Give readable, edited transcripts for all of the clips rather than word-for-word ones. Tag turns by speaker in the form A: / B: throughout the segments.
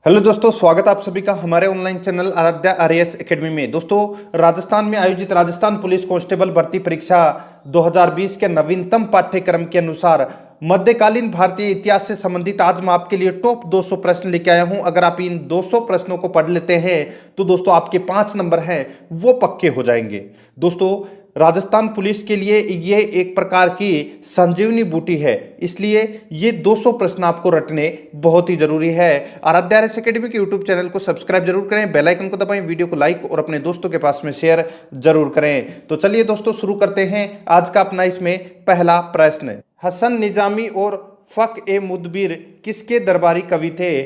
A: Hello दोस्तों, स्वागत है आप सभी का हमारे online channel Aaradhya RAS academy में। दोस्तों, राजस्थान में आयोजित राजस्थान पुलिस कांस्टेबल भर्ती परीक्षा 2020 के नवीनतम पाठ्यक्रम के अनुसार मध्यकालीन भारतीय इतिहास से संबंधित आज मैं आपके लिए टॉप 200 प्रश्न लेके आया हूं। अगर आप इन 200 प्रश्नों को पढ़ लेते हैं तो दोस्तों आपके 5 नंबर हैं वो पक्के हो जाएंगे। दोस्तों, राजस्थान पुलिस के लिए ये एक प्रकार की संजीवनी बूटी है, इसलिए ये 200 प्रश्न आपको रटने बहुत ही जरूरी है। आराध्या आरएएस एकेडमी के यूट्यूब चैनल को सब्सक्राइब जरूर करें, बेल आइकन को दबाएं, वीडियो को लाइक और अपने दोस्तों के पास में शेयर जरूर करें। तो चलिए दोस्तों, शुरू करते हैं आज का अपना इसमें पहला प्रश्न। हसन निजामी और फख-ए-मुदबिर किसके दरबारी कवि थे?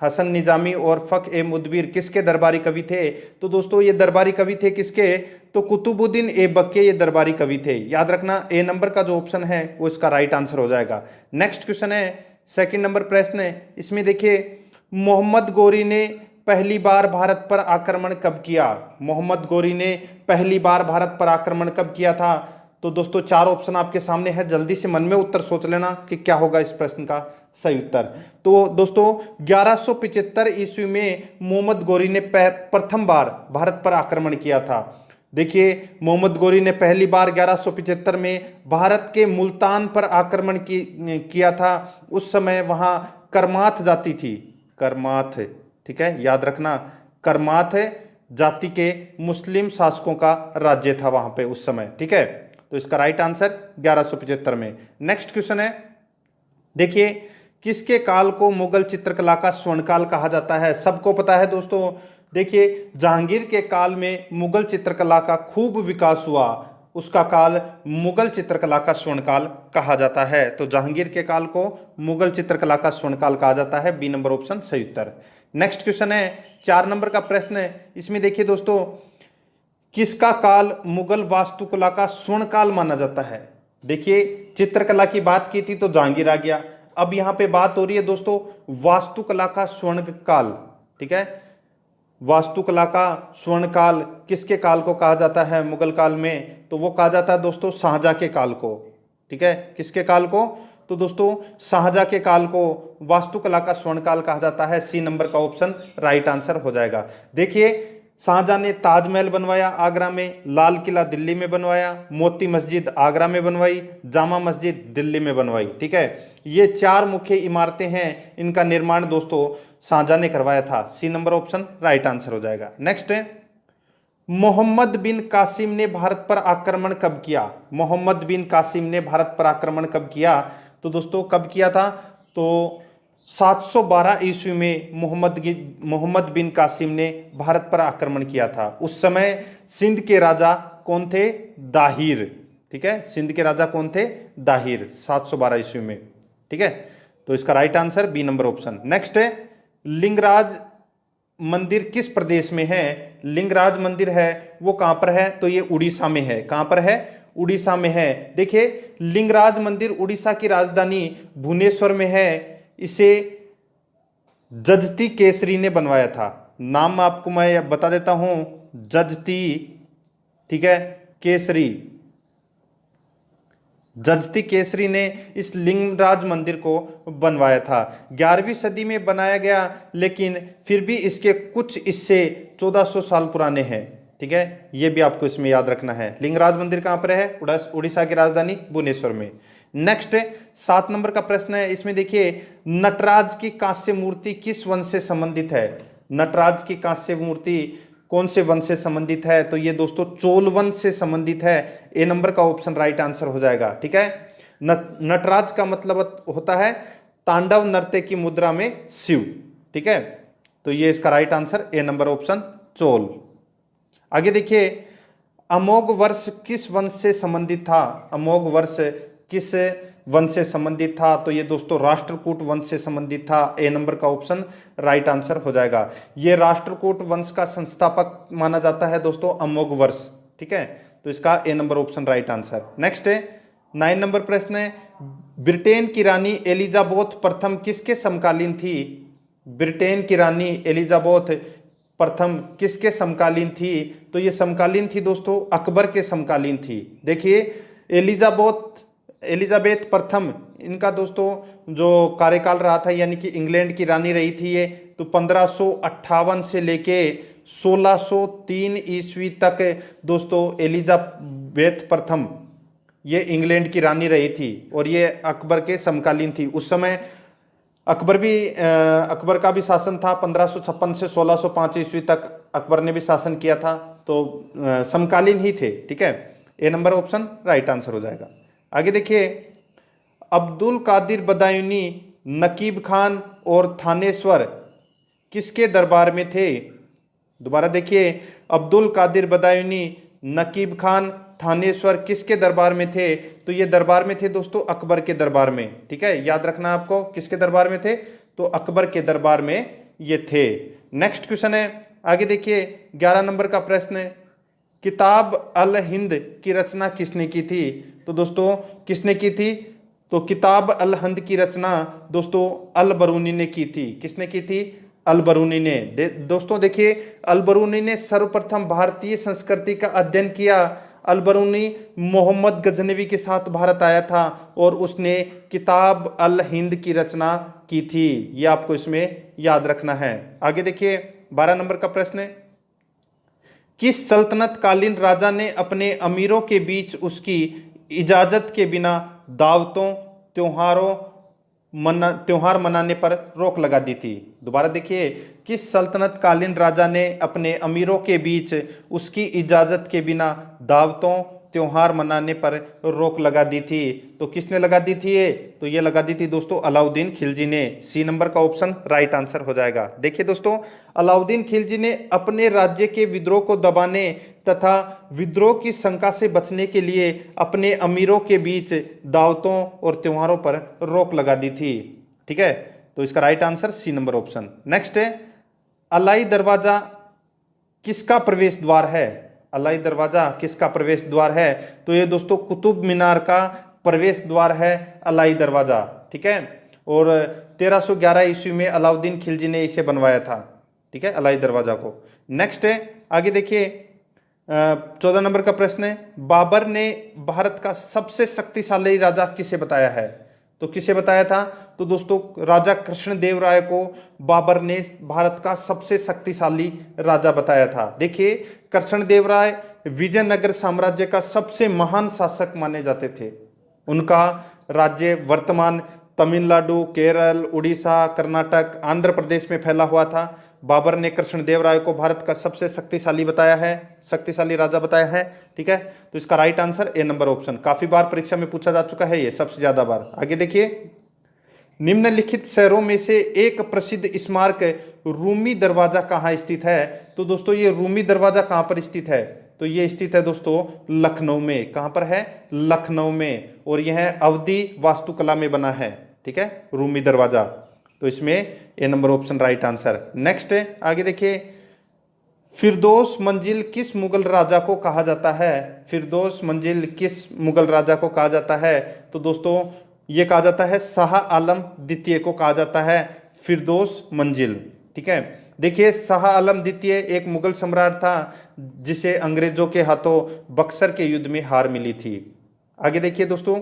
A: हसन निजामी और फख-ए-मुदबिर किसके दरबारी कवि थे? तो दोस्तों ये दरबारी कवि थे किसके? तो कुतुबुद्दीन ऐबक के ये दरबारी कवि थे। याद रखना, ए नंबर का जो ऑप्शन है वो इसका राइट आंसर हो जाएगा। नेक्स्ट क्वेश्चन है, सेकंड नंबर प्रश्न है। इसमें देखिए, मोहम्मद गौरी ने पहली बार भारत पर आक्रमण कब किया? मोहम्मद गौरी ने पहली बार भारत पर आक्रमण कब किया था? तो दोस्तों 4 ऑप्शन आपके सामने है, जल्दी से मन में उत्तर सोच लेना कि क्या होगा इस प्रश्न का सही उत्तर। तो दोस्तों 1175 ईस्वी में मोहम्मद गौरी ने प्रथम बार भारत पर आक्रमण किया था। देखिए, मोहम्मद गौरी ने पहली बार 1175 में भारत के मुल्तान पर आक्रमण किया था। उस समय वहां करमाथ जाति थी, करमाथ, ठीक है, याद रखना, करमाथ जाति के मुस्लिम शासकों का राज्य था वहां पे उस समय, ठीक है। तो इसका राइट आंसर 1175 में। नेक्स्ट क्वेश्चन है, देखिए, किसके काल को मुगल चित्रकला का स्वर्णकाल कहा जाता है? सबको पता है दोस्तों। देखिए, जहांगीर के काल में मुगल चित्रकला का खूब विकास हुआ, उसका काल मुगल चित्रकला का स्वर्णकाल कहा जाता है। तो जहांगीर के काल को मुगल चित्रकला का स्वर्णकाल कहा जाता है, बी नंबर ऑप्शन सही उत्तर। नेक्स्ट क्वेश्चन है, 4 नंबर का प्रश्न है। इसमें देखिए दोस्तों, किसका काल मुगल वास्तुकला का स्वर्ण काल माना जाता है? देखिए, चित्रकला की बात की थी तो जहांगीर आ गया, अब यहां पे बात हो रही है दोस्तों वास्तुकला का स्वर्ण काल, ठीक है। वास्तुकला का स्वर्ण काल किसके काल को कहा जाता है मुगल काल में? तो वो कहा जाता है दोस्तों शाहजहां के काल को, ठीक है। किसके काल को? तो दोस्तों शाहजहां के काल को वास्तुकला का स्वर्ण काल कहा जाता है, सी नंबर का ऑप्शन राइट आंसर हो जाएगा। देखिए, शाहजहां ने ताजमहल बनवाया आगरा में, लाल किला दिल्ली में बनवाया, मोती मस्जिद आगरा में बनवाई, जामा मस्जिद दिल्ली में बनवाई, ठीक है। ये 4 मुख्य इमारतें हैं, इनका निर्माण दोस्तों शाहजहां ने करवाया था, C number option right answer हो जाएगा। नेक्स्ट है, मोहम्मद बिन कासिम ने भारत पर आक्रमण कब किया? मोहम्मद बिन कासिम ने भारत पर आक्रमण कब किया? तो दोस्तों कब किया था? तो 712 ईस्वी में मोहम्मद बिन कासिम ने भारत पर आक्रमण किया था। उस समय सिंध के राजा कौन थे? दाहिर, ठीक है। सिंध के राजा कौन थे? दाहिर, 712 ईस्वी में, ठीक है। तो इसका right answer B number option. Next है, लिंगराज मंदिर किस प्रदेश में है? लिंगराज मंदिर है वो कहां पर है? तो ये उड़ीसा में है। कहां पर है? उड़ीसा में है। देखिए, लिंगराज मंदिर उड़ीसा की राजधानी भुवनेश्वर में है। इसे जजती केसरी ने बनवाया था। नाम आपको मैं बता देता हूं, जजती, ठीक है, केसरी। जजती केसरी ने इस लिंगराज मंदिर को बनवाया था। 11वीं सदी में बनाया गया, लेकिन फिर भी इसके कुछ हिस्से 1400 साल पुराने हैं, ठीक है। ये भी आपको इसमें याद रखना है। लिंगराज मंदिर कहां पर है? उड़ीसा की राजधानी भुवनेश्वर में। नेक्स्ट 7 नंबर का प्रश्न है। इसमें देखिए, नटराज की कांस्य मूर्ति किस वंश से संबंधित है? नटराज की कांस्य मूर्ति कौन से वंश से संबंधित है? तो ये दोस्तों चोल वंश से संबंधित है, ए नंबर का ऑप्शन राइट आंसर हो जाएगा, ठीक है। नटराज का मतलब होता है तांडव नृत्य की मुद्रा में शिव, ठीक है। तो ये इसका right answer A number option Chola. आगे देखिए, अमोघ वर्ष किस वंश से संबंधित था? अमोघ वर्ष किस वंश से संबंधित था? तो ये दोस्तों राष्ट्रकूट वंश से संबंधित था, ए नंबर का ऑप्शन राइट आंसर हो जाएगा। ये राष्ट्रकूट वंश का संस्थापक माना जाता है दोस्तों अमोघ वर्ष, ठीक है। तो इसका A number option right answer. Next है 9 नंबर प्रश्न है, ब्रिटेन की रानी एलिजाबेथ प्रथम किसके समकालीन थी? ब्रिटेन की रानी एलिजाबेथ प्रथम किसके समकालीन थी? तो ये समकालीन थी दोस्तों अकबर के समकालीन थी। देखिए, एलिजाबेथ प्रथम इनका दोस्तों जो कार्यकाल रहा था, यानी कि इंग्लैंड की रानी रही थी ये, तो 1558 से लेके 1603 ईस्वी तक दोस्तों एलिजाबेथ प्रथम ये इंग्लैंड की रानी रही थी और ये अकबर के समकालीन थी। उस समय अकबर का भी शासन था, 1556 से 1605 ईस्वी तक अकबर ने भी शासन किया था, तो समकालीन ही थे। ठीक है, A number option right answer हो जाएगा। आगे देखिए, अब्दुल कादिर बदायूनी नकीब खान और थानेश्वर किसके दरबार में थे? दोबारा देखिए, अब्दुल कादिर बदायूनी नकीब खान थानेश्वर किसके दरबार में थे? तो ये दरबार में थे दोस्तों अकबर के दरबार में। ठीक है, याद रखना आपको, किसके दरबार में थे? तो अकबर के दरबार में ये थे। नेक्स्ट क्वेश्चन है, आगे देखिए 11 नंबर का प्रश्न है, किताब अल हिंद की रचना किसने की थी? तो दोस्तों किसने की थी? तो किताब अल हिंद की रचना दोस्तों अल बरूनी ने की थी। किसने की थी? अल बरूनी ने। दोस्तों देखिए, अल बरूनी ने सर्वप्रथम भारतीय संस्कृति का अध्ययन किया। अल बरूनी मोहम्मद गजनवी के साथ भारत आया था और उसने किताब अल हिंद की रचना की थी। ये आपको इसमें याद रखना है। आगे देखिए 12 नंबर का प्रश्न है, किस सल्तनत कालीन राजा ने अपने अमीरों के बीच उसकी इजाजत के बिना दावतों त्योहार मनाने पर रोक लगा दी थी? दोबारा देखिए, किस सल्तनत कालीन राजा ने अपने अमीरों के बीच उसकी इजाजत के बिना दावतों त्योहार मनाने पर रोक लगा दी थी? तो किसने लगा दी थी ये? तो ये लगा दी थी दोस्तों अलाउद्दीन खिलजी ने। सी नंबर का ऑप्शन राइट आंसर हो जाएगा। देखिए दोस्तों, अलाउद्दीन खिलजी ने अपने राज्य के विद्रोह को दबाने तथा विद्रोह की शंका से बचने के लिए अपने अमीरों के बीच दावतों और त्योहारों पर रोक लगा दी थी। ठीक है, तो इसका right answer C number option. Next है, अलाई दरवाजा किसका प्रवेश द्वार है? अलाई दरवाजा किसका प्रवेश द्वार है? तो ये दोस्तों कुतुब मीनार का प्रवेश द्वार है अलाई दरवाजा। ठीक है, और 1311 ईस्वी में अलाउद्दीन खिलजी ने इसे बनवाया था। ठीक है, अलाई दरवाजा को। नेक्स्ट है, आगे देखिए 14 नंबर का प्रश्न है, बाबर ने भारत का सबसे शक्तिशाली राजा किसे बताया है? तो किसे बताया था? तो दोस्तों राजा कृष्णदेव राय को बाबर ने भारत का सबसे शक्तिशाली राजा बताया था। देखिए, कृष्णदेव राय विजयनगर साम्राज्य का सबसे महान शासक माने जाते थे। उनका राज्य वर्तमान तमिलनाडु, केरल, उड़ीसा, कर्नाटक, आंध्र प्रदेश में फैला हुआ था। बाबर ने कृष्णदेव राय को भारत का सबसे शक्तिशाली बताया है, शक्तिशाली राजा बताया है। ठीक है, तो इसका right answer A number option. काफी बार परीक्षा में पूछा जा चुका है ये, सबसे ज्यादा बार। आगे देखिए, निम्नलिखित शहरों में से एक प्रसिद्ध स्मारक रूमी दरवाजा कहाँ स्थित है? तो दोस्तों ये रूमी दरवाजा कहाँ पर स्थित है? तो ये स्थित है दोस्तों लखनऊ में। कहाँ पर है? लखनऊ में। और यह अवधी वास्तुकला में बना है। ठीक है, रूमी दरवाजा। तो इसमें A number option right answer. Next है, आगे देखिए, फिरदौस मंजिल किस मुगल राजा को कहा जाता है? फिरदौस मंजिल किस मुगल राजा को कहा जाता है? तो दोस्तों ये कहा जाता है शाह आलम द्वितीय को कहा जाता है फिरदौस मंजिल। ठीक है, देखिए शाह आलम द्वितीय एक मुगल सम्राट था जिसे अंग्रेजों के हाथों बक्सर के युद्ध में हार मिली थी। आगे देखिए दोस्तों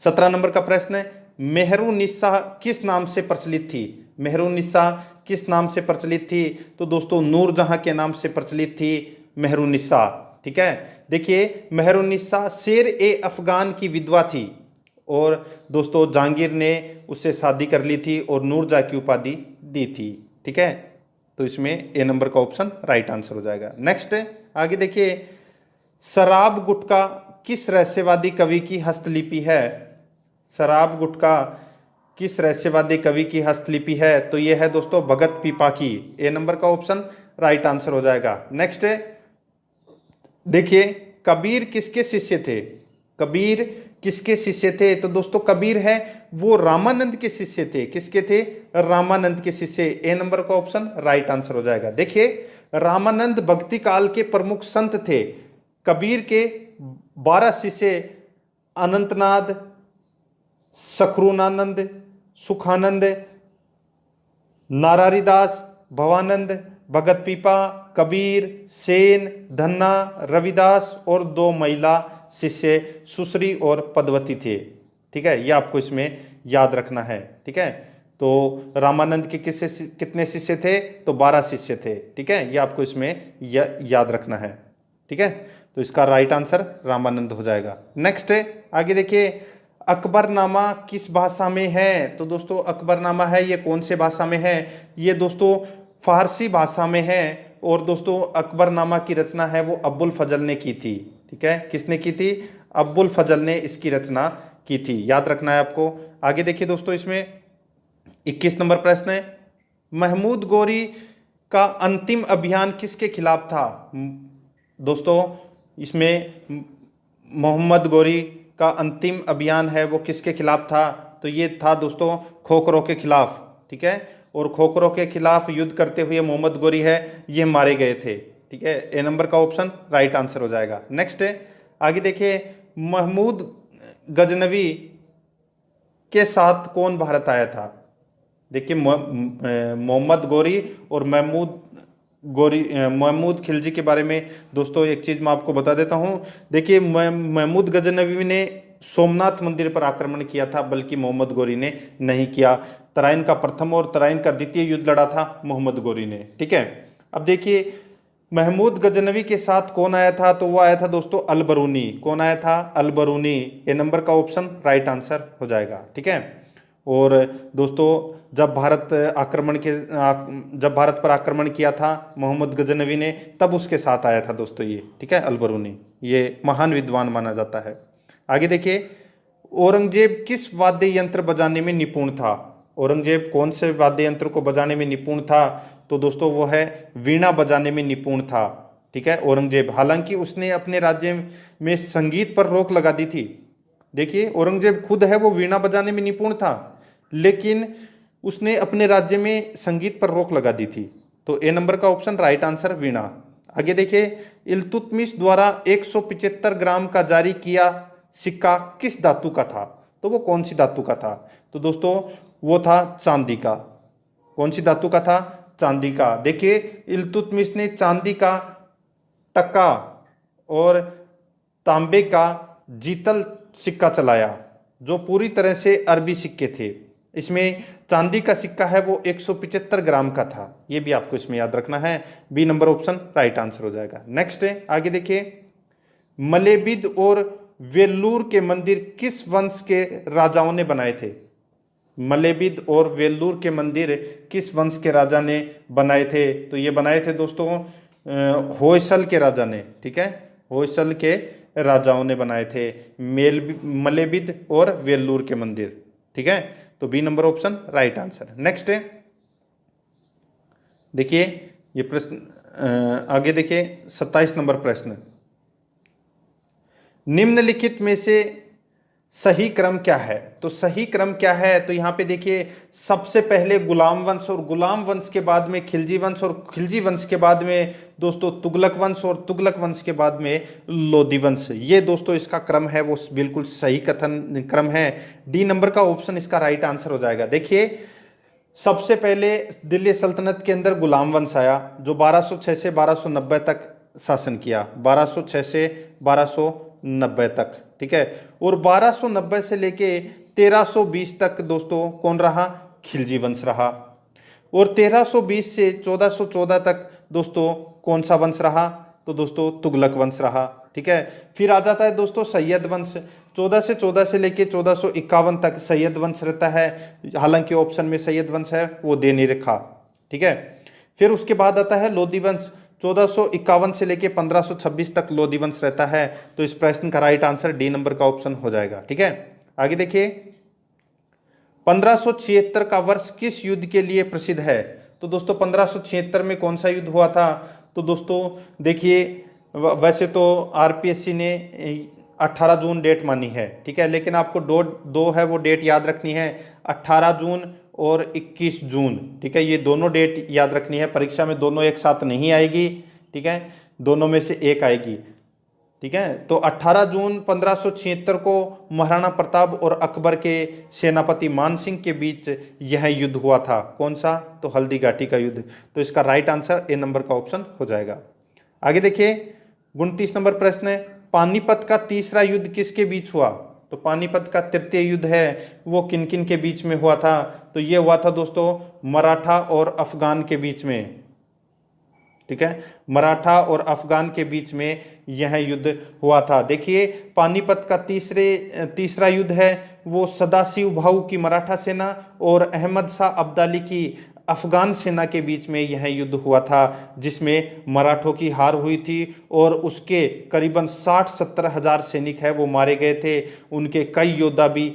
A: 17 नंबर का प्रश्न है, मेहरुन्निसा किस नाम से प्रचलित थी? मेहरुन्निसा किस नाम से प्रचलित थी? तो दोस्तों नूरजहां के नाम से प्रचलित थी मेहरुन्निसा। ठीक है, देखिए मेहरुन्निसा शेर ए अफगान की विधवा थी और दोस्तों जहांगीर ने उससे शादी कर ली थी और नूरजहां की उपाधि दी थी। ठीक है, तो इसमें ए नंबर का ऑप्शन राइट आंसर हो जाएगा। नेक्स्ट आगे देखिए, शराब गुटका किस रहस्यवादी कवि की हस्तलिपि है? शराब गुटका किस रहस्यवादी कवि की हस्तलिपि है? तो यह है दोस्तों भगत पीपा की। ए नंबर का ऑप्शन राइट आंसर हो जाएगा। नेक्स्ट देखिए, कबीर किसके शिष्य थे? कबीर किसके शिष्य थे? तो दोस्तों कबीर है वो रामानंद के शिष्य थे। किसके थे? रामानंद के शिष्य। ए नंबर का ऑप्शन राइट आंसर हो जाएगा। देखिए रामानंद भक्ति काल के प्रमुख संत थे। कबीर के 12 शिष्य अनंतनाद, सखरूनानंद, सुखानंद, नारारीदास, भवानंद, भगत पीपा, कबीर, सेन, धन्ना, रविदास और 2 महिला शिष्य सुश्री और पद्वती थे। ठीक है, ये आपको इसमें याद रखना है। ठीक है, तो रामानंद के कितने शिष्य थे? तो 12 शिष्य थे। ठीक है, ये आपको इसमें याद रखना है। ठीक है, तो इसका राइट आंसर रामानंद हो जाएगा। नेक्स्ट आगे देखिए, अकबरनामा किस भाषा में है? तो दोस्तों अकबरनामा है ये कौन से भाषा में है? ये दोस्तों फारसी भाषा में है। और दोस्तों अकबरनामा की रचना है वो अब्बुल फजल ने की थी। ठीक है, किसने की थी? अब्बुल फजल ने इसकी रचना की थी, याद रखना है आपको। आगे देखिए दोस्तों, इसमें 21 नंबर प्रश्न है, महमूद गौरी का अंतिम अभियान किसके खिलाफ था? दोस्तों इसमें मोहम्मद गौरी का अंतिम अभियान है वो किसके खिलाफ था? तो ये था दोस्तों खोखरों के खिलाफ। ठीक है, और खोखरों के खिलाफ युद्ध करते हुए मोहम्मद गौरी है ये मारे गए थे। ठीक है, ए नंबर का ऑप्शन राइट आंसर हो जाएगा। नेक्स्ट आगे देखिए, महमूद गजनवी के साथ कौन भारत आया था? देखिए मोहम्मद गौरी और महमूद खिलजी के बारे में दोस्तों एक चीज मैं आपको बता देता हूं। देखिए महमूद गजनवी ने सोमनाथ मंदिर पर आक्रमण किया था, बल्कि मोहम्मद गौरी ने नहीं किया। तराइन का प्रथम और तराइन का द्वितीय युद्ध लड़ा था मोहम्मद गौरी ने। ठीक है, अब देखिए महमूद गजनवी के साथ कौन आया था? तो वो आया था दोस्तों अलबरूनी। कौन आया था? अलबरूनी। ए नंबर का ऑप्शन राइट आंसर हो जाएगा। ठीक है, और दोस्तों जब भारत पर आक्रमण किया था मोहम्मद गजनवी ने, तब उसके साथ आया था दोस्तों ये। ठीक है, अलबरूनी, ये महान विद्वान माना जाता है। आगे देखिए, औरंगजेब किस वाद्य यंत्र बजाने में निपुण था? औरंगजेब कौन से वाद्य यंत्र को बजाने में निपुण था? तो दोस्तों वो है वीणा बजाने में निपुण था। ठीक है, औरंगजेब, हालांकि उसने अपने राज्य में संगीत पर रोक लगा दी थी। देखिए औरंगजेब खुद है वो वीणा बजाने में निपुण था, लेकिन उसने अपने राज्य में संगीत पर रोक लगा दी थी। तो ए नंबर का ऑप्शन राइट आंसर वीणा। आगे देखिए, इल्तुतमिश द्वारा 175 ग्राम का जारी किया सिक्का किस धातु का था? तो वो कौन सी धातु का था? तो दोस्तों वो था चांदी का। कौन सी धातु का था? चांदी का। देखिए इल्तुतमिश ने चांदी का टक्का और तांबे का जीतल सिक्का चलाया, जो पूरी तरह से अरबी सिक्के थे। इसमें चांदी का सिक्का है वो 175 ग्राम का था। ये भी आपको इसमें याद रखना है। B number option right answer हो जाएगा। नेक्स्ट है, आगे देखिए, मलेबिद और वेल्लूर के मंदिर किस वंश के राजाओं ने बनाए थे? मलेबिद और वेल्लूर के मंदिर किस वंश के राजा ने बनाए थे? तो ये बनाए थे दोस्तों होयसल के राजा ने। ठीक है, होयसल के राजाओं ने बनाए थे मलेबिद और वेल्लूर के मंदिर। ठीक है, तो B number option right answer. Next है, देखिए ये प्रश्न आगे देखिए 27 नंबर प्रश्न, निम्नलिखित में से सही क्रम क्या है? तो सही क्रम क्या है? तो यहां पे देखिए सबसे पहले गुलाम वंश, और गुलाम वंश के बाद में खिलजी वंश, और खिलजी वंश के बाद में दोस्तों तुगलक वंश, और तुगलक वंश के बाद में लोधी वंश। ये दोस्तों इसका क्रम है वो बिल्कुल सही कथन क्रम है। डी नंबर का ऑप्शन इसका राइट आंसर हो जाएगा। देखिए सबसे पहले दिल्ली सल्तनत के अंदर गुलाम वंश आया, जो 1206 से 1290 तक शासन किया। 1206 से 1290 तक। ठीक है, और 1290 से लेके 1320 तक दोस्तों कौन रहा? खिलजी वंश रहा। और 1320 से 1414 तक दोस्तों कौन सा वंश रहा? तो दोस्तों तुगलक वंश रहा। ठीक है, फिर आ जाता है दोस्तों सैयद वंश। 1414 से लेके 1451 तक सैयद वंश रहता है, हालांकि ऑप्शन में सैयद वंश है वो दे नहीं रखा। ठीक है, फिर उसके बाद आता है लोधी वंश। 1451 से लेके 1526 तक लोधी वंश रहता है। तो इस प्रश्न का राइट आंसर डी नंबर का ऑप्शन हो जाएगा। ठीक है, आगे देखिए, 1576 का वर्ष किस युद्ध के लिए प्रसिद्ध है? तो दोस्तों 1576 में कौन सा युद्ध हुआ था? तो दोस्तों देखिए वैसे तो आरपीएससी ने 18 जून डेट मानी है। ठीक है, लेकिन आपको दो है वो डेट याद रखनी है, 18 जून और 21 जून। ठीक है, ये दोनों डेट याद रखनी है, परीक्षा में दोनों एक साथ नहीं आएगी। ठीक है, दोनों में से एक आएगी। ठीक है, तो 18 जून 1576 को महाराणा प्रताप और अकबर के सेनापति मान सिंह के बीच यह युद्ध हुआ था। कौन सा? तो हल्दी घाटी का युद्ध। तो इसका राइट आंसर ए नंबर का ऑप्शन हो जाएगा। आगे देखिए 29 नंबर प्रश्न है, पानीपत का तीसरा युद्ध किसके बीच हुआ? तो पानीपत का तृतीय युद्ध है वो किन किन के बीच में हुआ था? तो ये हुआ था दोस्तों मराठा और अफगान के बीच में, ठीक है, मराठा और अफगान के बीच में यह युद्ध हुआ था। देखिए पानीपत का तीसरा युद्ध है वो सदाशिव भाऊ की मराठा सेना और अहमद शाह अब्दाली की अफगान सेना के बीच में यह युद्ध हुआ था, जिसमें मराठों की हार हुई थी और उसके करीबन 60-70 हजार सैनिक है वो मारे गए थे। उनके कई योद्धा भी,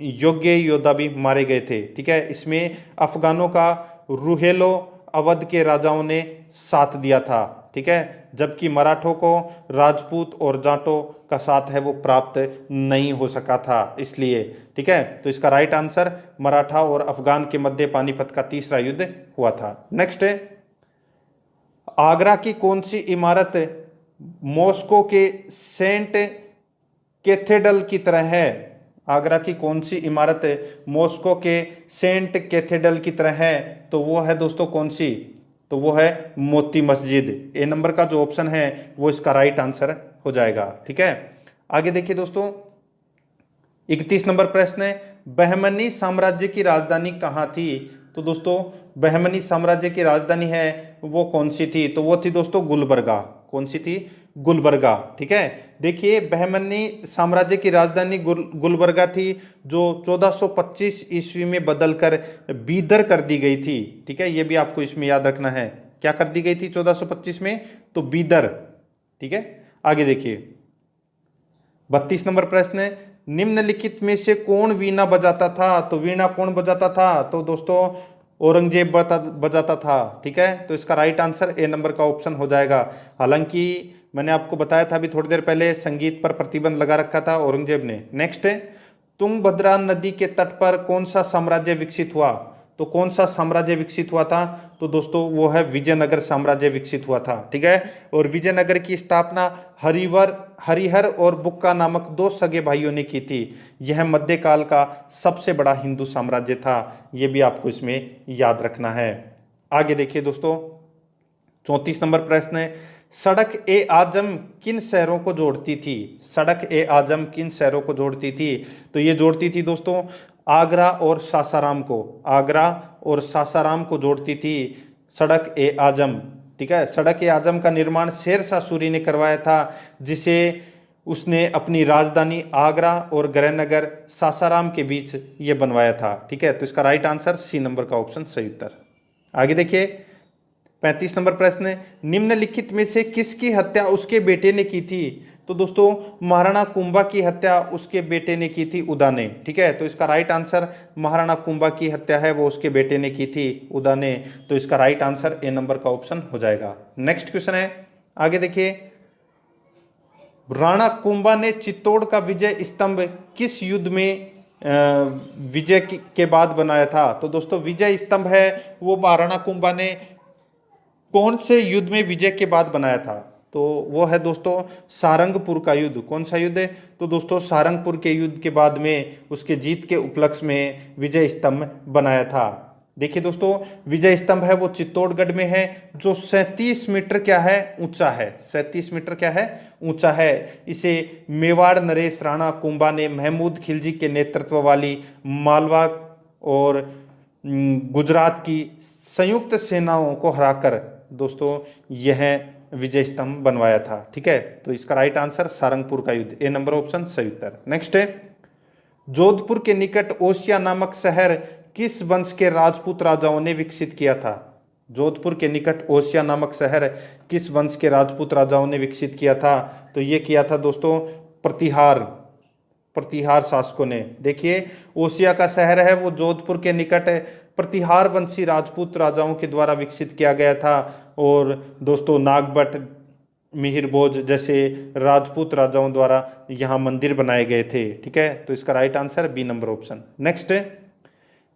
A: योग्य योद्धा भी मारे गए थे, ठीक है। इसमें अफगानों का रुहेलो अवध के राजाओं ने साथ दिया था, ठीक है, जबकि मराठों को राजपूत और जाटों का साथ है वो प्राप्त नहीं हो सका था, इसलिए, ठीक है। तो इसका राइट आंसर मराठा और अफगान के मध्य पानीपत का तीसरा युद्ध हुआ था। नेक्स्ट है, आगरा की कौन सी इमारत मॉस्को के सेंट कैथेड्रल की तरह है? आगरा की कौन सी इमारत मॉस्को के सेंट कैथेड्रल की तरह है? तो वो है दोस्तों कौन सी? तो वो है मोती मस्जिद। ए नंबर का जो ऑप्शन है वो इसका राइट आंसर हो जाएगा, ठीक है। आगे देखिए दोस्तों 31 नंबर प्रश्न है, बहमनी साम्राज्य की राजधानी कहाँ थी? तो दोस्तों बहमनी साम्राज्य की राजधानी है वो कौन सी थी? तो वो थी दोस्तों गुलबर्गा। कौन सी थी? गुलबर्गा, ठीक है। देखिए बहमनी साम्राज्य की राजधानी गुलबर्गा थी, जो 1425 ईस्वी में बदलकर बीदर कर दी गई थी, ठीक है। ये भी आपको इसमें याद रखना है, क्या कर दी गई थी 1425 में? तो बीदर, ठीक है। आगे देखिए 32 नंबर प्रश्न है, निम्नलिखित में से कौन वीणा बजाता था? तो वीणा कौन बजाता था? तो दोस्तों औरंगजेब बजाता था, ठीक है। तो इसका राइट आंसर ए नंबर का ऑप्शन हो जाएगा। हालांकि मैंने आपको बताया था अभी थोड़ी देर पहले संगीत पर प्रतिबंध लगा रखा था औरंगजेब ने। नेक्स्ट है, तुंगभद्रा नदी के तट पर कौन सा साम्राज्य विकसित हुआ? तो कौन सा साम्राज्य विकसित हुआ था? तो दोस्तों वो है विजयनगर साम्राज्य विकसित हुआ था, ठीक है। और विजयनगर की स्थापना हरिहर और बुक्का नामक दो सगे भाइयों ने की थी। यह मध्यकाल का सबसे बड़ा हिंदू साम्राज्य था, यह भी आपको इसमें याद रखना है। आगे देखिए दोस्तों 34 नंबर प्रश्न है, सड़क ए आजम किन शहरों को जोड़ती थी? सड़क ए आजम किन शहरों को जोड़ती थी? तो ये जोड़ती थी दोस्तों आगरा और सासाराम को। आगरा और सासाराम को जोड़ती थी सड़क ए आजम, ठीक है। सड़क ए आजम का निर्माण शेरशाह सूरी ने करवाया था, जिसे उसने अपनी राजधानी आगरा और गृहनगर सासाराम के बीच ये बनवाया था, ठीक है। तो इसका राइट आंसर सी नंबर का ऑप्शन सही उत्तर। आगे देखिए 35 नंबर प्रश्न है, निम्नलिखित में से किसकी हत्या उसके बेटे ने की थी? तो दोस्तों महाराणा कुंभा की हत्या उसके बेटे ने की थी, उदा ने, ठीक है। तो इसका राइट आंसर महाराणा कुंभा की हत्या है वो उसके बेटे ने की थी, उदा ने। तो इसका राइट आंसर ए नंबर का ऑप्शन हो जाएगा। नेक्स्ट क्वेश्चन है, आगे देखिए, राणा कुंभा ने चित्तौड़ का विजय स्तंभ किस युद्ध में विजय के बाद बनाया था? तो दोस्तों विजय स्तंभ है वो महाराणा कुंभा ने कौन से युद्ध में विजय के बाद बनाया था? तो वो है दोस्तों सारंगपुर का युद्ध। कौन सा युद्ध है? तो दोस्तों सारंगपुर के युद्ध के बाद में उसके जीत के उपलक्ष्य में विजय स्तंभ बनाया था। देखिए दोस्तों विजय स्तंभ है वो चित्तौड़गढ़ में है, जो 37 मीटर क्या है ऊंचा है। 37 मीटर क्या है ऊंचा है। इसे मेवाड़ नरेश राणा कुंभा ने महमूद खिलजी के नेतृत्व वाली मालवा और गुजरात की संयुक्त सेनाओं को हराकर दोस्तों यह विजय स्तंभ बनवाया था, ठीक है। तो इसका राइट आंसर सारंगपुर का युद्ध, ए नंबर ऑप्शन सही उत्तर। नेक्स्ट है, जोधपुर के निकट ओसिया नामक शहर किस वंश के राजपूत राजाओं ने विकसित किया था? जोधपुर के निकट ओसिया नामक शहर किस वंश के राजपूत राजाओं ने विकसित किया था? तो ये किया था दोस्तों प्रतिहार शासकों ने। देखिए ओसिया का शहर है वो जोधपुर के निकट प्रतिहार वंशी राजपूत राजाओं के द्वारा विकसित किया गया था। और दोस्तों नागभट्ट मिहिर भोज जैसे राजपूत राजाओं द्वारा यहाँ मंदिर बनाए गए थे, ठीक है। तो इसका right answer B number option. Next है,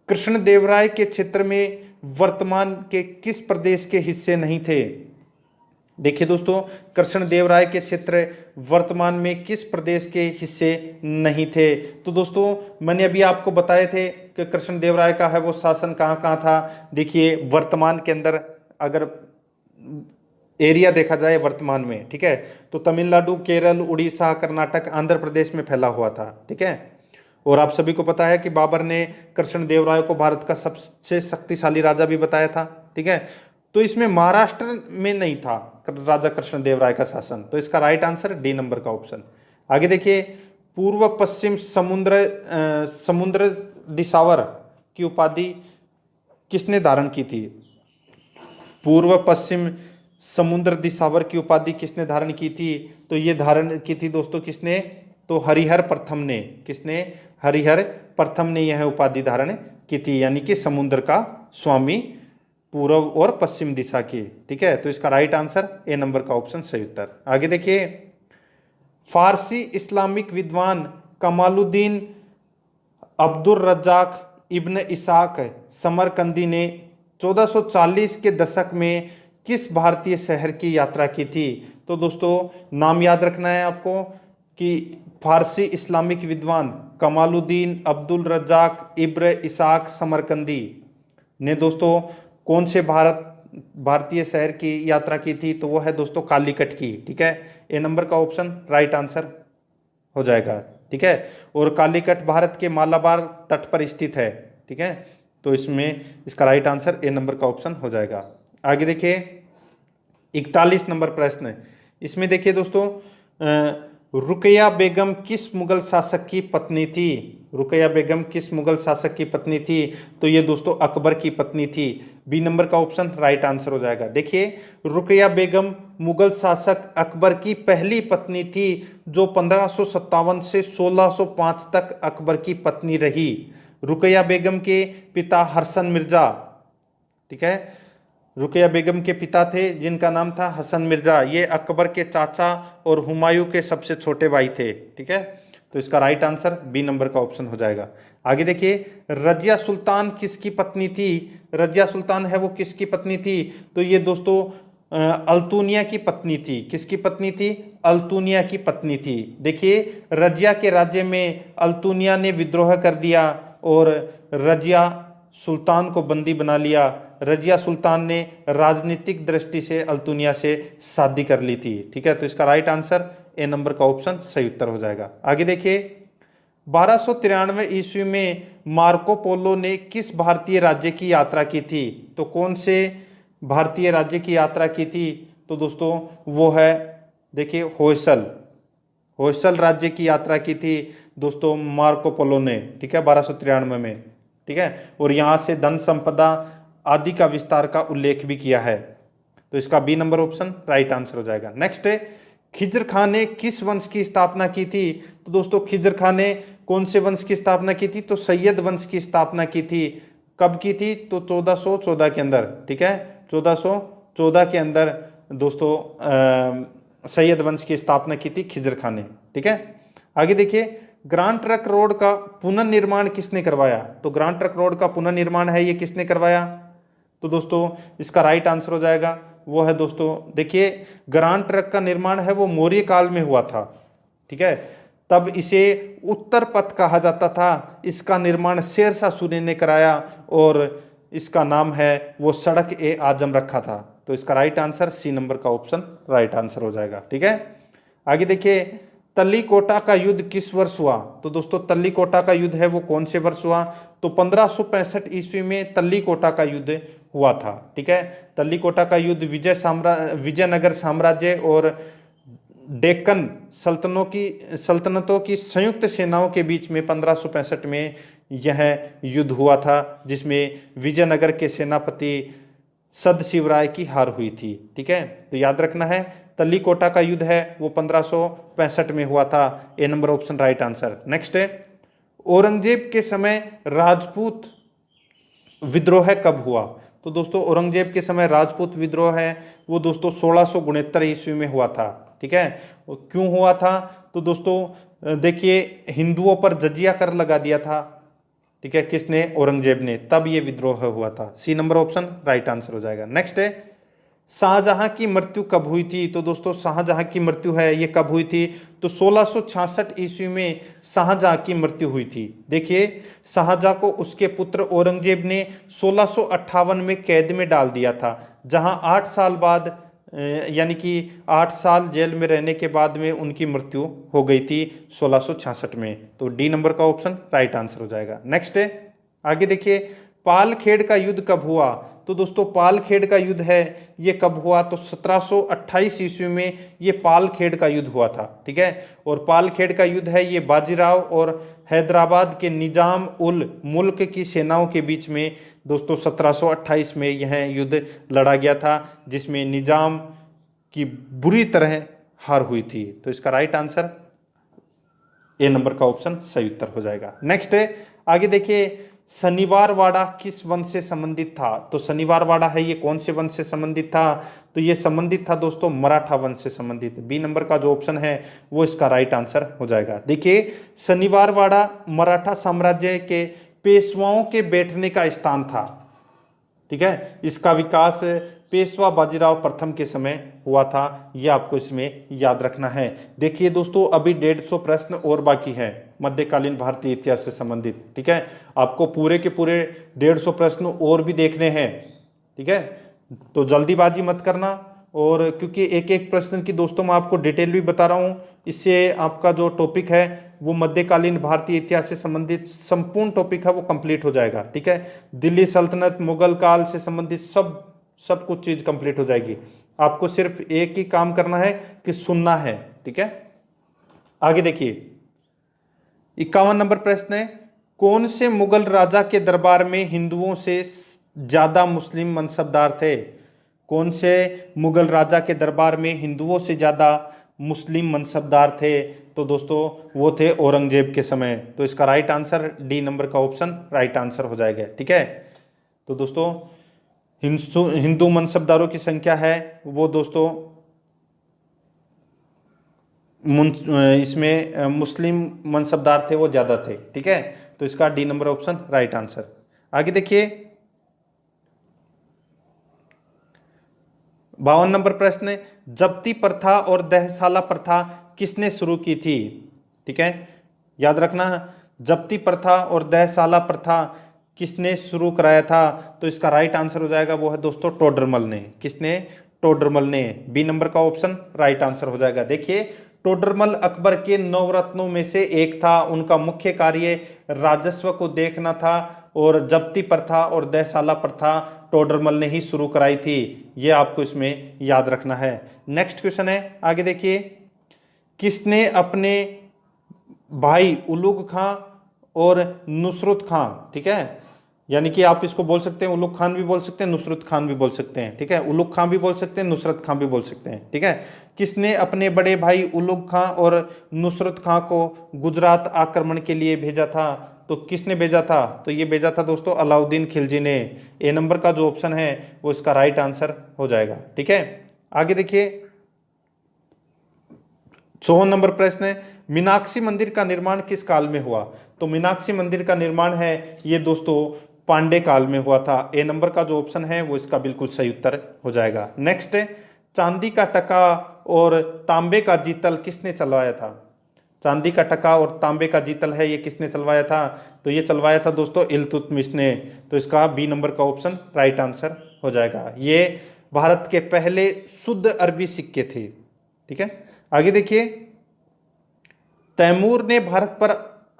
A: कृष्णदेवराय के क्षेत्र में वर्तमान के किस प्रदेश के हिस्से नहीं थे? देखिए दोस्तों कृष्णदेवराय के क्षेत्र वर्तमान में किस प्रदेश के हिस्से नहीं थे? तो दोस्तों मैंने अभी आपको बताए थे कि कृष्णदेवराय का है वो शासन कहाँ कहाँ था। देखिए वर्तमान के अंदर अगर एरिया देखा जाए वर्तमान में, ठीक है, तो तमिलनाडु, केरल, उड़ीसा, कर्नाटक, आंध्र प्रदेश में फैला हुआ था, ठीक है। और आप सभी को पता है कि बाबर ने कृष्णदेवराय को भारत का सबसे शक्तिशाली राजा भी बताया था, ठीक है। तो इसमें महाराष्ट्र में नहीं था राजा कृष्णदेवराय का शासन, तो इसका राइट आंसर डी नंबर का ऑप्शन। आगे देखिए, पूर्व पश्चिम समुद्र दिसावर की उपाधि किसने धारण की थी? पूर्व पश्चिम समुद्र दिसावर की उपाधि किसने धारण की थी? तो ये धारण की थी दोस्तों किसने? तो हरिहर प्रथम ने। किसने? हरिहर प्रथम ने यह उपाधि धारण की थी, यानी कि समुद्र का स्वामी पूर्व और पश्चिम दिशा की, ठीक है। तो इसका राइट आंसर ए नंबर का ऑप्शन सही उत्तर। आगे देखिए, फारसी इस्लामिक विद्वान कमालुद्दीन अब्दुल रज्जाक इब्न इसाक समरकंदी ने 1440 के दशक में किस भारतीय शहर की यात्रा की थी? तो दोस्तों नाम याद रखना है आपको कि फारसी इस्लामिक विद्वान कमालुद्दीन अब्दुल रज्जाक इब्न इसाक समरकंदी ने दोस्तों कौन से भारतीय शहर की यात्रा की थी? तो वो है दोस्तों कालीकट की, ठीक है। ए नंबर का ऑप्शन राइट आंसर हो जाएगा, ठीक है। और कालीकट भारत के मालाबार तट पर स्थित है, ठीक है। तो इसमें इसका राइट आंसर ए नंबर का ऑप्शन हो जाएगा। आगे देखिए, 41 नंबर प्रश्न है। इसमें देखिए दोस्तों, रुकैया बेगम किस मुगल शासक की पत्नी थी? रुकैया बेगम किस मुगल शासक की पत्नी थी? तो ये दोस्तों अकबर की पत्नी थी। बी नंबर का ऑप्शन राइट आंसर हो जाएगा। देखिए, रुकैया बेगम मुगल शासक अकबर की पहली पत्नी थी, जो 1557 से 1605 तक अकबर की पत्नी रही। रुकैया बेगम के पिता हसन मिर्जा, ठीक है, रुकैया बेगम के पिता थे जिनका नाम था हसन मिर्जा। ये अकबर के चाचा और हुमायूं के सबसे छोटे भाई थे, ठीक है। तो इसका राइट आंसर बी नंबर का ऑप्शन हो जाएगा। आगे देखिए, रजिया सुल्तान किसकी पत्नी थी? रजिया सुल्तान है वो किसकी पत्नी थी? तो ये दोस्तों अल्तुनिया की पत्नी थी। किसकी पत्नी थी? अल्तुनिया की पत्नी थी। देखिए, रजिया के राज्य में अल्तुनिया ने विद्रोह कर दिया और रजिया सुल्तान को बंदी बना लिया। रजिया सुल्तान ने राजनीतिक दृष्टि से अल्तुनिया से शादी कर ली थी, ठीक है। तो इसका राइट आंसर ए नंबर का ऑप्शन सही उत्तर हो जाएगा। आगे देखिए, 1293 ईस्वी में मार्को पोलो ने किस भारतीय राज्य की यात्रा की थी? तो कौन से भारतीय राज्य की यात्रा की थी? तो दोस्तों वो है, देखिए, होयसल राज्य की यात्रा की थी दोस्तों मार्को पोलो ने, ठीक है, 1293 में, ठीक है। और यहाँ से धन संपदा आदि का विस्तार का उल्लेख भी किया है। तो इसका B number option right answer हो जाएगा। नेक्स्ट है, खिज्र खां ने किस वंश की स्थापना की थी? तो दोस्तों खिज्र खां ने कौन से वंश की स्थापना की थी? तो सैयद वंश की स्थापना की थी। कब की थी? तो 1414 के अंदर, ठीक है, 1414 के अंदर दोस्तों सैयद वंश की स्थापना की थी खिज्र खां ने, ठीक है। आगे देखिए, ग्रांड ट्रंक रोड का पुनर्निर्माण किसने करवाया? तो ग्रांड ट्रंक रोड का पुनर्निर्माण है ये किसने करवाया? तो दोस्तों इसका राइट आंसर हो जाएगा, वो है दोस्तों, देखिए, ग्रांड ट्रंक का निर्माण है वो मौर्य काल में हुआ था, ठीक है। तब इसे उत्तर पथ कहा जाता था। इसका निर्माण शेरशाह सूरी ने कराया और इसका नाम है वो सड़क ए आजम रखा था। तो इसका राइट आंसर सी नंबर का ऑप्शन राइट आंसर हो जाएगा, ठीक है। आगे देखिए, तल्लीकोटा का युद्ध किस वर्ष हुआ? तो दोस्तों तल्लीकोटा का युद्ध है वो कौन से वर्ष हुआ? तो 1565 ईस्वी में तल्लीकोटा का युद्ध हुआ था, ठीक है। तल्लीकोटा का युद्ध विजयनगर साम्राज्य और डेक्कन सल्तनतों की संयुक्त सेनाओं के बीच में 1565 में यह युद्ध हुआ था, जिसमें विजयनगर के सेनापति सदशिवराय की हार हुई थी, ठीक है। तो याद रखना है, तल्लीकोटा का युद्ध है वो 1565 में हुआ था। A number option right answer. Next है, औरंगजेब के समय राजपूत विद्रोह कब हुआ? तो दोस्तों औरंगजेब के समय राजपूत विद्रोह है वो दोस्तों 1669 ईस्वी में हुआ था, ठीक है। क्यों हुआ था? तो दोस्तों देखिए, हिंदुओं पर जजिया कर लगा दिया था, ठीक है, किसने? औरंगजेब ने, तब ये विद्रोह हुआ था। C number option right answer हो जाएगा। नेक्स्ट है, शाहजहां की मृत्यु कब हुई थी? तो दोस्तों शाहजहां की मृत्यु है ये कब हुई थी? तो 1666 ईस्वी में शाहजहां की मृत्यु हुई थी। देखिए, शाहजहां को उसके पुत्र औरंगजेब ने 1658 में कैद में डाल दिया था, जहां 8 साल बाद यानी कि 8 साल जेल में रहने के बाद में उनकी मृत्यु हो गई थी 1666 में। तो डी नंबर का ऑप्शन राइट आंसर हो जाएगा। नेक्स्ट है, आगे देखिए, पालखेड़ का युद्ध कब हुआ? तो दोस्तों पालखेड़ का युद्ध है ये कब हुआ? तो 1728 ईस्वी में ये पालखेड़ का युद्ध हुआ था। ठीक है, और पालखेड़ का युद्ध है ये बाजीराव और हैदराबाद के निजाम उल मुल्क की सेनाओं के बीच में दोस्तों 1728 में यह युद्ध लड़ा गया था, जिसमें निजाम की बुरी तरह हार हुई थी। तो इसका राइट आंसर ए नंबर का ऑप्शन सही उत्तर हो जाएगा। नेक्स्ट है, आगे देखिए, शनिवारवाड़ा किस वंश से संबंधित था? तो शनिवारवाड़ा है ये कौन से वंश से संबंधित था? तो ये संबंधित था दोस्तों मराठा वंश से संबंधित। बी नंबर का जो ऑप्शन है वो इसका राइट आंसर हो जाएगा। देखिए, शनिवारवाड़ा मराठा साम्राज्य के पेशवाओं के बैठने का स्थान था। ठीक है, इसका विकास पेशवा बाजीराव प्रथम के समय हुआ था, यह आपको इसमें याद रखना है। देखिए दोस्तों, अभी 150 प्रश्न और बाकी हैं मध्यकालीन भारतीय इतिहास से संबंधित। ठीक है, आपको पूरे के पूरे 150 प्रश्न और भी देखने हैं। ठीक है, तो जल्दीबाजी मत करना, और क्योंकि एक एक प्रश्न की दोस्तों मैं आपको डिटेल भी बता रहा हूँ, इससे आपका जो टॉपिक है वो मध्यकालीन भारतीय इतिहास से संबंधित संपूर्ण टॉपिक है वो कंप्लीट हो जाएगा। ठीक है, दिल्ली सल्तनत, मुगल काल से संबंधित सब कुछ चीज कंप्लीट हो जाएगी। आपको सिर्फ एक ही काम करना है कि सुनना है। ठीक है, आगे देखिए, 51 नंबर प्रश्न है, कौन से मुगल राजा के दरबार में हिंदुओं से ज्यादा मुस्लिम मनसबदार थे? कौन से मुगल राजा के दरबार में हिंदुओं से ज्यादा मुस्लिम मनसबदार थे? तो दोस्तों वो थे औरंगजेब के समय। तो इसका राइट आंसर डी नंबर का ऑप्शन राइट आंसर हो जाएगा। ठीक है, तो दोस्तों हिंदू मनसबदारों की संख्या है वो दोस्तों इसमें मुस्लिम मनसबदार थे वो ज्यादा थे। ठीक है, तो इसका D number option right answer. आगे देखिए, 52 नंबर प्रश्न, जब्ती प्रथा और दहशाला प्रथा किसने शुरू की थी? ठीक है, याद रखना, जब्ती प्रथा और दहशाला प्रथा किसने शुरू कराया था? तो इसका राइट आंसर हो जाएगा वो है दोस्तों टोडरमल ने। किसने? टोडरमल ने। बी नंबर का ऑप्शन राइट आंसर हो जाएगा। देखिए, टोडरमल अकबर के नवरत्नों में से एक था, उनका मुख्य कार्य राजस्व को देखना था, और जब्ती प्रथा और दहशाला प्रथा टोडरमल ने ही शुरू कराई थी। ये आपको इसमें याद रखना है। नेक्स्ट क्वेश्चन है, आगे देखिए, किसने अपने भाई उलुग खां और नुसरत खां, ठीक है, यानी कि आप इसको बोल सकते हैं उलुग खान भी बोल सकते हैं, नुसरत खान भी बोल सकते हैं। ठीक है, उलुग खां भी बोल सकते हैं, नुसरत खां भी बोल सकते हैं। ठीक है, किसने अपने बड़े भाई उलुग खां और नुसरत खां को गुजरात आक्रमण के लिए भेजा था? तो किसने भेजा था? तो ये भेजा था दोस्तों अलाउद्दीन खिलजी ने। ए नंबर का जो ऑप्शन है वो इसका राइट आंसर हो जाएगा। ठीक है, आगे देखिए, 54 नंबर प्रश्न है, मीनाक्षी मंदिर का निर्माण किस काल में हुआ? तो मीनाक्षी मंदिर का निर्माण है ये दोस्तों पांडे काल में हुआ था। ए नंबर का जो ऑप्शन है वो इसका बिल्कुल सही उत्तर हो जाएगा। नेक्स्ट है, चांदी का टका और तांबे का जीतल किसने चलवाया था? चांदी का टका और तांबे का जीतल है ये किसने चलवाया था? तो ये चलवाया था दोस्तों इल्तुतमिश ने। तो इसका बी नंबर का ऑप्शन राइट आंसर हो जाएगा। ये भारत के पहले शुद्ध अरबी सिक्के थे। ठीक है, आगे देखिए, तैमूर ने भारत पर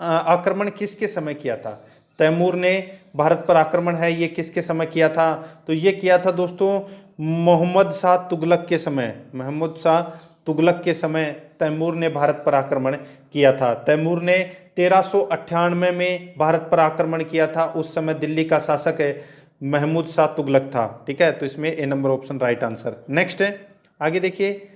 A: आक्रमण किसके समय किया था? तैमूर ने भारत पर आक्रमण है ये किसके समय किया था? तो ये किया था दोस्तों मोहम्मद शाह तुगलक के समय। मोहम्मद शाह तुगलक के समय तैमूर ने भारत पर आक्रमण किया था। तैमूर ने 1398 में भारत पर आक्रमण किया था। उस समय दिल्ली का शासक महमूद शाह तुगलक था। ठीक है, तो इसमें A number option right answer. Next है, आगे देखिए,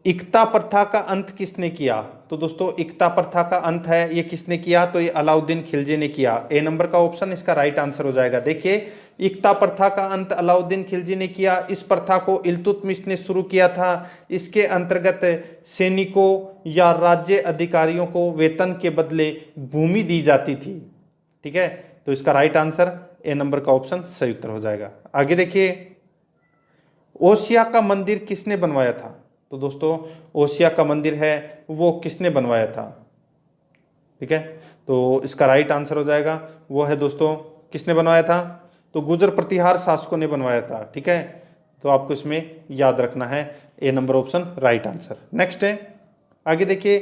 A: इक्ता प्रथा का अंत किसने किया? तो दोस्तों इक्ता प्रथा का अंत है ये किसने किया? तो ये अलाउद्दीन खिलजी ने किया। ए नंबर का ऑप्शन इसका राइट आंसर हो जाएगा। देखिए, इक्ता प्रथा का अंत अलाउद्दीन खिलजी ने किया। इस प्रथा को इल्तुतमिश ने शुरू किया था। इसके अंतर्गत सैनिकों या राज्य अधिकारियों को वेतन के बदले भूमि दी जाती थी। ठीक है, तो इसका राइट आंसर ए नंबर का ऑप्शन सही उत्तर हो जाएगा। आगे देखिए, ओसिया का मंदिर किसने बनवाया था? तो दोस्तों ओसिया का मंदिर है वो किसने बनवाया था? ठीक है, तो इसका राइट आंसर हो जाएगा वो है दोस्तों किसने बनवाया था? तो गुर्जर प्रतिहार शासकों ने बनवाया था। ठीक है, तो आपको इसमें याद रखना है A number option right answer. Next है, आगे देखिए,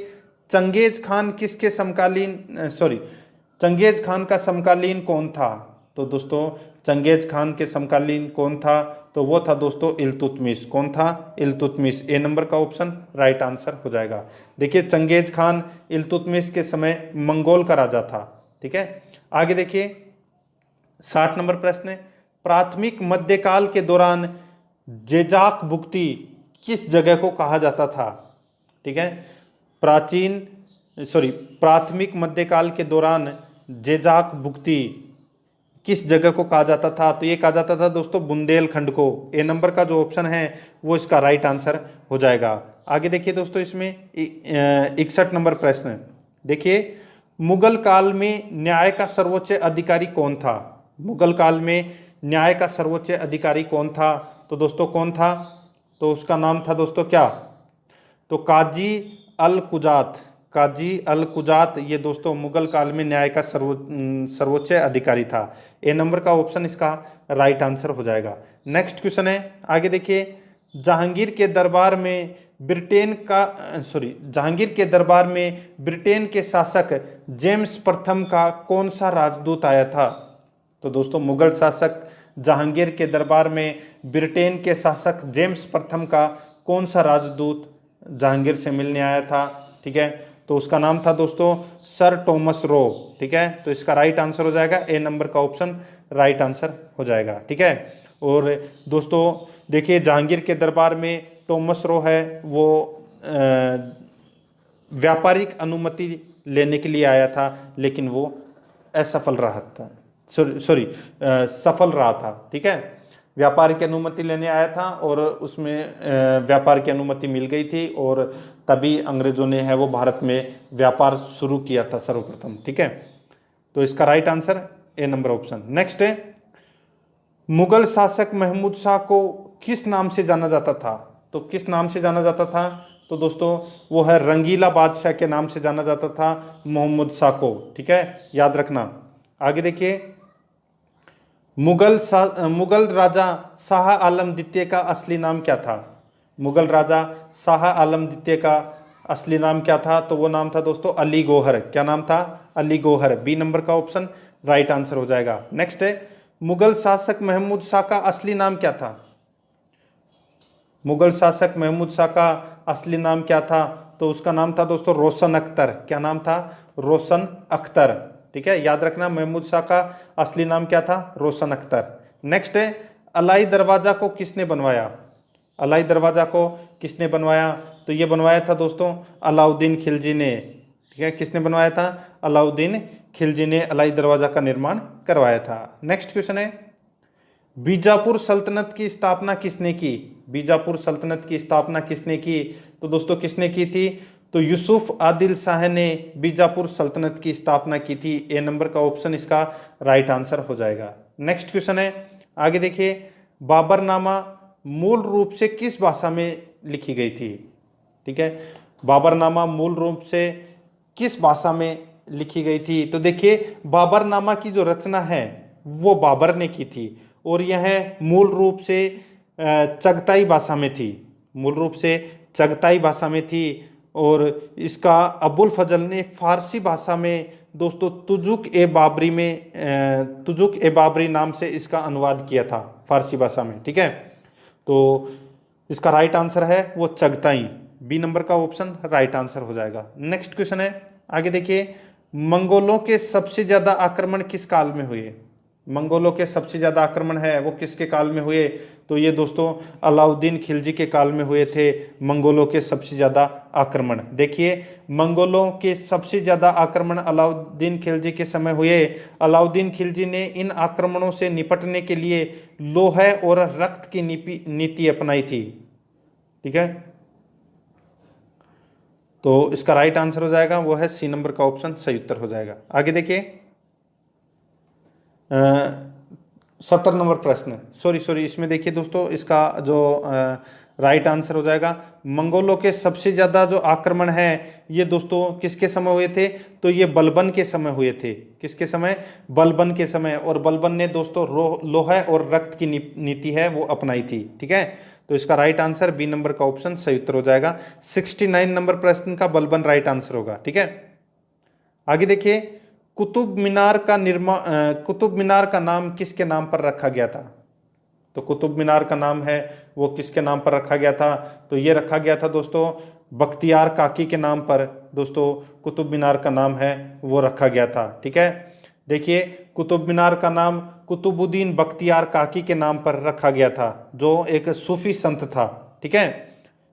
A: चंगेज खान किसके समकालीन चंगेज खान का समकालीन कौन था? तो दोस्तों चंगेज खान के समकालीन कौन था? तो वो था दोस्तों इल्तुतमिश। कौन था? इल्तुतमिश। ए नंबर का ऑप्शन राइट आंसर हो जाएगा। देखिए चंगेज खान इल्तुतमिश के समय मंगोल का राजा था। ठीक है, आगे देखिए 60 नंबर प्रश्न है, प्राथमिक मध्यकाल के दौरान जेजाक भुक्ति किस जगह को कहा जाता था? ठीक है, प्राथमिक मध्यकाल के दौरान जेजाक भुक्ति किस जगह को कहा जाता था? तो ये कहा जाता था दोस्तों बुंदेलखंड को। ए नंबर का जो ऑप्शन है वो इसका राइट आंसर हो जाएगा। आगे देखिए दोस्तों इसमें 61 नंबर प्रश्न देखिए, मुगल काल में न्याय का सर्वोच्च अधिकारी कौन था? मुगल काल में न्याय का सर्वोच्च अधिकारी कौन था? तो दोस्तों कौन था? तो उसका नाम था दोस्तों क्या? तो काजी अल कुजात। काजी अल कुजात ये दोस्तों मुगल काल में न्याय का सर्वोच्च अधिकारी था। ए नंबर का ऑप्शन इसका राइट आंसर हो जाएगा। नेक्स्ट क्वेश्चन है, आगे देखिए, जहांगीर के दरबार में ब्रिटेन के शासक जेम्स प्रथम का कौन सा राजदूत आया था? तो दोस्तों मुगल शासक जहांगीर के दरबार में ब्रिटेन के शासक जेम्स प्रथम का कौन सा राजदूत जहांगीर से मिलने आया था? ठीक है, तो उसका नाम था दोस्तों सर टॉमस रो। ठीक है, तो इसका राइट आंसर हो जाएगा ए नंबर का ऑप्शन राइट आंसर हो जाएगा। ठीक है, और दोस्तों देखिए जहांगीर के दरबार में टॉमस रो है वो व्यापारिक अनुमति लेने के लिए आया था, लेकिन वो असफल रहा था। सफल रहा था। ठीक है, व्यापार की अनुमति लेने आया था और उसमें व्यापार की अनुमति मिल गई थी और तभी अंग्रेजों ने है वो भारत में व्यापार शुरू किया था सर्वप्रथम। ठीक है, तो इसका right answer A number option. Next है, मुगल शासक महमूद शाह को किस नाम से जाना जाता था? तो किस नाम से जाना जाता था? तो दोस्तों वो है रंगीला बादशाह के नाम से जाना जाता था मोहम्मद शाह को। ठीक है, याद रखना। आगे देखिए, मुगल राजा शाह आलम द्वितीय का असली नाम क्या था? मुगल राजा शाह आलम द्वितीय का असली नाम क्या था? तो वो नाम था दोस्तों अली गौहर। क्या नाम था? अली गौहर। बी नंबर का ऑप्शन राइट आंसर हो जाएगा। नेक्स्ट है, मुगल शासक महमूद शाह का असली नाम क्या था? मुगल शासक महमूद शाह का असली नाम क्या था? तो उसका नाम था दोस्तों रोशन अख्तर। क्या नाम था? रोशन अख्तर। ठीक है, याद रखना महमूद शाह का असली नाम क्या था? रोशन अख्तर। नेक्स्ट है, अलाई दरवाजा को किसने बनवाया? अलाई दरवाजा को किसने बनवाया? तो ये बनवाया था दोस्तों अलाउद्दीन खिलजी ने। ठीक है, किसने बनवाया था? अलाउद्दीन खिलजी ने अलाई दरवाजा का निर्माण करवाया था। नेक्स्ट क्वेश्चन है, बीजापुर सल्तनत की स्थापना किसने की? बीजापुर सल्तनत की स्थापना किसने की? तो दोस्तों किसने की थी? तो यूसुफ आदिल शाह ने बीजापुर सल्तनत की स्थापना की थी। ए नंबर का ऑप्शन इसका राइट आंसर हो जाएगा। नेक्स्ट क्वेश्चन है, आगे देखिए, बाबरनामा मूल रूप से किस भाषा में लिखी गई थी? ठीक है, बाबरनामा मूल रूप से किस भाषा में लिखी गई थी? तो देखिए बाबरनामा की जो रचना है वो बाबर ने की थी और यह मूल रूप से चगताई भाषा में थी। मूल रूप से चगताई भाषा में थी और इसका अबुल फजल ने फारसी भाषा में दोस्तों तुजुक ए बाबरी नाम से इसका अनुवाद किया था फारसी भाषा में। ठीक है, तो इसका राइट आंसर है वो चगताई। बी नंबर का ऑप्शन राइट आंसर हो जाएगा। नेक्स्ट क्वेश्चन है, आगे देखिए, मंगोलों के सबसे ज्यादा आक्रमण किस काल में हुए? मंगोलों के सबसे ज्यादा आक्रमण है वो किसके काल में हुए? तो ये दोस्तों अलाउद्दीन खिलजी के काल में हुए थे मंगोलों के सबसे ज्यादा आक्रमण। देखिए मंगोलों के सबसे ज्यादा आक्रमण अलाउद्दीन खिलजी के समय हुए। अलाउद्दीन खिलजी ने इन आक्रमणों से निपटने के लिए लोहे और रक्त की नीति अपनाई थी। ठीक है, तो इसका राइट आंसर हो जाएगा वो है सी नंबर का ऑप्शन सही उत्तर हो जाएगा। आगे देखिए 70 नंबर प्रश्न, सॉरी इसमें देखिए दोस्तों इसका जो राइट आंसर हो जाएगा। मंगोलों के सबसे ज्यादा जो आक्रमण है ये दोस्तों किसके समय हुए थे, तो ये बलबन के समय हुए थे। किसके समय, बलबन के समय। और बलबन ने दोस्तों लोहा और रक्त की नीति है वो अपनाई थी। ठीक है, तो इसका राइट आंसर बी नंबर का ऑप्शन सही उत्तर हो जाएगा। 69 नंबर प्रश्न का बलबन राइट आंसर होगा। ठीक है, आगे देखिए, कुतुब मीनार का कुतुब मीनार का नाम किसके नाम पर रखा गया था। तो कुतुब मीनार का नाम है वो किसके नाम पर रखा गया था, तो ये रखा गया था दोस्तों बख्तियार काकी के नाम पर। दोस्तों कुतुब मीनार का नाम है वो रखा गया था। ठीक है, देखिए कुतुब मीनार का नाम कुतुबुद्दीन बख्तियार काकी के नाम पर रखा गया था, जो एक सूफी संत था। ठीक है,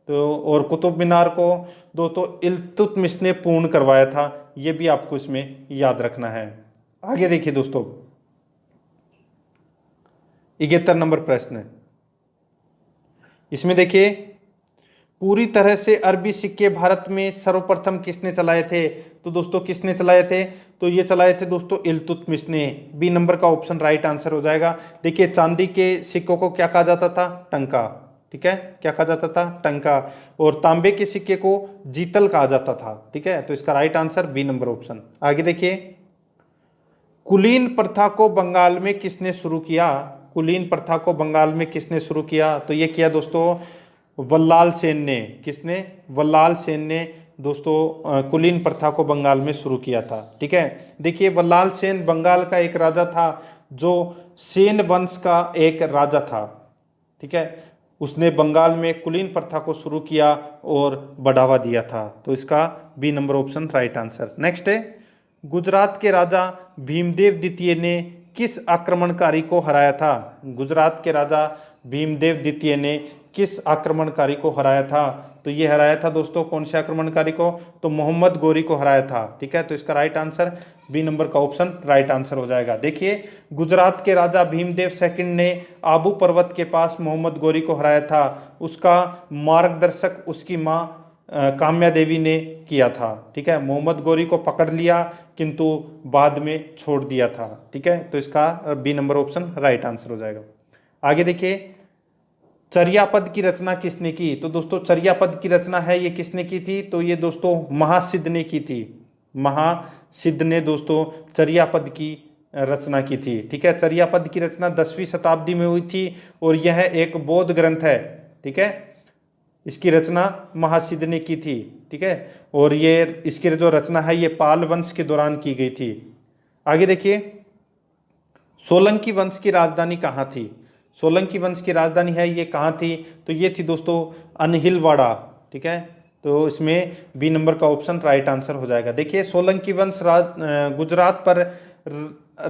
A: तो और कुतुब मीनार को दोस्तों इल्तुतमिश ने पूर्ण करवाया था, ये भी आपको इसमें याद रखना है। आगे देखिए दोस्तों, 71 नंबर प्रश्न है। इसमें देखिए, पूरी तरह से अरबी सिक्के भारत में सर्वप्रथम किसने चलाए थे, तो दोस्तों किसने चलाए थे, तो ये चलाए थे दोस्तों इल्तुतमिश ने। बी नंबर का ऑप्शन राइट आंसर हो जाएगा। देखिए चांदी के सिक्कों को क्या कहा जाता था, टंका। ठीक है, क्या कहा जाता था, टंका। और तांबे के सिक्के को जीतल कहा जाता था। ठीक है, तो इसका right answer B number option. आगे देखिए, कुलीन प्रथा को बंगाल में किसने शुरू किया, कुलीन प्रथा को बंगाल में किसने शुरू किया, तो ये किया दोस्तों वल्लाल सेन ने। किसने, वल्लाल सेन ने दोस्तों कुलीन प्रथा को बंगाल में शुरू किया था। ठीक है, देखिए वल्लाल सेन बंगाल का एक राजा था जो सेन वंश का एक राजा था। ठीक है, उसने बंगाल में कुलीन प्रथा को शुरू किया और बढ़ावा दिया था, तो इसका B number option right answer. Next है, गुजरात के राजा भीमदेव द्वितीय ने किस आक्रमणकारी को हराया था, गुजरात के राजा भीमदेव द्वितीय ने किस आक्रमणकारी को हराया था, तो ये हराया था दोस्तों कौन से आक्रमणकारी को, तो मोहम्मद गोरी को हराया था। ठीक है, तो इसका राइट आंसर बी नंबर का ऑप्शन राइट आंसर हो जाएगा। देखिए गुजरात के राजा भीमदेव सेकंड ने आबू पर्वत के पास मोहम्मद गोरी को हराया था, उसका मार्गदर्शक उसकी माँ काम्या देवी ने किया था। ठीक है, मोहम्मद गोरी को पकड़ लिया किंतु बाद में छोड़ दिया था। ठीक है, तो इसका B number option right answer हो जाएगा। आगे देखिए, चर्यापद की रचना किसने की, तो दोस्तों चर्यापद की रचना है ये किसने की थी, तो ये दोस्तों महासिद्ध ने की थी। महासिद्ध ने दोस्तों चर्यापद की रचना की थी। ठीक है, चर्यापद की रचना 10वीं शताब्दी में हुई थी और यह एक बौद्ध ग्रंथ है। ठीक है, इसकी रचना महासिद्ध ने की थी। ठीक है, और ये इसकी जो रचना है ये पाल वंश के दौरान की गई थी। आगे देखिए, सोलंकी वंश की राजधानी कहाँ थी, सोलंकी वंश की राजधानी है ये कहाँ थी, तो ये थी दोस्तों अनहिलवाड़ा। ठीक है, तो इसमें बी नंबर का ऑप्शन राइट आंसर हो जाएगा। देखिए सोलंकी वंश गुजरात पर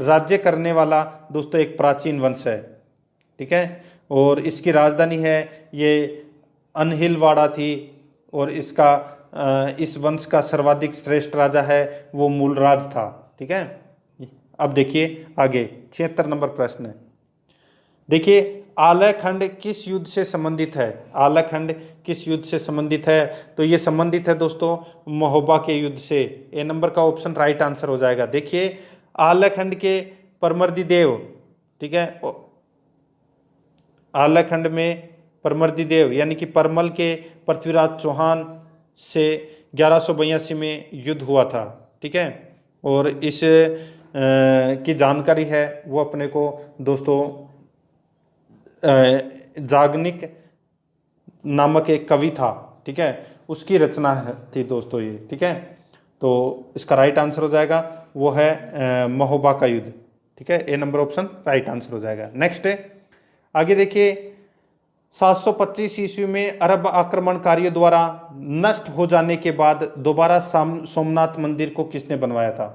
A: राज्य करने वाला दोस्तों एक प्राचीन वंश है। ठीक है, और इसकी राजधानी है ये अनहिलवाड़ा थी और इसका इस वंश का सर्वाधिक श्रेष्ठ राजा है वो मूलराज था। ठीक है, अब देखिए आगे 76 नंबर प्रश्न है। देखिए आलयखंड किस युद्ध से संबंधित है, आलयखंड किस युद्ध से संबंधित है, तो ये संबंधित है दोस्तों महोबा के युद्ध से। ए नंबर का ऑप्शन राइट आंसर हो जाएगा। देखिए आलयखंड के परमर्दी देव, ठीक है, आलयखंड में परमर्दी देव यानी कि परमल के पृथ्वीराज चौहान से 1182 में युद्ध हुआ था। ठीक है, और इस की जानकारी है वो अपने को दोस्तों जागनिक नामक एक कवि था। ठीक है, उसकी रचना थी दोस्तों ये। ठीक है, तो इसका राइट आंसर हो जाएगा वो है महोबा का युद्ध। ठीक है, A number option right answer हो जाएगा। नेक्स्ट है, आगे देखिए 725 ईस्वी में अरब आक्रमणकारियों द्वारा नष्ट हो जाने के बाद दोबारा सोमनाथ मंदिर को किसने बनवाया था।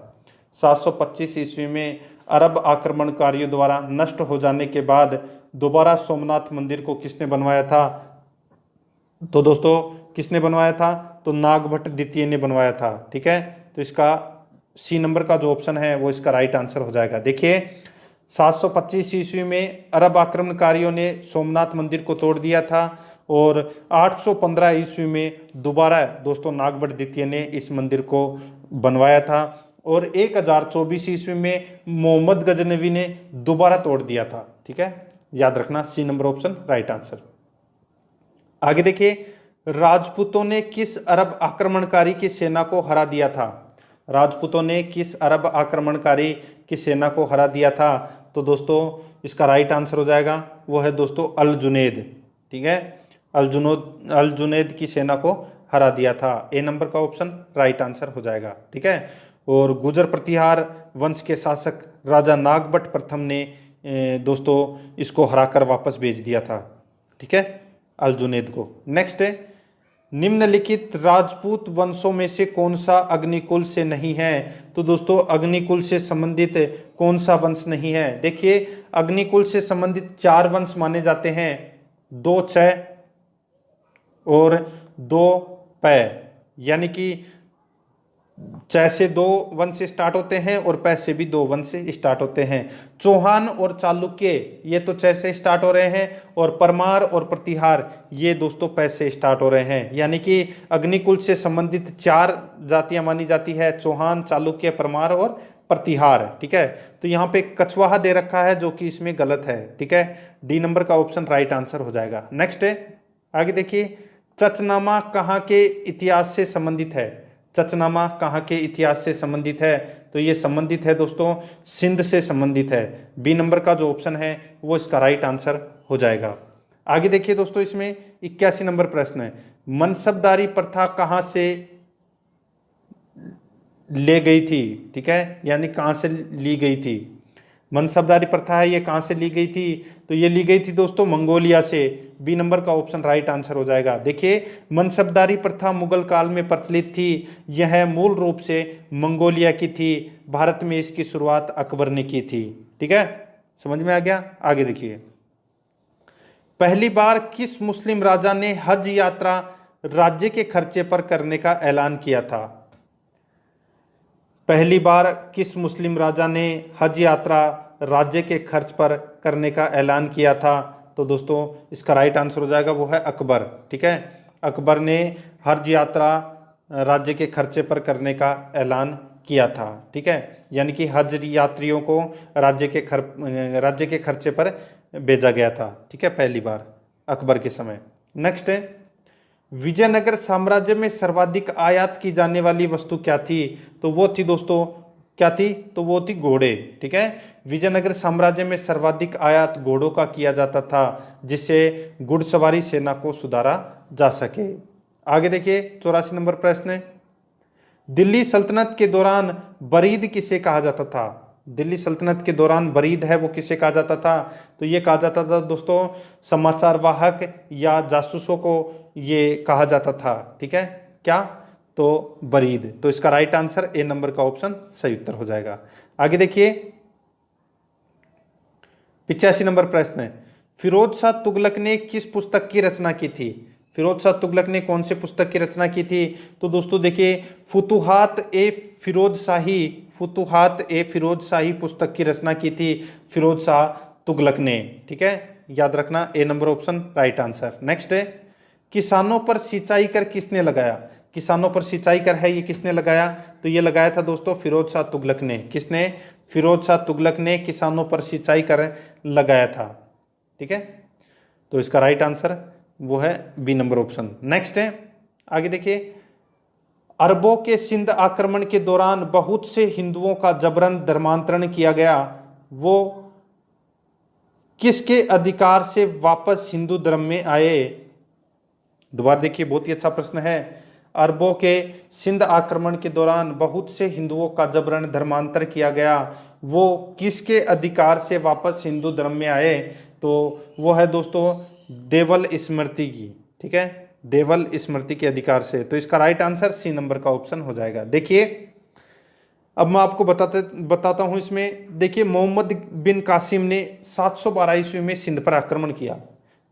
A: 725 ईस्वी में अरब आक्रमणकारियों द्वारा नष्ट हो जाने के बाद दोबारा सोमनाथ मंदिर को किसने बनवाया था, तो दोस्तों किसने बनवाया था, तो नागभट्ट द्वितीय ने बनवाया था। ठीक है, तो इसका सी नंबर का जो ऑप्शन है वो इसका राइट आंसर हो जाएगा। देखिए 725 ईस्वी में अरब आक्रमणकारियों ने सोमनाथ मंदिर को तोड़ दिया था और 815 ईस्वी में दोबारा दोस्तों नागभट्ट द्वितीय ने इस मंदिर को बनवाया था और 1024 ईस्वी में मोहम्मद गजनवी ने दोबारा तोड़ दिया था। ठीक है, याद रखना C number option right answer. आगे देखिए, राजपूतों ने किस अरब आक्रमणकारी की सेना को हरा दिया था? राजपूतों ने किस अरब आक्रमणकारी की सेना को हरा दिया था? तो दोस्तों इसका राइट आंसर हो जाएगा, वो है दोस्तों अल जुनैद। ठीक है, अल जुनैद की सेना को हरा दिया था। ए नंबर का ऑप्शन राइट आंसर हो जाएगा। ठीक है, और गुजर प्रतिहार वंश के शासक राजा नागभट्ट प्रथम ने दोस्तों इसको हराकर वापस भेज दिया था। ठीक है, अल जुनैद को। नेक्स्ट है, निम्नलिखित राजपूत वंशों में से कौन सा अग्निकुल से नहीं है? तो दोस्तों अग्निकुल से संबंधित कौन सा वंश नहीं है? देखिए, अग्निकुल से संबंधित 4 वंश माने जाते हैं, 2 चय और 2 पै, यानी कि चय से 2 वंश स्टार्ट होते हैं और पै से भी 2 वंश स्टार्ट होते हैं। चौहान और चालुक्य ये तो चय से स्टार्ट हो रहे हैं, और परमार और प्रतिहार ये दोस्तों पै से स्टार्ट हो रहे हैं। यानी कि अग्निकुल से संबंधित 4 जातियां मानी जाती है, चौहान, चालुक्य, परमार और प्रतिहार। ठीक है, तो यहाँ पे कछवाहा दे रखा है जो कि इसमें गलत है। ठीक है, डी नंबर का ऑप्शन राइट आंसर हो जाएगा। नेक्स्ट है, आगे देखिए, चचनामा कहाँ के इतिहास से संबंधित है? चचनामा कहाँ के इतिहास से संबंधित है? तो ये संबंधित है दोस्तों सिंध से संबंधित है। बी नंबर का जो ऑप्शन है वो इसका राइट आंसर हो जाएगा। आगे देखिए दोस्तों, इसमें 81 नंबर प्रश्न है, मनसबदारी प्रथा कहाँ से ले गई थी? ठीक है, यानी कहाँ से ली गई थी? मनसबदारी प्रथा है, ये कहाँ से ली गई थी? तो ये ली गई थी दोस्तों मंगोलिया से। बी नंबर का ऑप्शन राइट आंसर हो जाएगा। देखिए, मनसबदारी प्रथा मुगल काल में प्रचलित थी, यह मूल रूप से मंगोलिया की थी, भारत में इसकी शुरुआत अकबर ने की थी। ठीक है, समझ में आ गया? आगे देखिए, पहली बार किस मुस्लिम राजा ने हज यात्रा राज्य के खर्चे पर करने का ऐलान किया था? पहली बार किस मुस्लिम राजा ने हज यात्रा राज्य के खर्च पर करने का ऐलान किया था? तो दोस्तों इसका राइट आंसर हो जाएगा, वो है अकबर। ठीक है, अकबर ने हज यात्रा राज्य के खर्चे पर करने का ऐलान किया था। ठीक है, यानी कि हज यात्रियों को राज्य के खर्चे पर भेजा गया था। ठीक है, पहली बार अकबर के समय। नेक्स्ट है, विजयनगर साम्राज्य में सर्वाधिक आयात की जाने वाली वस्तु क्या थी? तो वो थी दोस्तों, क्या थी? तो वो थी घोड़े। ठीक है, विजयनगर साम्राज्य में सर्वाधिक आयात घोड़ों का किया जाता था, जिससे घुड़सवारी सेना को सुधारा जा सके। आगे देखिए, 84 नंबर प्रश्न है, दिल्ली सल्तनत के दौरान बरीद किसे कहा जाता था? दिल्ली सल्तनत के दौरान बरीद है वो किसे कहा जाता था? तो ये कहा जाता था दोस्तों समाचार वाहक या जासूसों को ये कहा जाता था। ठीक है, क्या? तो बरीद। तो इसका राइट आंसर ए नंबर का ऑप्शन सही उत्तर हो जाएगा। आगे देखिए, 85 नंबर प्रश्न है, फिरोज शाह तुगलक ने किस पुस्तक की रचना की थी? फिरोज शाह तुगलक ने कौन सी पुस्तक की रचना की थी? तो दोस्तों देखिए, फुतुहात ए फिरोज शाही पुस्तक की रचना की थी फिरोज शाह तुगलक ने। ठीक है, याद रखना, A number option right answer. Next है, किसानों पर सिंचाई कर किसने लगाया? किसानों पर सिंचाई कर है ये किसने लगाया? तो ये लगाया था दोस्तों फिरोज शाह तुगलक ने। किसने? फिरोज शाह तुगलक ने किसानों पर सिंचाई कर लगाया था। ठीक है, तो इसका राइट आंसर वो है बी नंबर ऑप्शन। नेक्स्ट है, आगे देखिए, अरबों के सिंध आक्रमण के दौरान बहुत से हिंदुओं का जबरन धर्मांतरण किया गया, वो किसके अधिकार से वापस हिंदू धर्म में आए? दोबारा देखिए, बहुत ही अच्छा प्रश्न है। अरबों के सिंध आक्रमण के दौरान बहुत से हिंदुओं का जबरन धर्मांतर किया गया, वो किसके अधिकार से वापस हिंदू धर्म में आए? तो वो है दोस्तों देवल स्मृति की। ठीक है, देवल स्मृति के अधिकार से। तो इसका राइट आंसर सी नंबर का ऑप्शन हो जाएगा। देखिए, अब मैं आपको बताता हूं इसमें। देखिए, मोहम्मद बिन कासिम ने 712 ईस्वी में सिंध पर आक्रमण किया,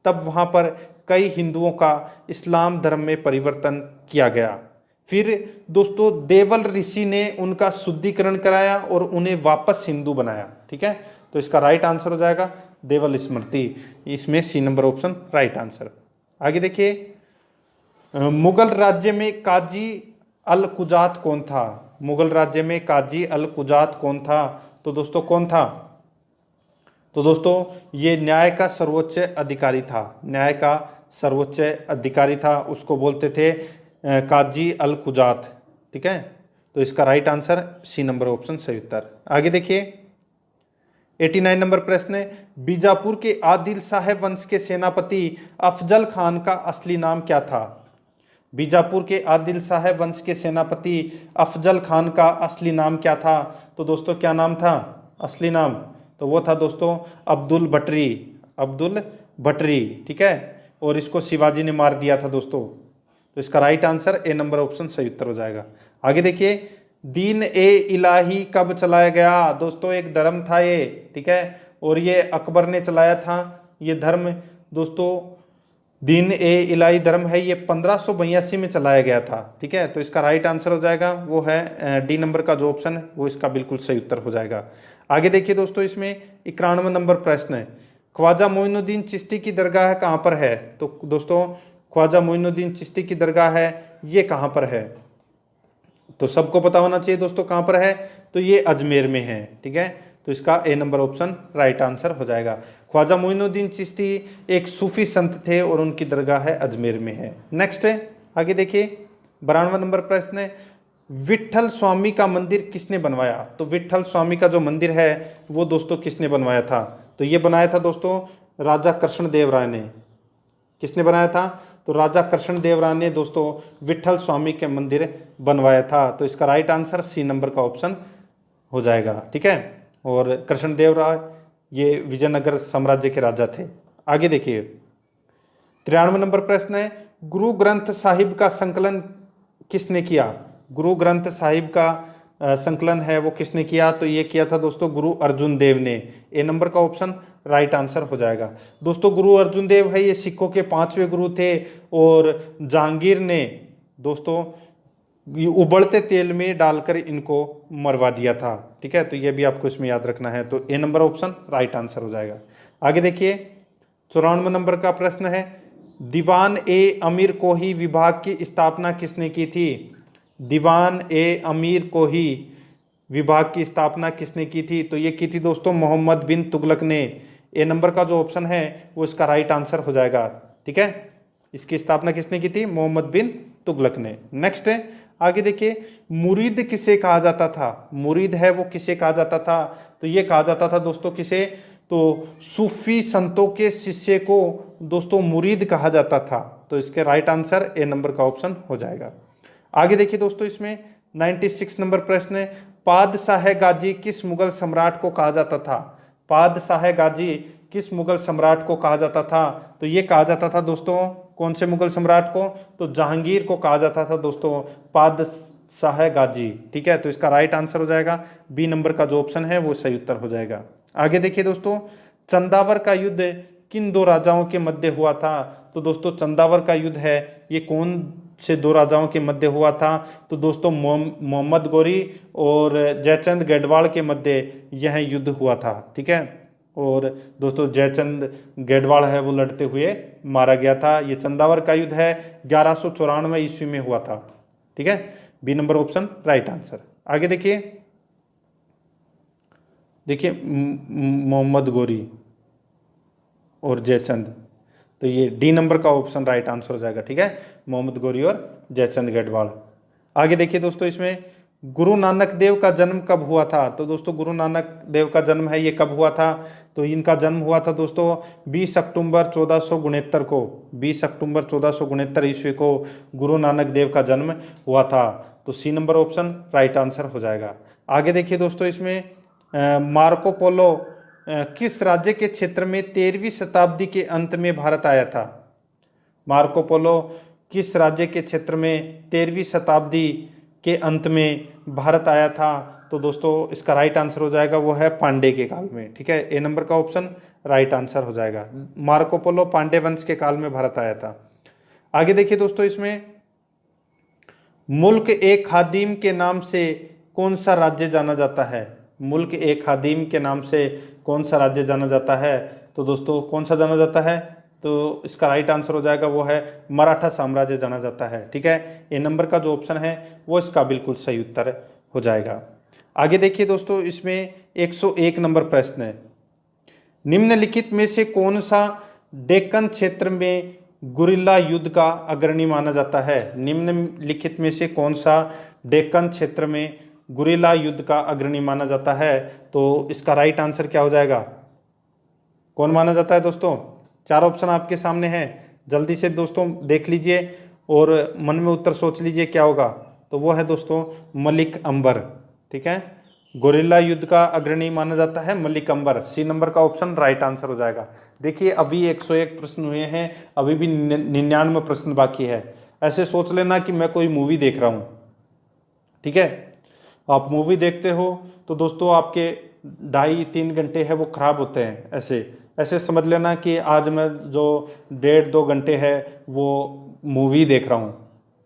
A: तब वहां पर कई हिंदुओं का इस्लाम धर्म में परिवर्तन किया गया। फिर दोस्तों देवल ऋषि ने उनका शुद्धिकरण कराया और उन्हें वापस हिंदू बनाया। ठीक है, तो इसका राइट आंसर हो जाएगा देवल स्मृति। इसमें C number option right answer. आगे देखिए, मुगल राज्य में काजी अल कुजात कौन था? मुगल राज्य में काजी अल कुजात कौन था? तो दोस्तों कौन था? तो दोस्तों ये न्याय का सर्वोच्च अधिकारी था। न्याय का सर्वोच्च अधिकारी था, उसको बोलते थे काजी अल कुजात। ठीक है, तो इसका right answer C number option सही उत्तर। आगे देखिए 89 नंबर प्रश्न है, बीजापुर के आदिल शाह वंश के सेनापति अफजल खान का असली नाम क्या था? बीजापुर के आदिल शाह वंश के सेनापति अफजल खान का असली नाम क्या था? तो दोस्तों क्या नाम था असली नाम? तो वो था दोस्तों अब्दुल बटरी, अब्दुल बटरी। ठीक है, और इसको शिवाजी ने मार दिया था दोस्तों। तो इसका right answer A number option सही उत्तर हो जाएगा। आगे देखिए दीन ए इलाही कब चलाया गया? दोस्तों एक धर्म था ये। ठीक है, और ये अकबर ने चलाया था ये धर्म दोस्तों। दीन ए इलाही धर्म है ये 1582 में चलाया गया था। ठीक है, तो इसका राइट आंसर हो जाएगा वो है डी नंबर का जो ऑप्शन है वो इसका बिल्कुल सही उत्तर हो जाएगा। आगे देखिए दोस्तों इसमें 91 नंबर प्रश्न है, ख्वाजा मोइनुद्दीन चिश्ती की दरगाह कहाँ पर है? तो दोस्तों ख्वाजा मोइनुद्दीन चिश्ती की दरगाह है ये कहाँ पर है? तो सबको पता होना चाहिए दोस्तों कहाँ पर है, तो ये अजमेर में है। ठीक है, तो इसका A number option right answer हो जाएगा। ख्वाजा मोइनुद्दीन चिश्ती एक सूफी संत थे और उनकी दरगाह है अजमेर में है। नेक्स्ट है आगे देखिए 92 नंबर प्रश्न है, विट्ठल स्वामी का मंदिर किसने बनवाया? तो विट्ठल स्वामी का जो मंदिर है वो दोस्तों किसने बनवाया था? तो ये बनाया था दोस्तों राजा कृष्णदेव राय ने। किसने बनाया था? तो राजा कृष्णदेव राय ने दोस्तों विट्ठल स्वामी के मंदिर बनवाया था। तो इसका राइट आंसर सी नंबर का ऑप्शन हो जाएगा। ठीक है, और कृष्णदेव राय ये विजयनगर साम्राज्य के राजा थे। आगे देखिए 93 नंबर प्रश्न है, गुरु ग्रंथ साहिब का संकलन किसने किया? गुरु ग्रंथ साहिब का संकलन है वो किसने किया? तो ये किया था दोस्तों गुरु अर्जुन देव ने। ए नंबर का ऑप्शन राइट आंसर हो जाएगा। दोस्तों गुरु अर्जुन देव है ये सिखों के 5वें गुरु थे और जहांगीर ने दोस्तों उबलते तेल में डालकर इनको मरवा दिया था। ठीक है, तो ये भी आपको इसमें याद रखना है। तो ए नंबर ऑप्शन राइट आंसर हो जाएगा। आगे देखिए 94 नंबर का प्रश्न है, दीवान ए अमीर कोही विभाग की स्थापना किसने की थी? दीवान ए अमीर कोही विभाग की स्थापना किसने की थी? तो ये की थी दोस्तों मोहम्मद बिन तुगलक ने। ए नंबर का जो ऑप्शन है वो इसका राइट आंसर हो जाएगा। ठीक है, इसकी स्थापना किसने की थी? मोहम्मद बिन तुगलक ने। नेक्स्ट है आगे देखिए मुरीद किसे कहा जाता था? मुरीद है वो किसे कहा जाता था? तो ये कहा जाता था दोस्तों किसे? तो सूफी संतों के शिष्य को दोस्तों मुरीद कहा जाता था। तो इसके राइट आंसर ए नंबर का ऑप्शन हो जाएगा। आगे देखिए दोस्तों इसमें 96 नंबर प्रश्न है, पादशाह गाजी किस मुगल सम्राट को कहा जाता था? पादशाह गाजी किस मुगल सम्राट को कहा जाता था? तो ये कहा जाता था दोस्तों कौन से मुगल सम्राट को? तो जहांगीर को कहा जाता था दोस्तों पादशाह गाजी। ठीक है, तो इसका राइट आंसर हो जाएगा बी नंबर का जो ऑप्शन है वो सही उत्तर हो जाएगा। आगे देखिए दोस्तों चंदावर का युद्ध किन दो राजाओं के मध्य हुआ था? तो दोस्तों चंदावर का युद्ध है ये कौन से दो राजाओं के मध्य हुआ था? तो दोस्तों मोहम्मद गोरी और जयचंद गढ़वाल के मध्य यह युद्ध हुआ था। ठीक है, और दोस्तों जयचंद गढ़वाल है वो लड़ते हुए मारा गया था। ये चंदावर का युद्ध है 1194 ईस्वी में हुआ था। ठीक है, B number option right answer. आगे देखिए मोहम्मद गोरी और जयचंद, तो ये डी नंबर का ऑप्शन राइट आंसर हो जाएगा। ठीक है, मोहम्मद गोरी और जयचंद गढ़वाल। आगे देखिए दोस्तों इसमें गुरु नानक देव का जन्म कब हुआ था? तो दोस्तों गुरु नानक देव का जन्म है ये कब हुआ था? तो इनका जन्म हुआ था दोस्तों 20 अक्टूबर 1469 को। 20 अक्टूबर 1469 ईस्वी को गुरु नानक देव का जन्म हुआ था। तो C number option right answer हो जाएगा। आगे देखिए दोस्तों इसमें मार्को पोलो किस राज्य के क्षेत्र में 13वीं शताब्दी के अंत में भारत आया था? मार्को पोलो किस राज्य के क्षेत्र में 13वीं शताब्दी के अंत में भारत आया था? तो दोस्तों इसका राइट आंसर हो जाएगा वो है पांडे के काल में। ठीक है, ए नंबर का ऑप्शन राइट आंसर हो जाएगा। मार्को पोलो पांडे वंश के काल में भारत आया था। आगे देखिए दोस्तों इसमें मुल्क ए खादिम के नाम से कौन सा राज्य जाना जाता है? मुल्क ए खादिम के नाम से कौन सा राज्य जाना जाता है? तो दोस्तों कौन सा जाना जाता है? तो इसका राइट आंसर हो जाएगा वो है मराठा साम्राज्य जाना जाता है। ठीक है, ए नंबर का जो ऑप्शन है वो इसका बिल्कुल सही उत्तर हो जाएगा। आगे देखिए दोस्तों इसमें 101 नंबर प्रश्न है, निम्नलिखित में से कौन सा डेक्कन क्षेत्र में गुरिल्ला युद्ध का अग्रणी माना जाता है? निम्नलिखित में से कौन सा डेक्कन क्षेत्र में गुरिल्ला युद्ध का अग्रणी माना जाता है? तो इसका राइट आंसर क्या हो जाएगा? कौन माना जाता है दोस्तों? चार ऑप्शन आपके सामने हैं, जल्दी से दोस्तों देख लीजिए और मन में उत्तर सोच लीजिए क्या होगा। तो वो है दोस्तों मलिक अंबर। ठीक है, गुरिल्ला युद्ध का अग्रणी माना जाता है मलिक अंबर। सी नंबर का ऑप्शन राइट आंसर हो जाएगा। देखिए अभी 101 प्रश्न हुए हैं, अभी भी 99 प्रश्न बाकी है। ऐसे सोच लेना कि मैं कोई मूवी देख रहा हूँ। ठीक है, आप मूवी देखते हो तो दोस्तों आपके 2.5-3 घंटे है वो खराब होते हैं। ऐसे समझ लेना कि आज मैं जो 1.5-2 घंटे है वो मूवी देख रहा हूँ।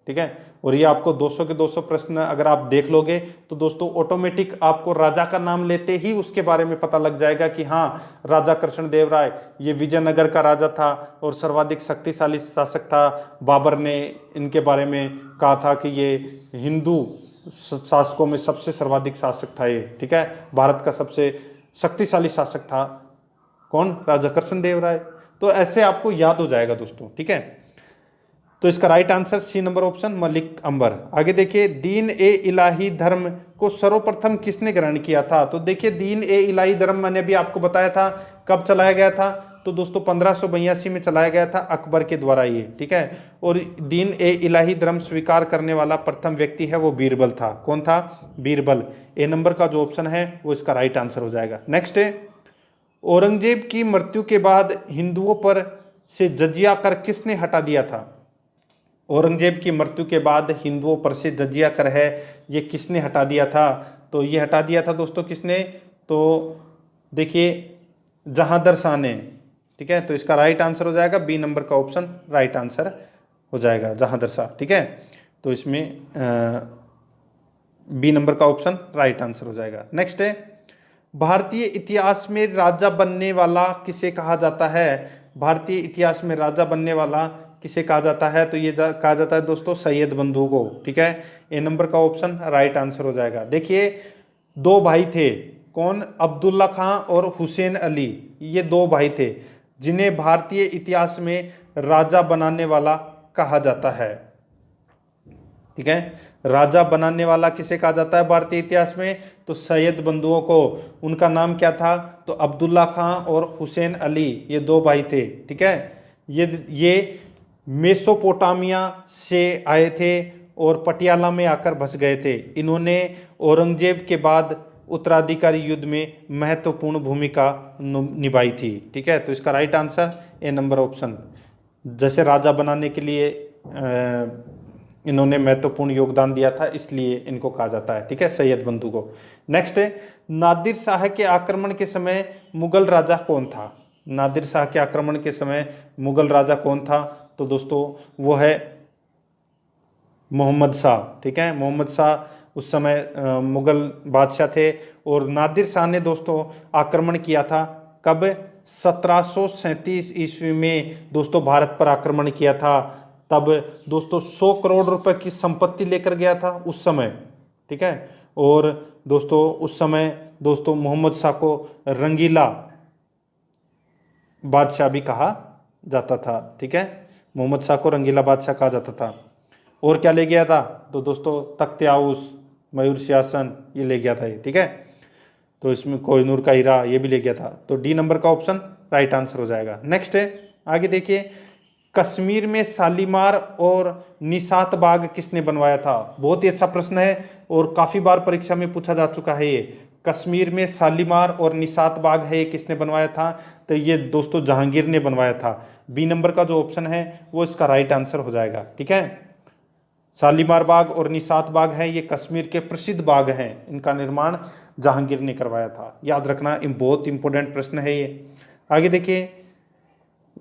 A: ठीक है, और ये आपको 200 के 200 प्रश्न अगर आप देख लोगे तो दोस्तों ऑटोमेटिक आपको राजा का नाम लेते ही उसके बारे में पता लग जाएगा कि हाँ, राजा कृष्णदेव राय ये विजयनगर का राजा था और सर्वाधिक शक्तिशाली शासक था। बाबर ने इनके बारे में कहा था कि ये हिंदू शासकों में सबसे सर्वाधिक शासक था ये। ठीक है, भारत का सबसे शक्तिशाली शासक था कौन? राजा कृष्णदेव राय। तो ऐसे आपको याद हो जाएगा दोस्तों। ठीक है, तो इसका right answer C number option Malik Ambar. आगे देखिए, दीन ए इलाही धर्म को सर्वप्रथम किसने ग्रहण किया था? तो देखिए दीन ए इलाही धर्म मैंने भी आपको बताया था कब चलाया गया था। तो दोस्तों 1582 में चलाया गया था अकबर के द्वारा ये। ठीक है, और दीन ए इलाही धर्म स्वीकार करने वाला प्रथम व्यक्ति है वो बीरबल था। कौन था? बीरबल। ए नंबर का जो ऑप्शन है वो इसका राइट आंसर हो जाएगा। नेक्स्ट है, औरंगजेब की मृत्यु के बाद हिंदुओं पर से जजिया कर किसने हटा दिया था? औरंगजेब की मृत्यु के बाद हिंदुओं पर से जजिया कर है ये किसने हटा दिया था? तो ये हटा दिया था दोस्तों किसने? तो देखिए जहांगीर शाह ने। ठीक है, तो इसका राइट आंसर हो जाएगा बी नंबर का ऑप्शन राइट आंसर हो जाएगा, जहांगीर शाह। ठीक है, तो इसमें बी नंबर का ऑप्शन राइट आंसर हो जाएगा। नेक्स्ट है, भारतीय इतिहास में राजा बनने वाला किसे कहा जाता है? भारतीय इतिहास में राजा बनने वाला किसे कहा जाता है? तो ये कहा जाता है दोस्तों सैयद बंधु को। ठीक है, ए नंबर का ऑप्शन राइट आंसर हो जाएगा। देखिए दो भाई थे, कौन? अब्दुल्ला खां और हुसैन अली। ये दो भाई थे जिन्हें भारतीय इतिहास में राजा बनाने वाला कहा जाता है। ठीक है, राजा बनाने वाला किसे कहा जाता है भारतीय इतिहास में? तो सैयद बंधुओं को। उनका नाम क्या था? तो अब्दुल्ला खां और हुसैन अली, ये दो भाई थे। ठीक है, ये मेसोपोटामिया से आए थे और पटियाला में आकर बस गए थे। इन्होंने औरंगजेब के बाद उत्तराधिकारी युद्ध में महत्वपूर्ण भूमिका निभाई थी। ठीक है, तो इसका right answer A number option. जैसे राजा बनाने के लिए इन्होंने महत्वपूर्ण योगदान दिया था इसलिए इनको कहा जाता है। ठीक है, सैयद बंधु को। नेक्स्ट है, नादिर शाह के आक्रमण के समय मुगल राजा कौन था? नादिर शाह के आक्रमण के समय मुगल राजा कौन था? तो दोस्तों वो है मोहम्मद शाह। ठीक है, मोहम्मद शाह उस समय मुगल बादशाह थे और नादिर शाह ने दोस्तों आक्रमण किया था कब? 1737 ईस्वी में दोस्तों भारत पर आक्रमण किया था। तब दोस्तों 100 करोड़ रुपए की संपत्ति लेकर गया था उस समय। ठीक है, और दोस्तों उस समय दोस्तों मोहम्मद शाह को रंगीला बादशाह भी कहा जाता था। ठीक है, मोहम्मद शाह को रंगीला बादशाह कहा जाता था। और क्या ले गया था? तो दोस्तों तख्त आउस, मयूर सिंहासन ये ले गया था ये। ठीक है, तो इसमें कोहिनूर का हीरा ये भी ले गया था। तो डी नंबर का ऑप्शन राइट आंसर हो जाएगा। नेक्स्ट है, आगे देखिए, कश्मीर में शालीमार और निशात बाग किसने बनवाया था? बहुत ही अच्छा प्रश्न है और काफी बार परीक्षा में पूछा जा चुका है ये। कश्मीर में शालीमार और निशात बाग है ये किसने बनवाया था? तो ये दोस्तों जहांगीर ने बनवाया था। बी नंबर का जो ऑप्शन है वो इसका राइट आंसर हो जाएगा। ठीक है, शालीमार बाग और निशात बाग है ये कश्मीर के प्रसिद्ध बाग हैं, इनका निर्माण जहांगीर ने करवाया था। याद रखना, बहुत इंपॉर्टेंट प्रश्न है ये। आगे देखिए,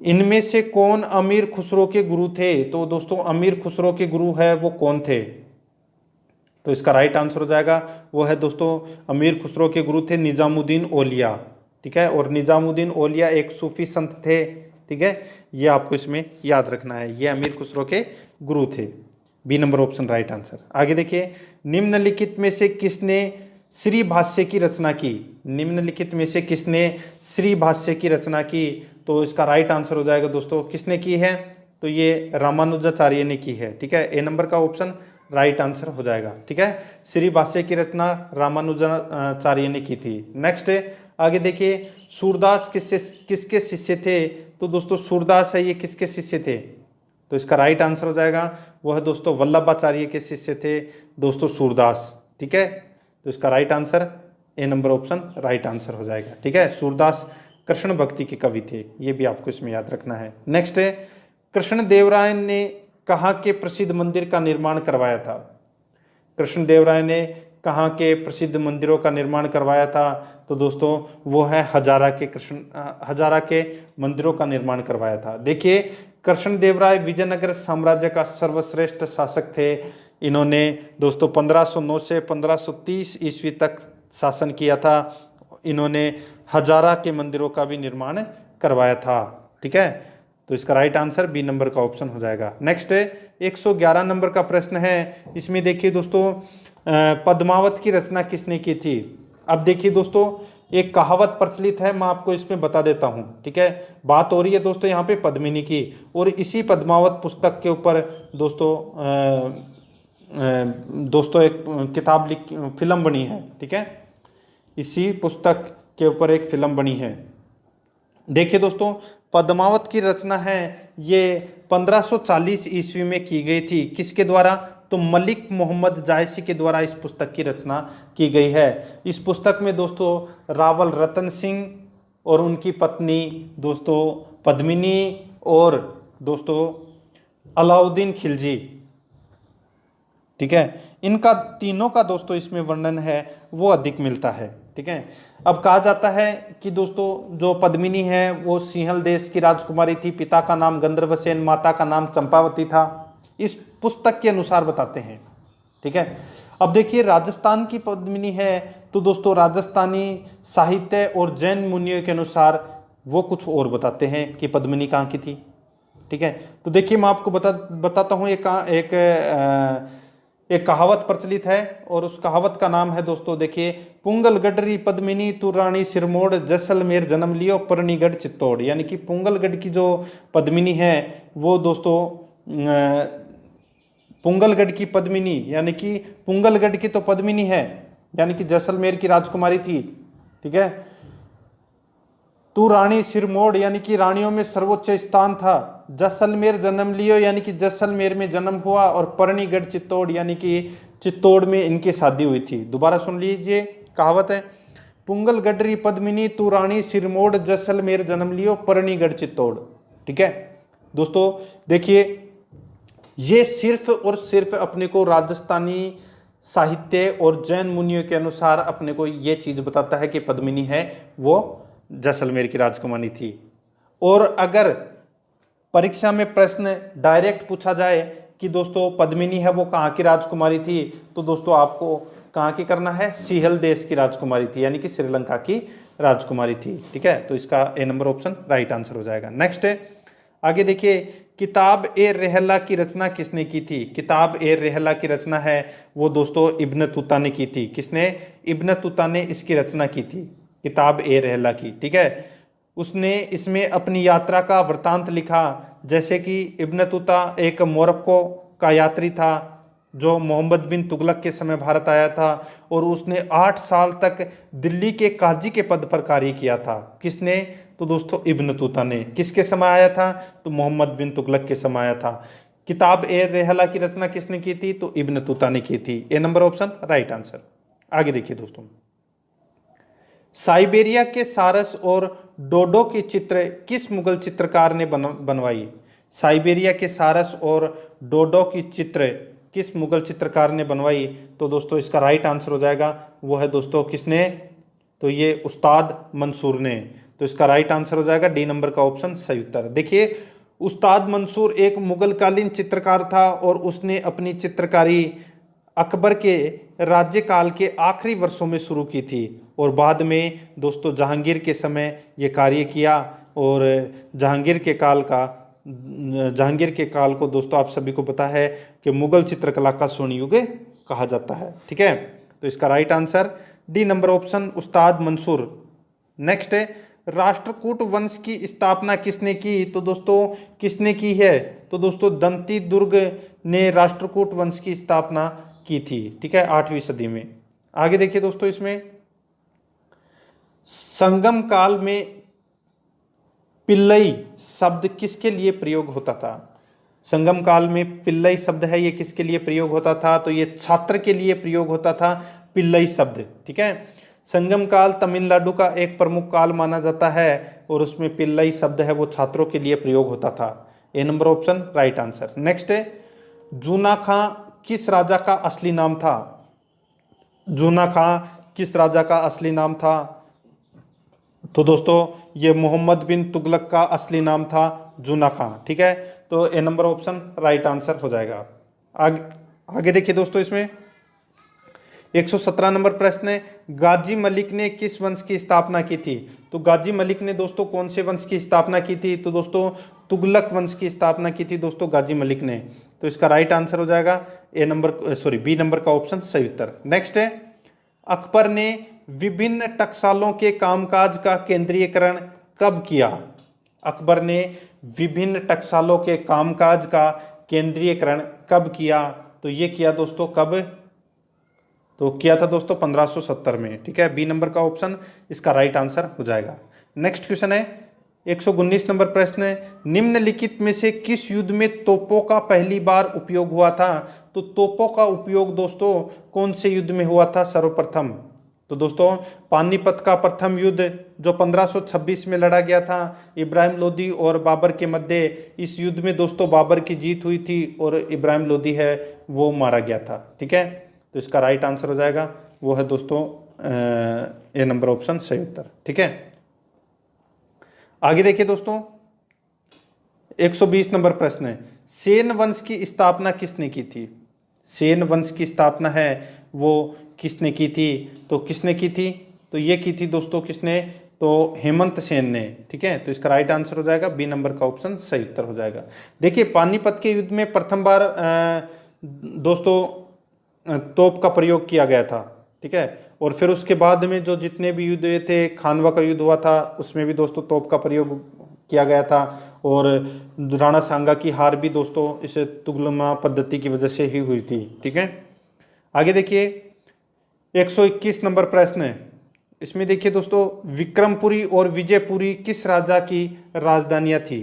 A: इनमें से कौन अमीर खुसरो के गुरु थे? तो दोस्तों अमीर खुसरो के गुरु है वो कौन थे? तो इसका राइट आंसर हो जाएगा वो है दोस्तों अमीर खुसरो के गुरु थे निजामुद्दीन औलिया। ठीक है, और निजामुद्दीन औलिया एक सूफी संत थे। ठीक है, ये आपको इसमें याद रखना है, ये अमीर खुसरो के गुरु थे। B number option right answer. आगे देखिए, निम्नलिखित में से किसने श्री भाष्य की रचना की? निम्नलिखित में से किसने श्री भाष्य की रचना की? तो इसका राइट आंसर हो जाएगा दोस्तों किसने की है? तो ये रामानुजाचार्य ने की है। ठीक है, ए नंबर का ऑप्शन राइट आंसर हो जाएगा। ठीक है, श्री भाष्य की रचना रामानुजाचार्य ने की थी। नेक्स्ट आगे देखिए, सूरदास किसके शिष्य थे? तो दोस्तों सूरदास है ये किसके शिष्य थे? तो इसका राइट आंसर हो जाएगा वो है दोस्तों वल्लभाचार्य के शिष्य थे दोस्तों सूरदास। ठीक है, तो इसका right answer A number option right answer हो जाएगा। ठीक है, सूरदास कृष्ण भक्ति के कवि थे, ये भी आपको इसमें याद रखना है। नेक्स्ट है, कृष्णदेवराय ने कहाँ के प्रसिद्ध मंदिर का निर्माण करवाया था? कृष्णदेवराय ने कहाँ के प्रसिद्ध मंदिरों का निर्माण करवाया था? तो दोस्तों वो है हजारा के मंदिरों का निर्माण करवाया था। देखिए, कृष्णदेवराय विजयनगर साम्राज्य का सर्वश्रेष्ठ शासक थे। इन्होंने दोस्तों 1509 से 1530 ईस्वी तक शासन किया था। इन्होंने हजारा के मंदिरों का भी निर्माण करवाया था। ठीक है, तो इसका राइट आंसर बी नंबर का ऑप्शन हो जाएगा। नेक्स्ट 111 नंबर का प्रश्न है, इसमें देखिए दोस्तों पद्मावत की रचना किसने की थी? अब देखिए दोस्तों, एक कहावत प्रचलित है, मैं आपको इसमें बता देता हूं। ठीक है, बात हो रही है दोस्तों यहाँ पे पद्मिनी की, और इसी पद्मावत पुस्तक के ऊपर दोस्तों एक किताब फिल्म बनी है। ठीक है, इसी पुस्तक के ऊपर एक फिल्म बनी है। देखिए दोस्तों, पद्मावत की रचना है ये 1540 ईस्वी में की गई थी। किसके द्वारा? तो मलिक मोहम्मद जायसी के द्वारा इस पुस्तक की रचना की गई है। इस पुस्तक में दोस्तों रावल रतन सिंह और उनकी पत्नी दोस्तों पद्मिनी और दोस्तों अलाउद्दीन खिलजी, ठीक है, इनका तीनों का दोस्तों इसमें वर्णन है वो अधिक मिलता है। ठीक है, अब कहा जाता है कि दोस्तों जो पद्मिनी है वो सिंहल देश की राजकुमारी थी। पिता का नाम गंधर्वसेन, माता का नाम चंपावती था, इस पुस्तक के अनुसार बताते हैं। ठीक है, अब देखिए राजस्थान की पद्मिनी है, तो दोस्तों राजस्थानी साहित्य और जैन मुनियों के अनुसार वो कुछ और बताते हैं कि पद्मिनी कहाँ की थी। ठीक है, तो देखिए मैं आपको बताता हूँ एक कहावत प्रचलित है, और उस कहावत का नाम है दोस्तों देखिए, पुंगल गढ़री पद्मिनी तू रानी सिरमोड़, जैसलमेर जन्म लियो परनीगढ़ चित्तौड़। यानी कि पुंगलगढ़ की जो पद्मिनी है वो दोस्तों पुंगलगढ़ की पद्मिनी, यानी कि पुंगलगढ़ की तो पद्मिनी है, यानी कि जैसलमेर की राजकुमारी थी। ठीक है, तू रानी सिरमोड़ यानी कि रानियों में सर्वोच्च स्थान था। जैसलमेर जन्म लियो यानी कि जैसलमेर में जन्म हुआ, और परनीगढ़ चित्तौड़ यानी कि चित्तौड़ में इनकी शादी हुई थी। दोबारा सुन लीजिए, कहावत है पुंगल गढ़री पद्मिनी तू रानी सिरमोड़, जैसलमेर जन्म लियो परनीगढ़ चित्तौड़। ठीक है दोस्तों, देखिए ये सिर्फ और सिर्फ अपने को राजस्थानी साहित्य और जैन मुनियों के अनुसार अपने को ये चीज बताता है कि पद्मिनी है वो जैसलमेर की राजकुमारी थी। और अगर परीक्षा में प्रश्न डायरेक्ट पूछा जाए कि दोस्तों पद्मिनी है वो कहाँ की राजकुमारी थी, तो दोस्तों आपको कहाँ की करना है, सिंहल देश की राजकुमारी थी, यानी कि श्रीलंका की राजकुमारी थी। ठीक है, तो इसका A number option right answer हो जाएगा। नेक्स्ट है, आगे देखिए, किताब ए रहला की रचना किसने की थी? किताब ए रहला की रचना है वो दोस्तों इब्न तुता ने की थी। किसने? इब्न तुता ने इसकी रचना की थी, किताब ए रहला की। ठीक है, उसने इसमें अपनी यात्रा का वृतांत लिखा, जैसे कि इब्न तुता एक मोरक्को का यात्री था जो मोहम्मद बिन तुगलक के समय भारत आया था, और उसने 8 साल तक दिल्ली के काजी के पद पर कार्य किया था। किसने? तो दोस्तों इब्न तुता ने। किसके समय आया था? तो मोहम्मद बिन तुगलक के समय आया था। किताब ए रहला की रचना किसने की थी? तो इब्न तुता ने की थी। ए नंबर ऑप्शन राइट आंसर। आगे देखिए दोस्तों, साइबेरिया के सारस और डोडो के चित्र किस मुगल चित्रकार ने बनवाई? साइबेरिया के सारस और डोडो की चित्र किस मुगल चित्रकार ने बनवाई? तो दोस्तों इसका राइट आंसर हो जाएगा वो है दोस्तों किसने? तो ये उस्ताद मंसूर ने। तो इसका राइट आंसर हो जाएगा डी नंबर का ऑप्शन सही उत्तर। देखिए, उस्ताद मंसूर एक मुगलकालीन चित्रकार था, और उसने अपनी चित्रकारी अकबर के राज्यकाल के आखिरी वर्षों में शुरू की थी, और बाद में दोस्तों जहांगीर के समय ये कार्य किया। और जहांगीर के काल को दोस्तों आप सभी को पता है कि मुगल चित्रकला का स्वर्ण युग कहा जाता है। ठीक है, तो इसका right answer D number option उस्ताद मंसूर। नेक्स्ट है, राष्ट्रकूट वंश की स्थापना किसने की? तो दोस्तों किसने की है? तो दोस्तों दंती दुर्ग ने राष्ट्रकूट वंश की स्थापना की थी, ठीक है, 8वीं सदी में। आगे देखिए दोस्तों, इसमें संगम काल में पिल्लई शब्द किसके लिए प्रयोग होता था? संगम काल में पिल्लई शब्द है, ये किसके लिए प्रयोग होता था? तो ये छात्र के लिए प्रयोग होता था पिल्लई शब्द, ठीक है। संगम काल तमिलनाडु का एक प्रमुख काल माना जाता है और उसमें पिल्लई शब्द है वो छात्रों के लिए प्रयोग होता था। A number option right answer. Next है, जूना खां किस राजा का असली नाम था? जूना खां किस राजा का असली नाम था? तो दोस्तों ये मोहम्मद बिन तुगलक का असली नाम था जूना खां, ठीक है। तो ए नंबर ऑप्शन राइट आंसर हो जाएगा। आगे देखिए दोस्तों, इसमें 117 नंबर प्रश्न है, गाजी मलिक ने किस वंश की स्थापना की थी? तो गाजी मलिक ने दोस्तों कौन से वंश की स्थापना की थी? तो दोस्तों तुगलक वंश की स्थापना की थी दोस्तों गाजी मलिक ने। तो इसका राइट आंसर हो जाएगा बी नंबर का ऑप्शन सही उत्तर। नेक्स्ट है, अकबर ने विभिन्न टकसालों के कामकाज का केंद्रीयकरण कब किया? अकबर ने विभिन्न टकसालों के कामकाज का केंद्रीयकरण कब किया? तो ये किया दोस्तों कब? तो किया था दोस्तों 1570 में, ठीक है। बी नंबर का ऑप्शन इसका राइट आंसर हो जाएगा। नेक्स्ट क्वेश्चन है 119 नंबर प्रश्न है, निम्नलिखित में से किस युद्ध में तोपों का पहली बार उपयोग हुआ था? तो तोपों का उपयोग दोस्तों कौन से युद्ध में हुआ था सर्वप्रथम? तो दोस्तों पानीपत का प्रथम युद्ध जो 1526 में लड़ा गया था इब्राहिम लोदी और बाबर के मध्य। इस युद्ध में दोस्तों बाबर की जीत हुई थी और इब्राहिम लोदी है वो मारा गया था, ठीक है। तो इसका राइट आंसर हो जाएगा वो है दोस्तों ए नंबर ऑप्शन सही उत्तर, ठीक है। आगे देखिए दोस्तों 120 नंबर प्रश्न है, सेन वंश की स्थापना किसने की थी? सेन वंश की स्थापना है वो किसने की थी? तो किसने की थी? तो ये की थी दोस्तों किसने? तो हेमंत सेन ने, ठीक है। तो इसका राइट आंसर हो जाएगा बी नंबर का ऑप्शन सही उत्तर हो जाएगा। देखिए पानीपत के युद्ध में प्रथम बार दोस्तों तोप का प्रयोग किया गया था, ठीक है। और फिर उसके बाद में जो जितने भी युद्ध हुए थे, खानवा का युद्ध हुआ था उसमें भी दोस्तों तोप का प्रयोग किया गया था। और राणा सांगा की हार भी दोस्तों इस तुगलमा पद्धति की वजह से ही हुई थी, ठीक है। आगे देखिए 121 नंबर प्रश्न है, इसमें देखिए दोस्तों विक्रमपुरी और विजयपुरी किस राजा की राजधानियां थी?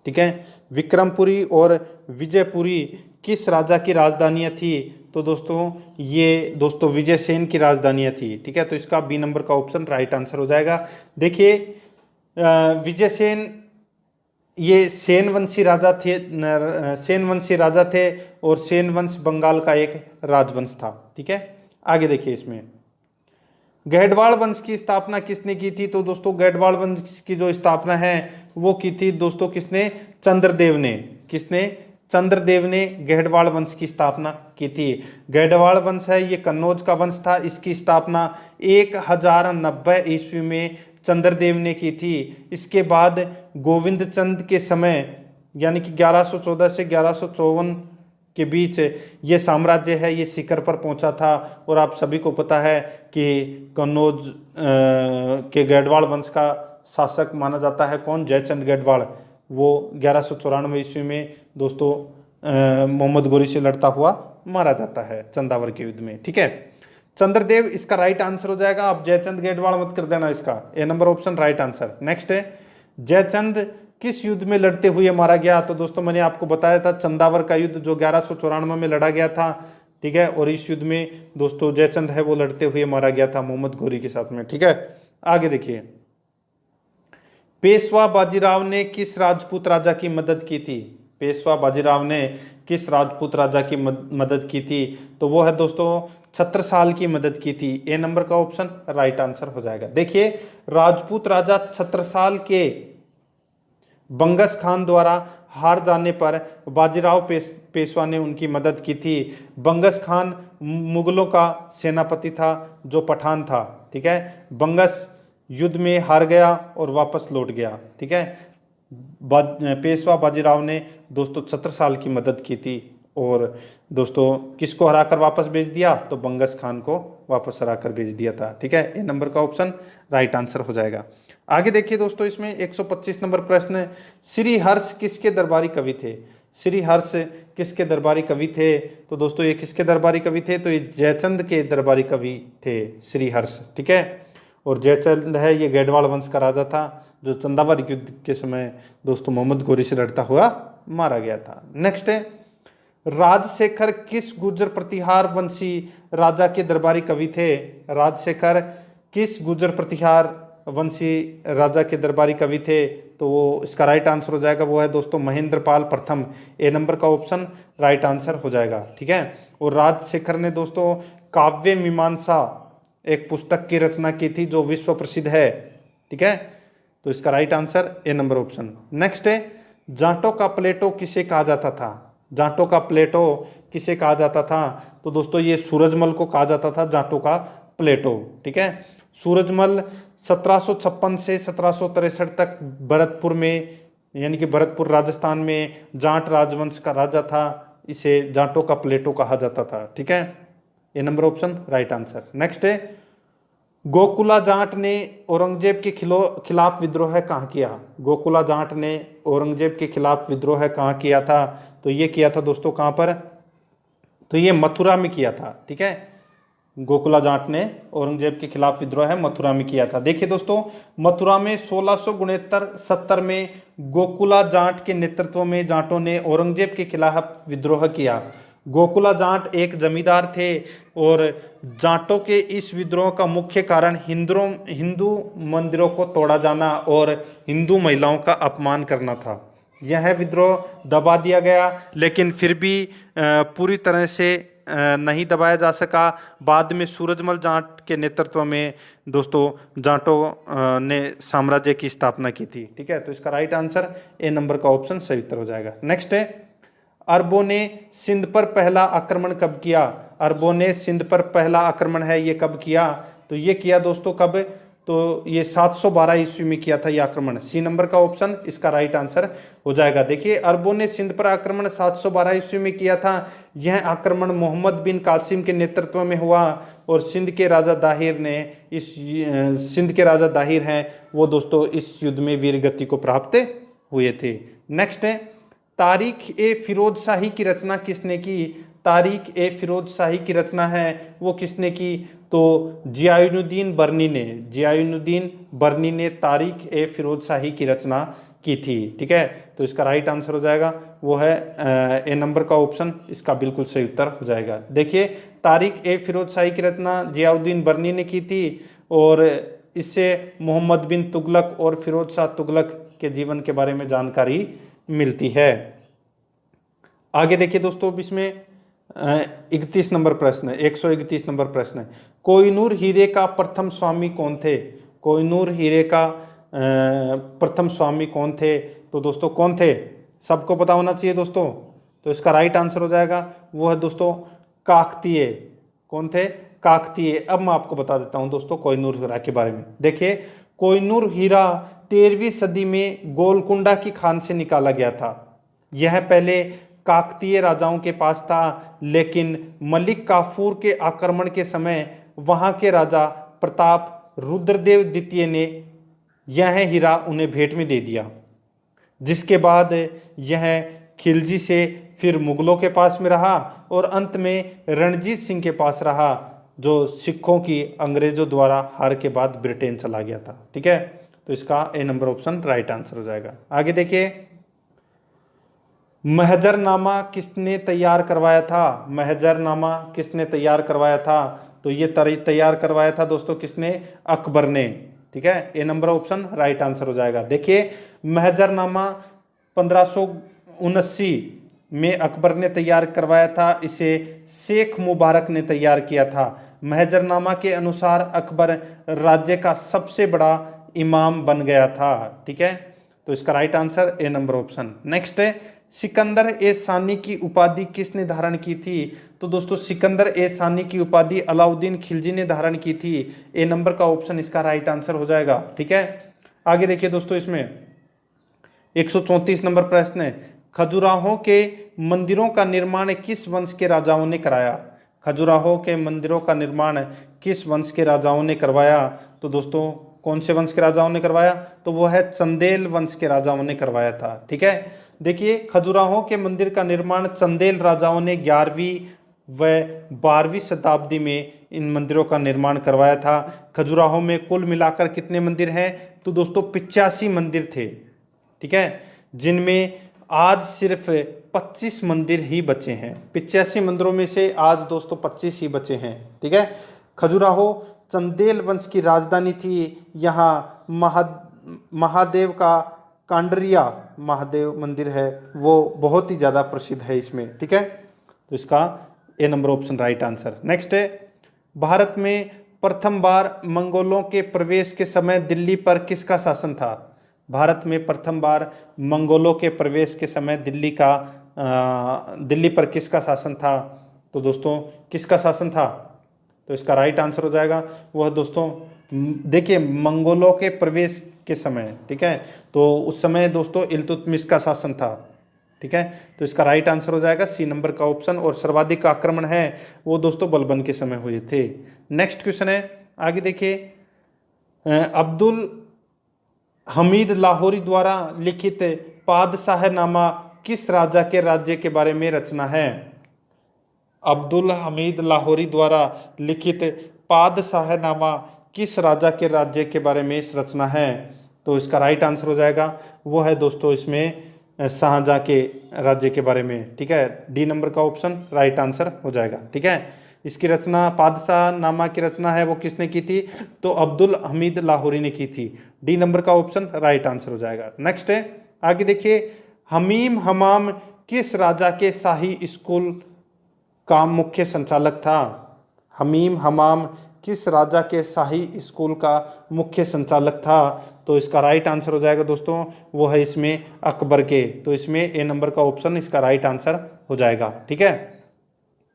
A: ठीक है, विक्रमपुरी और विजयपुरी किस राजा की राजधानियां थी? तो दोस्तों ये दोस्तों विजयसेन की राजधानियां थी, ठीक है। तो इसका बी नंबर का ऑप्शन राइट आंसर हो जाएगा। देखिए विजयसेन ये सेन वंशी राजा थे, सेन वंशी राजा थे और सेन वंश बंगाल का एक राजवंश था, ठीक है। आगे देखिए इसमें गैडवाल वंश की स्थापना किसने की थी? तो दोस्तों गैडवाल वंश की जो स्थापना है वो की थी दोस्तों किसने? चंद्रदेव ने। किसने? चंद्रदेव ने गैडवाल वंश की स्थापना की थी। गैडवाल वंश है ये कन्नौज का वंश था, इसकी स्थापना 1090 ईस्वी में चंद्रदेव ने की थी। इसके बाद गोविंद चंद के समय यानी कि 1114 से 1154 के बीच ये साम्राज्य है ये शिखर पर पहुंचा था। और आप सभी को पता है कि कन्नौज के गैडवाल वंश का शासक माना जाता है कौन? जयचंद गैडवाल। वो 1194 ईस्वी में दोस्तों मोहम्मद गोरी से लड़ता हुआ मारा जाता है चंदावर के युद्ध में, ठीक है। चंद्रदेव इसका राइट आंसर हो जाएगा। आप जयचंद गैडवाल मत कर देना, इसका A number option right answer. Next है जयचंद किस युद्ध में लड़ते हुए मारा गया? तो दोस्तों मैंने आपको बताया था चंदावर का युद्ध जो 1194 में लड़ा गया था, ठीक है। और इस युद्ध में दोस्तों जयचंद है वो लड़ते हुए मारा गया था मोहम्मद गोरी के साथ में, ठीक है। आगे देखिए पेशवा बाजीराव ने किस राजपूत राजा की मदद की थी? पेशवा बाजीराव ने किस राजपूत राजा की मदद की थी? तो वो है दोस्तों छत्रसाल की मदद की थी। ए नंबर का ऑप्शन राइट आंसर हो जाएगा। देखिए राजपूत राजा छत्रसाल के बंगस खान द्वारा हार जाने पर बाजीराव पेशवा ने उनकी मदद की थी। बंगस खान मुगलों का सेनापति था जो पठान था, ठीक है। बंगस युद्ध में हार गया और वापस लौट गया, ठीक है। पेशवा बाजीराव ने दोस्तों छत्रसाल की मदद की थी और दोस्तों किसको हराकर वापस भेज दिया? तो बंगस खान को वापस हराकर भेज दिया था, ठीक है। ए नंबर का ऑप्शन राइट आंसर हो जाएगा। आगे देखिए दोस्तों, इसमें 125 नंबर प्रश्न है, श्री हर्ष किसके दरबारी कवि थे? श्री हर्ष किसके दरबारी कवि थे? तो दोस्तों ये किसके दरबारी कवि थे? तो ये जयचंद के दरबारी कवि थे श्री हर्ष, ठीक है। और जयचंद है ये गैडवाल वंश का राजा था, जो चंदावर युद्ध के समय दोस्तों मोहम्मद गोरी से लड़ता हुआ मारा गया था। नेक्स्ट है, राजशेखर किस गुर्जर प्रतिहार वंशी राजा के दरबारी कवि थे? राजशेखर किस गुर्जर प्रतिहार वंशी राजा के दरबारी कवि थे? तो वो इसका राइट आंसर हो जाएगा, वो है दोस्तों महेंद्रपाल प्रथम। ए नंबर का ऑप्शन राइट आंसर हो जाएगा, ठीक है। और राजशेखर ने दोस्तों काव्य मीमांसा एक पुस्तक की रचना की थी जो विश्व प्रसिद्ध है, ठीक है। तो इसका right answer A number option. Next है, जाटों का प्लेटो किसे कहा जाता था? जाटों का प्लेटो किसे कहा जाता था? तो दोस्तों ये सूरजमल को कहा जाता था जाटों का प्लेटो, ठीक है। सूरजमल 1756 से 1763 तक भरतपुर में, यानी कि भरतपुर राजस्थान में जाट राजवंश का राजा था। इसे जाटों का प्लेटो कहा जाता था, ठीक है। ये number option right answer. Next है, गोकुला जाट ने औरंगजेब के खिलाफ विद्रोह कहाँ किया? गोकुला जाट ने औरंगजेब के खिलाफ विद्रोह कहाँ किया था? तो ये किया था दोस्तों कहाँ पर? तो ये मथुरा में किया था, ठीक है। गोकुला जाट ने औरंगजेब के खिलाफ विद्रोह मथुरा में किया था। देखिए दोस्तों, मथुरा में 1669-70 में गोकुला जाट के नेतृत्व में जाटों ने औरंगजेब के खिलाफ विद्रोह किया। गोकुला जाट एक जमींदार थे और जाटों के इस विद्रोह का मुख्य कारण हिंदू मंदिरों को तोड़ा जाना और हिंदू महिलाओं का अपमान करना था। यह विद्रोह दबा दिया गया, लेकिन फिर भी पूरी तरह से नहीं दबाया जा सका। बाद में सूरजमल जाट के नेतृत्व में दोस्तों जाटों ने साम्राज्य की स्थापना की थी, ठीक है। तो इसका राइट आंसर ए नंबर का ऑप्शन सही उत्तर हो जाएगा। नेक्स्ट है, अरबों ने सिंध पर पहला आक्रमण कब किया? अरबों ने सिंध पर पहला आक्रमण है ये कब किया? तो ये किया दोस्तों कब? तो ये 712 ईस्वी में किया था ये आक्रमण। सी नंबर का ऑप्शन इसका राइट आंसर हो जाएगा। देखिए, अरबों ने सिंध पर आक्रमण 712 ईस्वी में किया था। यह आक्रमण मोहम्मद बिन कासिम के नेतृत्व में हुआ और सिंध के राजा दाहिर ने सिंध के राजा दाहिर हैं वो दोस्तों इस युद्ध में वीरगति को प्राप्त हुए थे। नेक्स्ट है, तारीख ए फिरोज शाही की रचना किसने की? तारीख ए फिरोज शाही की रचना है वो किसने की? तो जियाउद्दीन बर्नी ने तारीख ए फिरोज शाही की रचना की थी, ठीक है। तो इसका राइट आंसर हो जाएगा, वो है ए नंबर का ऑप्शन इसका बिल्कुल सही उत्तर हो जाएगा। देखिए, तारीख ए फिरोज शाही की रचना जियाउद्दीन बर्नी ने की थी और इससे मोहम्मद बिन तुगलक और फिरोज शाह तुगलक के जीवन के बारे में जानकारी मिलती है। आगे देखिए दोस्तों, इसमें 31 नंबर प्रश्न है, 131 नंबर प्रश्न है, कोहिनूर हीरे का प्रथम स्वामी कौन थे? कोहिनूर हीरे का प्रथम स्वामी कौन थे? तो दोस्तों कौन थे? सबको पता होना चाहिए दोस्तों। तो इसका राइट आंसर हो जाएगा, वो है दोस्तों काकतीय। कौन थे? काकतीय। अब मैं आपको बता देता हूं दोस्तों कोहिनूर हीरा के बारे में। देखिए, कोहिनूर हीरा 13वीं सदी में गोलकुंडा की खान से निकाला गया था। यह पहले काकतीय राजाओं के पास था, लेकिन मलिक काफूर के आक्रमण के समय वहां के राजा प्रताप रुद्रदेव द्वितीय ने यह हीरा उन्हें भेंट में दे दिया, जिसके बाद यह खिलजी से फिर मुगलों के पास में रहा और अंत में रणजीत सिंह के पास रहा, जो सिखों की अंग्रेजों द्वारा हार के बाद ब्रिटेन चला गया था, ठीक है। तो इसका A number option right answer हो जाएगा। आगे देखिए, महजरनामा किसने तैयार करवाया था? महजरनामा किसने तैयार करवाया था? तो ये तैयार करवाया था दोस्तों किसने? अकबर ने, ठीक है। A number option right answer हो जाएगा। देखिए, महजरनामा 1579 में अकबर ने तैयार करवाया था, इसे शेख मुबारक ने तैयार किया था। महजरनामा के अनुसार अकबर राज्य का सबसे बड़ा इमाम बन गया था, ठीक है। तो इसका right answer A number option. Next है, सिकंदर ए सानी की उपाधि किसने धारण की थी? तो दोस्तों सिकंदर ए सानी की उपाधि अलाउद्दीन खिलजी ने धारण की थी। ए नंबर का ऑप्शन इसका राइट आंसर हो जाएगा, ठीक है। आगे देखिए दोस्तों, इसमें 134 नंबर प्रश्न है, खजुराहो के मंदिरों का निर्माण किस वंश के राजाओं ने कराया? खजुराहो के मंदिरों का निर्माण किस वंश के राजाओं ने करवाया? तो दोस्तों कौन से वंश के राजाओं ने करवाया? तो वो है चंदेल वंश के राजाओं ने करवाया था। ठीक है, देखिए खजुराहो के मंदिर का निर्माण चंदेल राजाओं ने 11वीं व 12वीं शताब्दी में इन मंदिरों का निर्माण करवाया था। खजुराहो में कुल मिलाकर कितने मंदिर हैं? तो दोस्तों 85 मंदिर थे। ठीक है, जिनमें आज सिर्फ 25 मंदिर ही बचे हैं। 85 मंदिरों में से आज दोस्तों 25 ही बचे हैं। ठीक है, खजुराहो चंदेल वंश की राजधानी थी। यहाँ महादेव का कांडरिया महादेव मंदिर है, वो बहुत ही ज़्यादा प्रसिद्ध है इसमें। ठीक है, तो इसका A number option right answer. Next है, भारत में प्रथम बार मंगोलों के प्रवेश के समय दिल्ली पर किसका शासन था? भारत में प्रथम बार मंगोलों के प्रवेश के समय दिल्ली पर किसका शासन था? तो दोस्तों किसका शासन था? तो इसका राइट आंसर हो जाएगा वह दोस्तों, देखिए मंगोलों के प्रवेश के समय, ठीक है, तो उस समय दोस्तों इल्तुतमिश का शासन था। ठीक है, तो इसका राइट आंसर हो जाएगा सी नंबर का ऑप्शन। और सर्वाधिक आक्रमण है वो दोस्तों बलबन के समय हुए थे। नेक्स्ट क्वेश्चन है, आगे देखिए, अब्दुल हमीद लाहौरी द्वारा लिखित पादशाहनामा किस राजा के राज्य के बारे में रचना है? अब्दुल हमीद लाहौरी द्वारा लिखित पादशाहनामा किस राजा के राज्य के बारे में रचना है? तो इसका राइट आंसर हो जाएगा वो है दोस्तों इसमें शाहजहां के राज्य के बारे में। ठीक है, डी नंबर का ऑप्शन राइट आंसर हो जाएगा। ठीक है, इसकी रचना पादशाहनामा की रचना है वो किसने की थी? तो अब्दुल हमीद लाहौरी ने की थी। डी नंबर का ऑप्शन राइट आंसर हो जाएगा। नेक्स्ट है, आगे देखिए, हमीम हमाम किस राजा के शाही स्कूल का मुख्य संचालक था? हमीम हमाम किस राजा के शाही स्कूल का मुख्य संचालक था? तो इसका राइट आंसर हो जाएगा दोस्तों वो है इसमें अकबर के। तो इसमें ए नंबर का ऑप्शन इसका राइट आंसर हो जाएगा। ठीक है,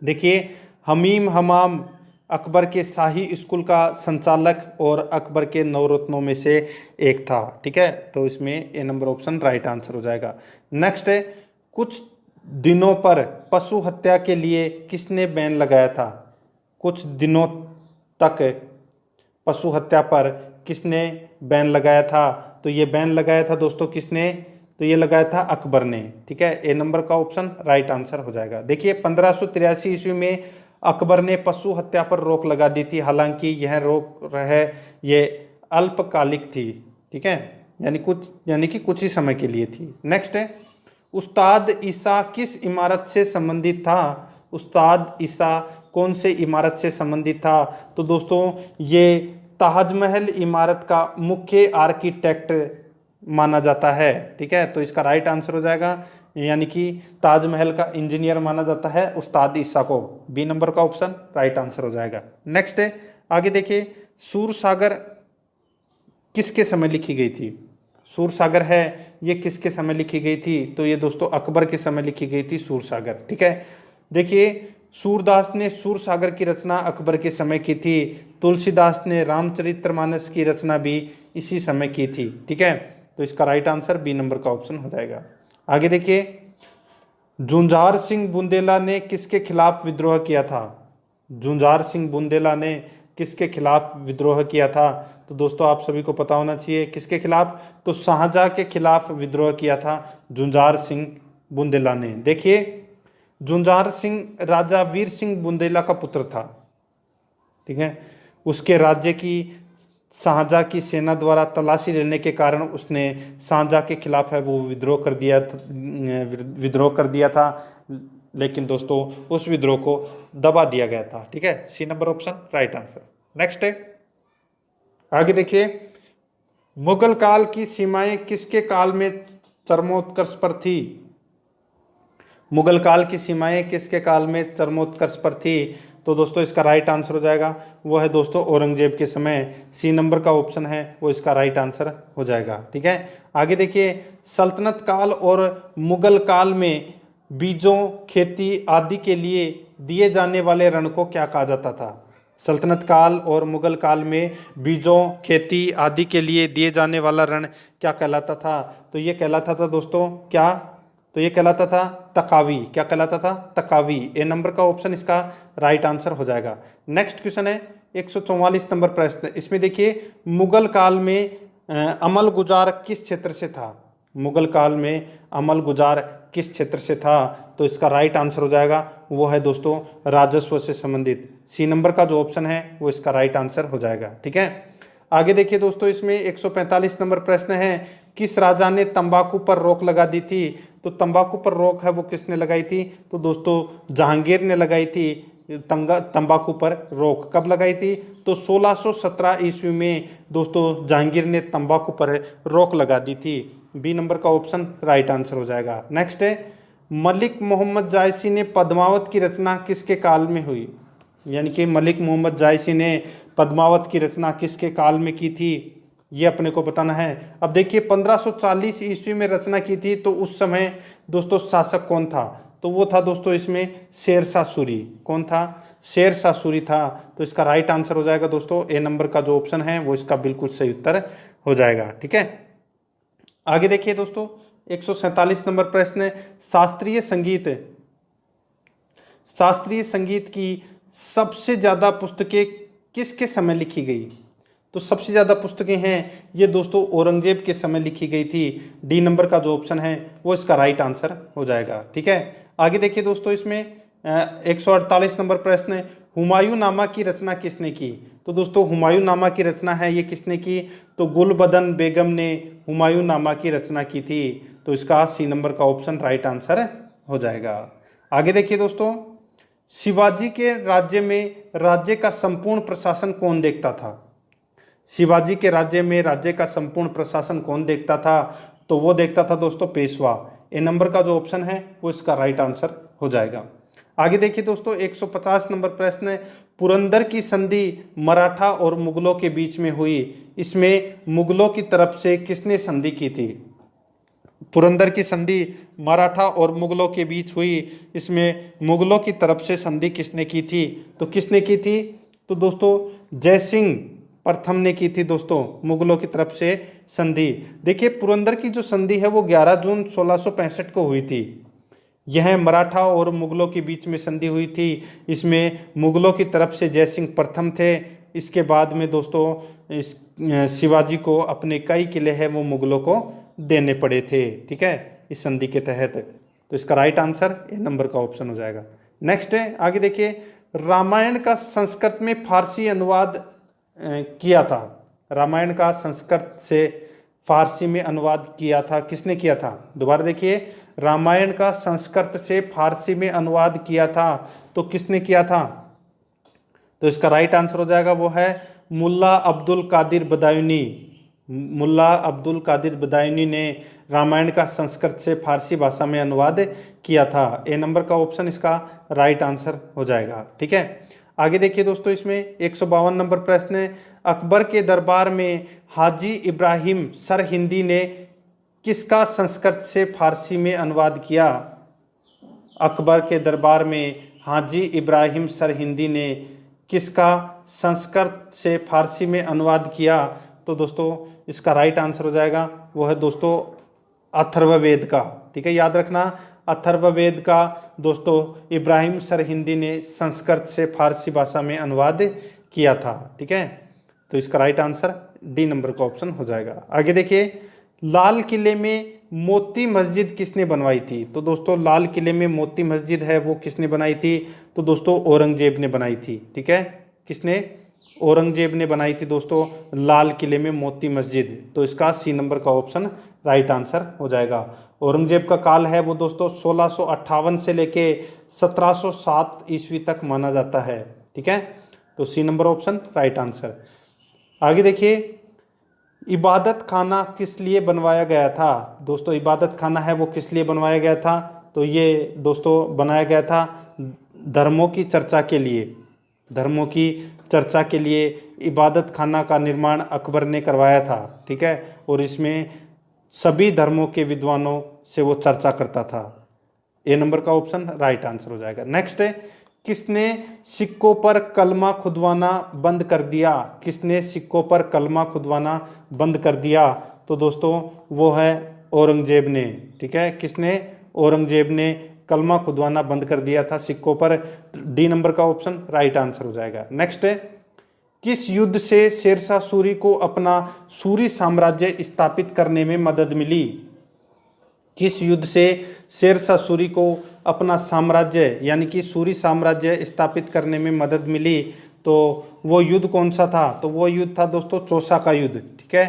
A: देखिए हमीम हमाम अकबर के शाही स्कूल का संचालक और अकबर के 9 रत्नों में से एक था। ठीक है, तो इसमें A number option right answer हो जाएगा। नेक्स्ट है, कुछ दिनों पर पशु हत्या के लिए किसने बैन लगाया था? कुछ दिनों तक पशु हत्या पर किसने बैन लगाया था? तो ये बैन लगाया था दोस्तों किसने? तो ये लगाया था अकबर ने। ठीक है, ए नंबर का ऑप्शन राइट आंसर हो जाएगा। देखिए 1583 ईस्वी में अकबर ने पशु हत्या पर रोक लगा दी थी, हालांकि यह रोक है ये अल्पकालिक थी। ठीक है, यानी कि कुछ ही समय के लिए थी। नेक्स्ट है, उस्ताद ईसा किस इमारत से संबंधित था? उस्ताद ईसा कौन से इमारत से संबंधित था? तो दोस्तों ये ताजमहल इमारत का मुख्य आर्किटेक्ट माना जाता है। ठीक है, तो इसका राइट आंसर हो जाएगा, यानी कि ताजमहल का इंजीनियर माना जाता है उस्ताद ईसा को। बी नंबर का ऑप्शन राइट आंसर हो जाएगा। नेक्स्ट है, आगे देखिए, सूरसागर किसके समय लिखी गई थी? सूरसागर है ये किसके समय लिखी गई थी? तो ये दोस्तों अकबर के समय लिखी गई थी सूरसागर। ठीक है, देखिए सूरदास ने सूरसागर की रचना अकबर के समय की थी। तुलसीदास ने रामचरितमानस की रचना भी इसी समय की थी। ठीक है, तो इसका राइट आंसर बी नंबर का ऑप्शन हो जाएगा। आगे देखिए, जुंझार सिंह बुंदेला ने किसके खिलाफ विद्रोह किया था? जुंझार सिंह बुंदेला ने किसके खिलाफ विद्रोह किया था? तो दोस्तों आप सभी को पता होना चाहिए किसके खिलाफ? तो शाहजहां के खिलाफ विद्रोह किया था जुंझार सिंह बुंदेला ने। देखिए जुंझार सिंह राजा वीर सिंह बुंदेला का पुत्र था। ठीक है, उसके राज्य की शाहजहां की सेना द्वारा तलाशी लेने के कारण उसने शाहजहां के खिलाफ है वो विद्रोह कर दिया था, लेकिन दोस्तों उस विद्रोह को दबा दिया गया था। ठीक है, C number option right answer. Next है, आगे देखिए, मुगल काल की सीमाएं किसके काल में चरमोत्कर्ष पर थी? मुगल काल की सीमाएं किसके काल में चरमोत्कर्ष पर थी? तो दोस्तों इसका राइट आंसर हो जाएगा वो है दोस्तों औरंगजेब के समय। सी नंबर का ऑप्शन है वो इसका राइट आंसर हो जाएगा। ठीक है, आगे देखिए, सल्तनत काल और मुगल काल में बीजों, खेती आदि के लिए दिए जाने वाले ऋण को क्या कहा जाता था? सल्तनत काल और मुगल काल में बीजों, खेती आदि के लिए दिए जाने वाला ऋण क्या कहलाता था? तो ये कहलाता था दोस्तों क्या? तो ये कहलाता था तकावी। क्या कहलाता था? तकावी। ए नंबर का ऑप्शन इसका राइट आंसर हो जाएगा। नेक्स्ट क्वेश्चन है, 144 नंबर प्रश्न, इसमें देखिए मुगल काल में अमल गुजार किस क्षेत्र से था? मुगल काल में अमल गुजार किस क्षेत्र से था? तो इसका राइट आंसर हो जाएगा वो है दोस्तों राजस्व से संबंधित। सी नंबर का जो ऑप्शन है वो इसका राइट आंसर हो जाएगा। ठीक है, आगे देखिए दोस्तों, इसमें 145 नंबर प्रश्न है, किस राजा ने तंबाकू पर रोक लगा दी थी? तो तंबाकू पर रोक है वो किसने लगाई थी? तो दोस्तों जहांगीर ने लगाई थी। तंबाकू पर रोक कब लगाई थी? तो 1617 ईस्वी में दोस्तों जहांगीर ने तंबाकू पर रोक लगा दी थी। बी नंबर का ऑप्शन राइट आंसर हो जाएगा। नेक्स्ट है, मलिक मोहम्मद जायसी ने पद्मावत की रचना किसके काल में हुई? यानी कि मलिक मोहम्मद जायसी ने पद्मावत की रचना किसके काल में की थी, ये अपने को बताना है। अब देखिए 1540 ईस्वी में रचना की थी, तो उस समय दोस्तों शासक कौन था? तो वो था दोस्तों इसमें शेरशाह सूरी। कौन था? शेरशाह सूरी था। तो इसका राइट आंसर हो जाएगा दोस्तों ए नंबर का जो ऑप्शन है वो इसका बिल्कुल सही उत्तर हो जाएगा। ठीक है, आगे देखिए दोस्तों 147 नंबर प्रश्न है, शास्त्रीय संगीत की सबसे ज्यादा पुस्तकें किसके समय लिखी गई? तो सबसे ज्यादा पुस्तकें हैं ये दोस्तों औरंगजेब के समय लिखी गई थी। डी नंबर का जो ऑप्शन है वो इसका राइट आंसर हो जाएगा। ठीक है, आगे देखिए दोस्तों, इसमें 148 नंबर प्रश्न है, हुमायूं नामा की रचना किसने की? तो दोस्तों हुमायूं नामा की रचना है ये किसने की? तो गुलबदन बेगम ने हुमायूं नामा की रचना की थी। तो इसका सी नंबर का ऑप्शन राइट आंसर हो जाएगा। आगे देखिए दोस्तों, शिवाजी के राज्य में राज्य का संपूर्ण प्रशासन कौन देखता था? शिवाजी के राज्य में राज्य का संपूर्ण प्रशासन कौन देखता था? तो वो देखता था दोस्तों पेशवा। ए नंबर का जो ऑप्शन है वो इसका राइट आंसर हो जाएगा। आगे देखिए दोस्तों 150 नंबर प्रश्न है, पुरंदर की संधि मराठा और मुगलों के बीच में हुई, इसमें मुगलों की तरफ से किसने संधि की थी? पुरंदर की संधि मराठा और मुगलों के बीच हुई, इसमें मुगलों की तरफ से संधि किसने की थी? तो किसने की थी? तो दोस्तों जयसिंह प्रथम ने की थी दोस्तों मुगलों की तरफ से संधि। देखिए पुरंदर की जो संधि है वो 11 जून 1665 को हुई थी। यह मराठा और मुगलों के बीच में संधि हुई थी। इसमें मुगलों की तरफ से जयसिंह प्रथम थे। इसके बाद में दोस्तों शिवाजी को अपने कई किले हैं वो मुगलों को देने पड़े थे। ठीक है, इस संधि के तहत। तो इसका राइट आंसर ए नंबर का ऑप्शन हो जाएगा। नेक्स्ट है, आगे देखिए, रामायण का संस्कृत में फारसी अनुवाद किया था। रामायण का संस्कृत से फारसी में अनुवाद किया था, किसने किया था? दोबारा देखिए, रामायण का संस्कृत से फारसी में अनुवाद किया था, तो किसने किया था? तो इसका राइट आंसर हो जाएगा वो है मुल्ला अब्दुल कादिर बदायूनी। मुल्ला अब्दुल कादिर बदायूनी ने रामायण का संस्कृत से फारसी भाषा में अनुवाद किया था। ए नंबर का ऑप्शन इसका राइट आंसर हो जाएगा। ठीक है, आगे देखिए दोस्तों, इसमें 152 नंबर प्रश्न है, अकबर के दरबार में हाजी इब्राहिम सरहिंदी ने किसका संस्कृत से फारसी में अनुवाद किया? अकबर के दरबार में हाजी इब्राहिम सरहिंदी ने किसका संस्कृत से फारसी में अनुवाद किया? तो दोस्तों इसका राइट आंसर हो जाएगा वो है दोस्तों अथर्ववेद का। ठीक है, याद रखना, अथर्ववेद का दोस्तों इब्राहिम सरहिंदी ने संस्कृत से फारसी भाषा में अनुवाद किया था। ठीक है, तो इसका राइट आंसर डी नंबर का ऑप्शन हो जाएगा। आगे देखिए, लाल किले में मोती मस्जिद किसने बनवाई थी? तो दोस्तों लाल किले में मोती मस्जिद है वो किसने बनाई थी? तो दोस्तों औरंगजेब ने बनाई थी। ठीक है, किसने? औरंगजेब ने बनाई थी दोस्तों लाल किले में मोती मस्जिद। तो इसका सी नंबर का ऑप्शन राइट आंसर हो जाएगा। औरंगजेब का काल है वो दोस्तों 1658 से लेके 1707 ईस्वी तक माना जाता है। ठीक है, तो C number option right answer. आगे देखिए, इबादत खाना किस लिए बनवाया गया था? दोस्तों इबादत खाना है वो किस लिए बनवाया गया था? तो ये दोस्तों बनाया गया था धर्मों की चर्चा के लिए। धर्मों की चर्चा के लिए इबादत खाना का निर्माण अकबर ने करवाया था। ठीक है, और इसमें सभी धर्मों के विद्वानों से वो चर्चा करता था। ए नंबर का ऑप्शन राइट आंसर हो जाएगा। नेक्स्ट है, किसने सिक्कों पर कलमा खुदवाना बंद कर दिया? किसने सिक्कों पर कलमा खुदवाना बंद कर दिया? तो दोस्तों वो है औरंगजेब ने। ठीक है, किसने? औरंगजेब ने कलमा खुदवाना बंद कर दिया था सिक्कों पर। डी नंबर का ऑप्शन राइट आंसर हो जाएगा। नेक्स्ट है, किस युद्ध से शेरशाह सूरी को अपना सूरी साम्राज्य स्थापित करने में मदद मिली? किस युद्ध से शेरशाह सूरी को अपना साम्राज्य यानी कि सूरी साम्राज्य स्थापित करने में मदद मिली? तो वो युद्ध कौन सा था? तो वो युद्ध था दोस्तों चौसा का युद्ध। ठीक है,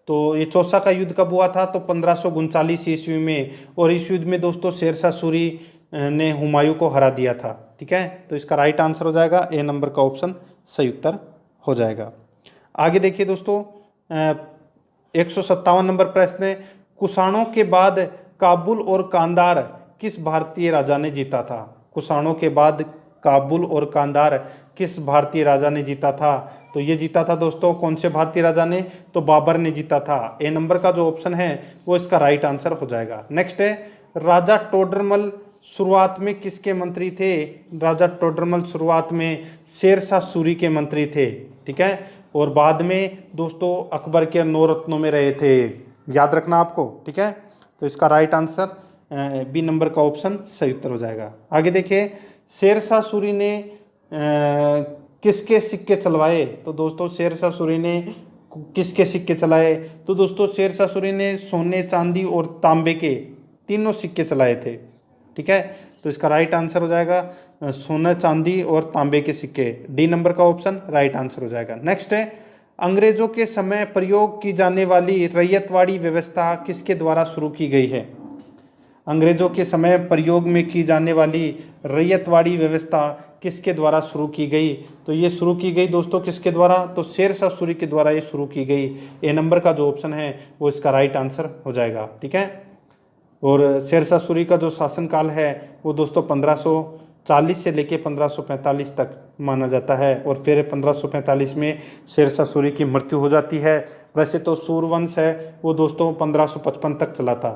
A: तो ये चौसा का युद्ध कब हुआ था? तो 1539 ईस्वी में। और इस युद्ध में दोस्तों शेरशाह सूरी ने हुमायूं को हरा दिया था। ठीक है, तो इसका राइट आंसर हो जाएगा ए नंबर का ऑप्शन सही उत्तर हो जाएगा। आगे देखिए दोस्तों, 157 नंबर प्रश्न है, कुषाणों के बाद काबुल और कांधार किस भारतीय राजा ने जीता था? कुषाणों के बाद काबुल और कांधार किस भारतीय राजा ने जीता था? तो ये जीता था दोस्तों कौन से भारतीय राजा ने? तो बाबर ने जीता था। ए नंबर का जो ऑप्शन है वो इसका राइट आंसर हो जाएगा। नेक्स्ट है, राजा टोडरमल शुरुआत में किसके मंत्री थे? राजा टोडरमल शुरुआत में शेरशाह सूरी के मंत्री थे। ठीक है, और बाद में दोस्तों अकबर के 9 रत्नों में रहे थे, याद रखना आपको। ठीक है, तो इसका राइट आंसर बी नंबर का ऑप्शन सही उत्तर हो जाएगा। आगे देखिए, शेरशाह सूरी ने किसके सिक्के चलवाए? तो दोस्तों शेरशाह सूरी ने किसके सिक्के चलाए? तो दोस्तों शेरशाह सूरी ने सोने, चांदी और तांबे के तीनों सिक्के चलाए थे। ठीक है, तो इसका राइट आंसर हो जाएगा सोना, चांदी और तांबे के सिक्के। डी नंबर का ऑप्शन राइट आंसर हो जाएगा। नेक्स्ट है, अंग्रेजों के समय प्रयोग की जाने वाली रैयतवाड़ी व्यवस्था किसके द्वारा शुरू की गई है? अंग्रेजों के समय प्रयोग में की जाने वाली रैयतवाड़ी व्यवस्था किसके द्वारा शुरू की गई? तो ये शुरू की गई दोस्तों किसके द्वारा? तो शेरशाह सूरी के द्वारा ये शुरू की गई। ए नंबर का जो ऑप्शन है वो इसका राइट आंसर हो जाएगा। ठीक है, और शेरशाह सूरी का जो शासनकाल है वो दोस्तों 1540 से लेके 1545 तक माना जाता है, और फिर 1545 में शेरशाह सूरी की मृत्यु हो जाती है। वैसे तो सूरवंश है वो दोस्तों 1555 तक चला था।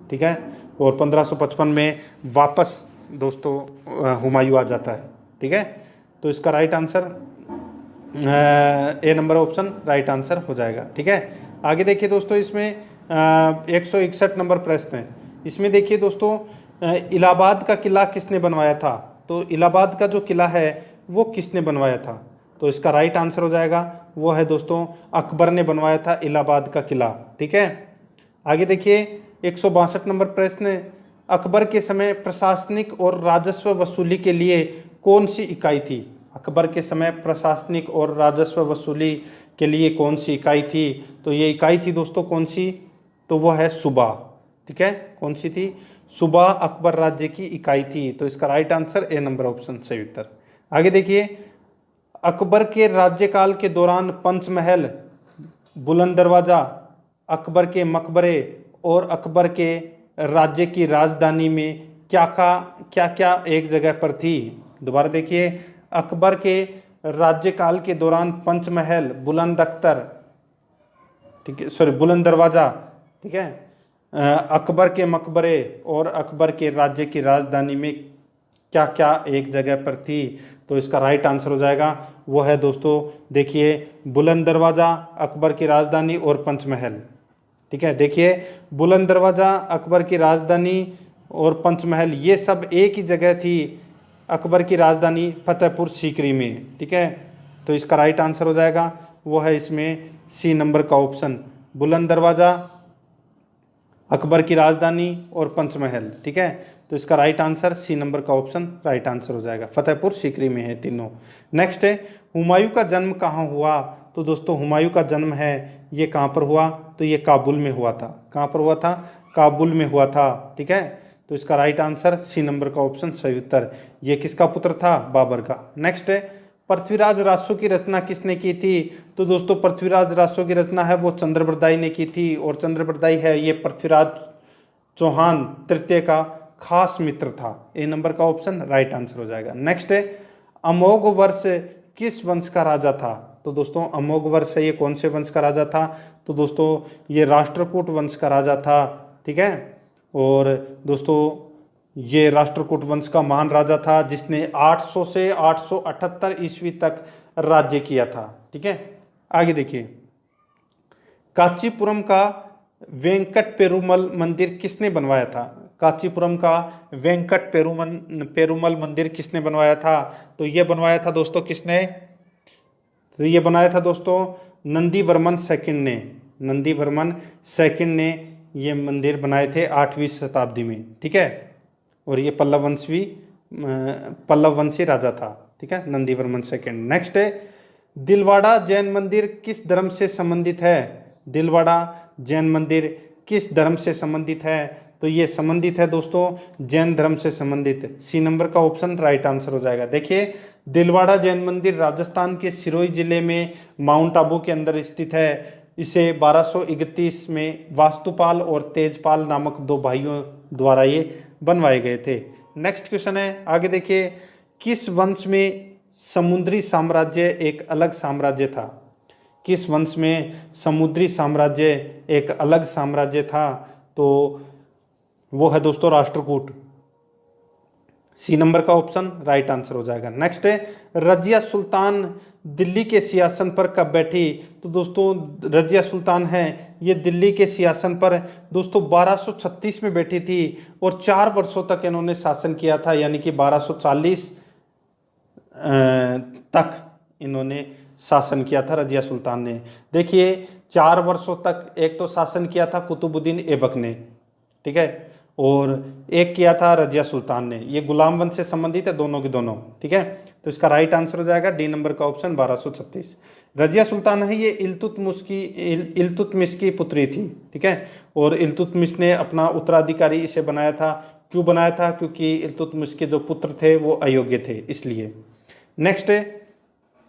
A: ठीक है, और 1555 में वापस दोस्तों हुमायूं आ जाता है। ठीक है, तो इसका right answer A number option right answer हो जाएगा। ठीक है, आगे देखिए दोस्तों, इसमें 161 नंबर प्रश्न है। इसमें देखिए दोस्तों, इलाहाबाद का किला किसने बनवाया था? तो इलाहाबाद का जो किला है वो किसने बनवाया था? तो इसका राइट आंसर हो जाएगा वो है दोस्तों अकबर ने बनवाया था इलाहाबाद का किला। ठीक है, आगे देखिए 162 नंबर प्रश्न, अकबर के समय प्रशासनिक और राजस्व वसूली के लिए कौन सी इकाई थी? अकबर के समय प्रशासनिक और राजस्व वसूली के लिए कौन सी इकाई थी? तो ये इकाई थी दोस्तों कौन सी? तो वो है सूबा। ठीक है, कौन सी थी? सूबा अकबर राज्य की इकाई थी। तो इसका right answer A number option सही उत्तर। आगे देखिए, अकबर के राज्यकाल के दौरान पंचमहल, बुलंद दरवाजा, अकबर के मकबरे और अकबर के राज्य की राजधानी में क्या क्या एक जगह पर थी? दोबारा देखिए, अकबर के राज्यकाल के दौरान पंचमहल, बुलंद अख्तर, ठीक है, सॉरी बुलंद दरवाजा, ठीक है, अकबर के मकबरे और अकबर के राज्य की राजधानी में क्या क्या एक जगह पर थी? तो इसका राइट आंसर हो जाएगा वो है दोस्तों देखिए बुलंद दरवाजा, अकबर की राजधानी और पंचमहल। ठीक है, देखिए बुलंद दरवाजा, अकबर की राजधानी और पंचमहल ये सब एक ही जगह थी, अकबर की राजधानी फतेहपुर सीकरी में। ठीक है, तो इसका राइट आंसर हो जाएगा वो है इसमें सी नंबर का ऑप्शन, बुलंद दरवाजा, अकबर की राजधानी और पंचमहल। ठीक है, तो इसका राइट आंसर सी नंबर का ऑप्शन राइट आंसर हो जाएगा, फतेहपुर सीकरी में है तीनों। नेक्स्ट है, हुमायूं का जन्म कहाँ हुआ? तो दोस्तों हुमायूं का जन्म है ये कहाँ पर हुआ? तो ये काबुल में हुआ था। कहाँ पर हुआ था? काबुल में हुआ था। ठीक है, तो इसका राइट आंसर सी नंबर का ऑप्शन सही उत्तर। ये किसका पुत्र था? बाबर का। नेक्स्ट है, पृथ्वीराज रासो की रचना किसने की थी? तो दोस्तों पृथ्वीराज रासो की रचना है वो चंद्रबरदाई ने की थी, और चंद्रबरदाई है ये पृथ्वीराज चौहान तृतीय का खास मित्र था। ए नंबर का ऑप्शन राइट आंसर हो जाएगा। नेक्स्ट है, अमोघ वर्ष किस वंश का राजा था? तो दोस्तों अमोघ वर्ष है ये कौन से वंश का राजा था? तो दोस्तों ये राष्ट्रकूट वंश का राजा था। ठीक है, और दोस्तों ये राष्ट्रकूट वंश का महान राजा था जिसने 800 से 878 ईस्वी तक राज्य किया था। ठीक है, आगे देखिए, कांचीपुरम का वेंकट पेरुमल मंदिर किसने बनवाया था? कांचीपुरम का वेंकट पेरुमल मंदिर किसने बनवाया था? तो ये बनवाया था दोस्तों किसने? तो ये बनाया था दोस्तों नंदीवर्मन सेकंड ने, नंदीवर्मन सेकंड ने ये मंदिर बनाए थे 8वीं शताब्दी में, ठीक है। और ये पल्लव वंशी राजा था, ठीक है, नंदीवर्मन सेकंड। नेक्स्ट है दिलवाड़ा जैन मंदिर किस धर्म से संबंधित है? दिलवाड़ा जैन मंदिर किस धर्म से संबंधित है? तो ये संबंधित है दोस्तों जैन धर्म से संबंधित। सी नंबर का ऑप्शन राइट आंसर हो जाएगा। देखिए दिलवाड़ा जैन मंदिर राजस्थान के सिरोही जिले में माउंट आबू के अंदर स्थित है। इसे 1231 में वास्तुपाल और तेजपाल नामक दो भाइयों द्वारा ये बनवाए गए थे। नेक्स्ट क्वेश्चन है, आगे देखिए, किस वंश में समुद्री साम्राज्य एक अलग साम्राज्य था? किस वंश में समुद्री साम्राज्य एक अलग साम्राज्य था? तो वो है दोस्तों राष्ट्रकूट। सी नंबर का ऑप्शन राइट आंसर हो जाएगा। नेक्स्ट है रजिया सुल्तान दिल्ली के सिंहासन पर कब बैठी? तो दोस्तों रजिया सुल्तान है ये दिल्ली के सिंहासन पर दोस्तों 1236 में बैठी थी और 4 वर्षों तक इन्होंने शासन किया था, यानी कि 1240 तक इन्होंने शासन किया था रजिया सुल्तान ने। देखिए 4 वर्षों तक एक तो शासन किया था कुतुबुद्दीन ऐबक ने, ठीक है, और एक किया था रजिया सुल्तान ने। ये गुलाम वंश से संबंधित है दोनों के दोनों, ठीक है। तो इसका राइट आंसर हो जाएगा डी नंबर का ऑप्शन 1236। रजिया सुल्तान है ये इल्तुतमिश की पुत्री थी, ठीक है, और इल्तुतमिश ने अपना उत्तराधिकारी इसे बनाया था। क्यों बनाया था? क्योंकि इल्तुतमिश के जो पुत्र थे वो अयोग्य थे, इसलिए। नेक्स्ट है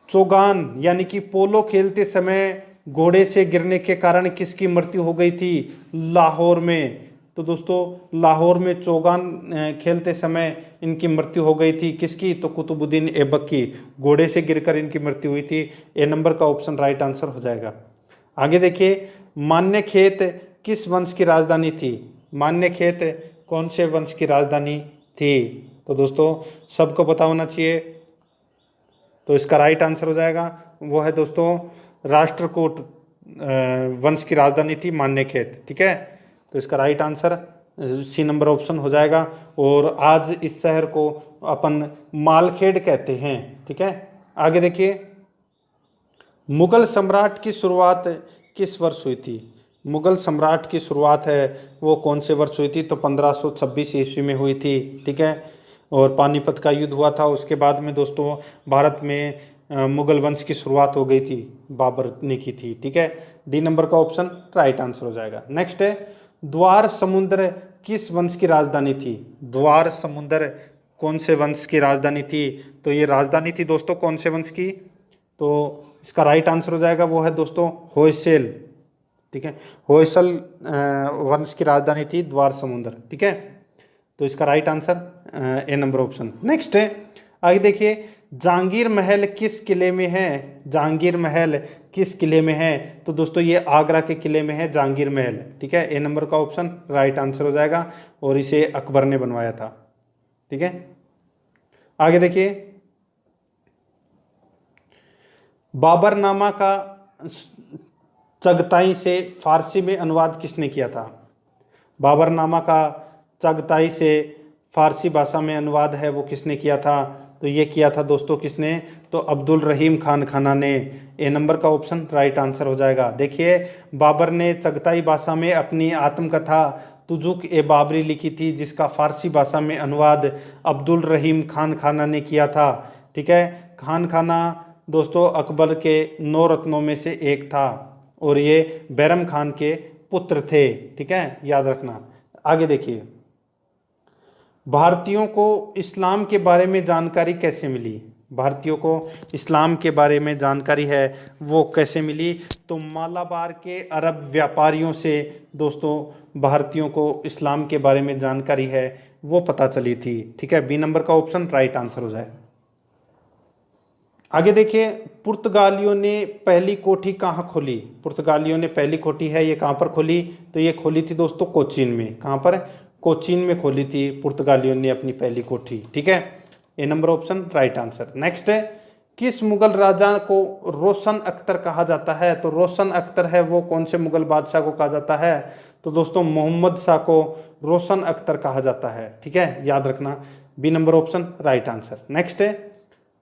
A: चौगान यानी कि पोलो खेलते समय घोड़े से गिरने के कारण किसकी मृत्यु हो गई थी? लाहौर में। तो दोस्तों लाहौर में चौगान खेलते समय इनकी मृत्यु हो गई थी। किसकी? तो कुतुबुद्दीन ऐबक की, घोड़े से गिरकर इनकी मृत्यु हुई थी। ए नंबर का ऑप्शन राइट आंसर हो जाएगा। आगे देखिए मान्यखेत किस वंश की राजधानी थी? मान्यखेत कौन से वंश की राजधानी थी? तो दोस्तों सबको पता होना चाहिए, तो इसका राइट आंसर हो जाएगा वो है दोस्तों राष्ट्रकूट वंश की राजधानी थी मान्यखेत, ठीक है। तो इसका right answer C number option हो जाएगा। और आज इस शहर को अपन मालखेड़ कहते हैं, ठीक है। आगे देखिए मुगल सम्राट की शुरुआत किस वर्ष हुई थी? मुगल सम्राट की शुरुआत है वो कौन से वर्ष हुई थी? तो 1526 ईस्वी में हुई थी, ठीक है। और पानीपत का युद्ध हुआ था, उसके बाद में दोस्तों भारत में मुगल वंश की शुरुआत हो गई थी, बाबर ने की थी, ठीक है। डी नंबर का ऑप्शन राइट आंसर हो जाएगा। नेक्स्ट है द्वार समुद्र किस वंश की राजधानी थी? द्वार समुद्र कौन से वंश की राजधानी थी? तो ये राजधानी थी दोस्तों कौन से वंश की? तो इसका राइट आंसर हो जाएगा वो है दोस्तों होयसल, ठीक है। होयसल वंश की राजधानी थी द्वार समुद्र, ठीक है। तो इसका right answer A number option. Next है आगे देखिए जहांगीर महल किस किले में है? जहांगीर महल किस किले में है? तो दोस्तों ये आगरा के किले में है जहांगीर महल, ठीक है। ए नंबर का ऑप्शन राइट आंसर हो जाएगा और इसे अकबर ने बनवाया था, ठीक है। आगे देखिए बाबरनामा का चगताई से फारसी में अनुवाद किसने किया था? बाबरनामा का चगताई से फारसी भाषा में अनुवाद है वो किसने किया था? तो ये किया था दोस्तों किसने? तो अब्दुल रहीम खान खाना ने। ए नंबर का ऑप्शन राइट आंसर हो जाएगा। देखिए बाबर ने चगताई भाषा में अपनी आत्मकथा तुजुक ए बाबरी लिखी थी, जिसका फारसी भाषा में अनुवाद अब्दुल रहीम खान खाना ने किया था, ठीक है। खान खाना दोस्तों अकबर के 9 रत्नों में से एक था और ये बैरम खान के पुत्र थे, ठीक है, याद रखना। आगे देखिए भारतीयों को इस्लाम के बारे में जानकारी कैसे मिली? भारतीयों को इस्लाम के बारे में जानकारी है वो कैसे मिली? तो मालाबार के अरब व्यापारियों से दोस्तों भारतीयों को इस्लाम के बारे में जानकारी है वो पता चली थी, ठीक है। बी नंबर का ऑप्शन राइट आंसर हो जाए। आगे देखिए पुर्तगालियों ने पहली कोठी कहाँ खोली? पुर्तगालियों ने पहली कोठी है ये कहाँ पर खोली? तो ये खोली थी दोस्तों कोचीन में। कहाँ पर? कोचीन में खोली थी पुर्तगालियों ने अपनी पहली कोठी, ठीक है। A number option right answer. Next है किस मुगल राजा को रोशन अख्तर कहा जाता है? तो रोशन अख्तर है वो कौन से मुगल बादशाह को कहा जाता है? तो दोस्तों मोहम्मद शाह को रोशन अख्तर कहा जाता है, ठीक है, याद रखना। B number option right answer. Next है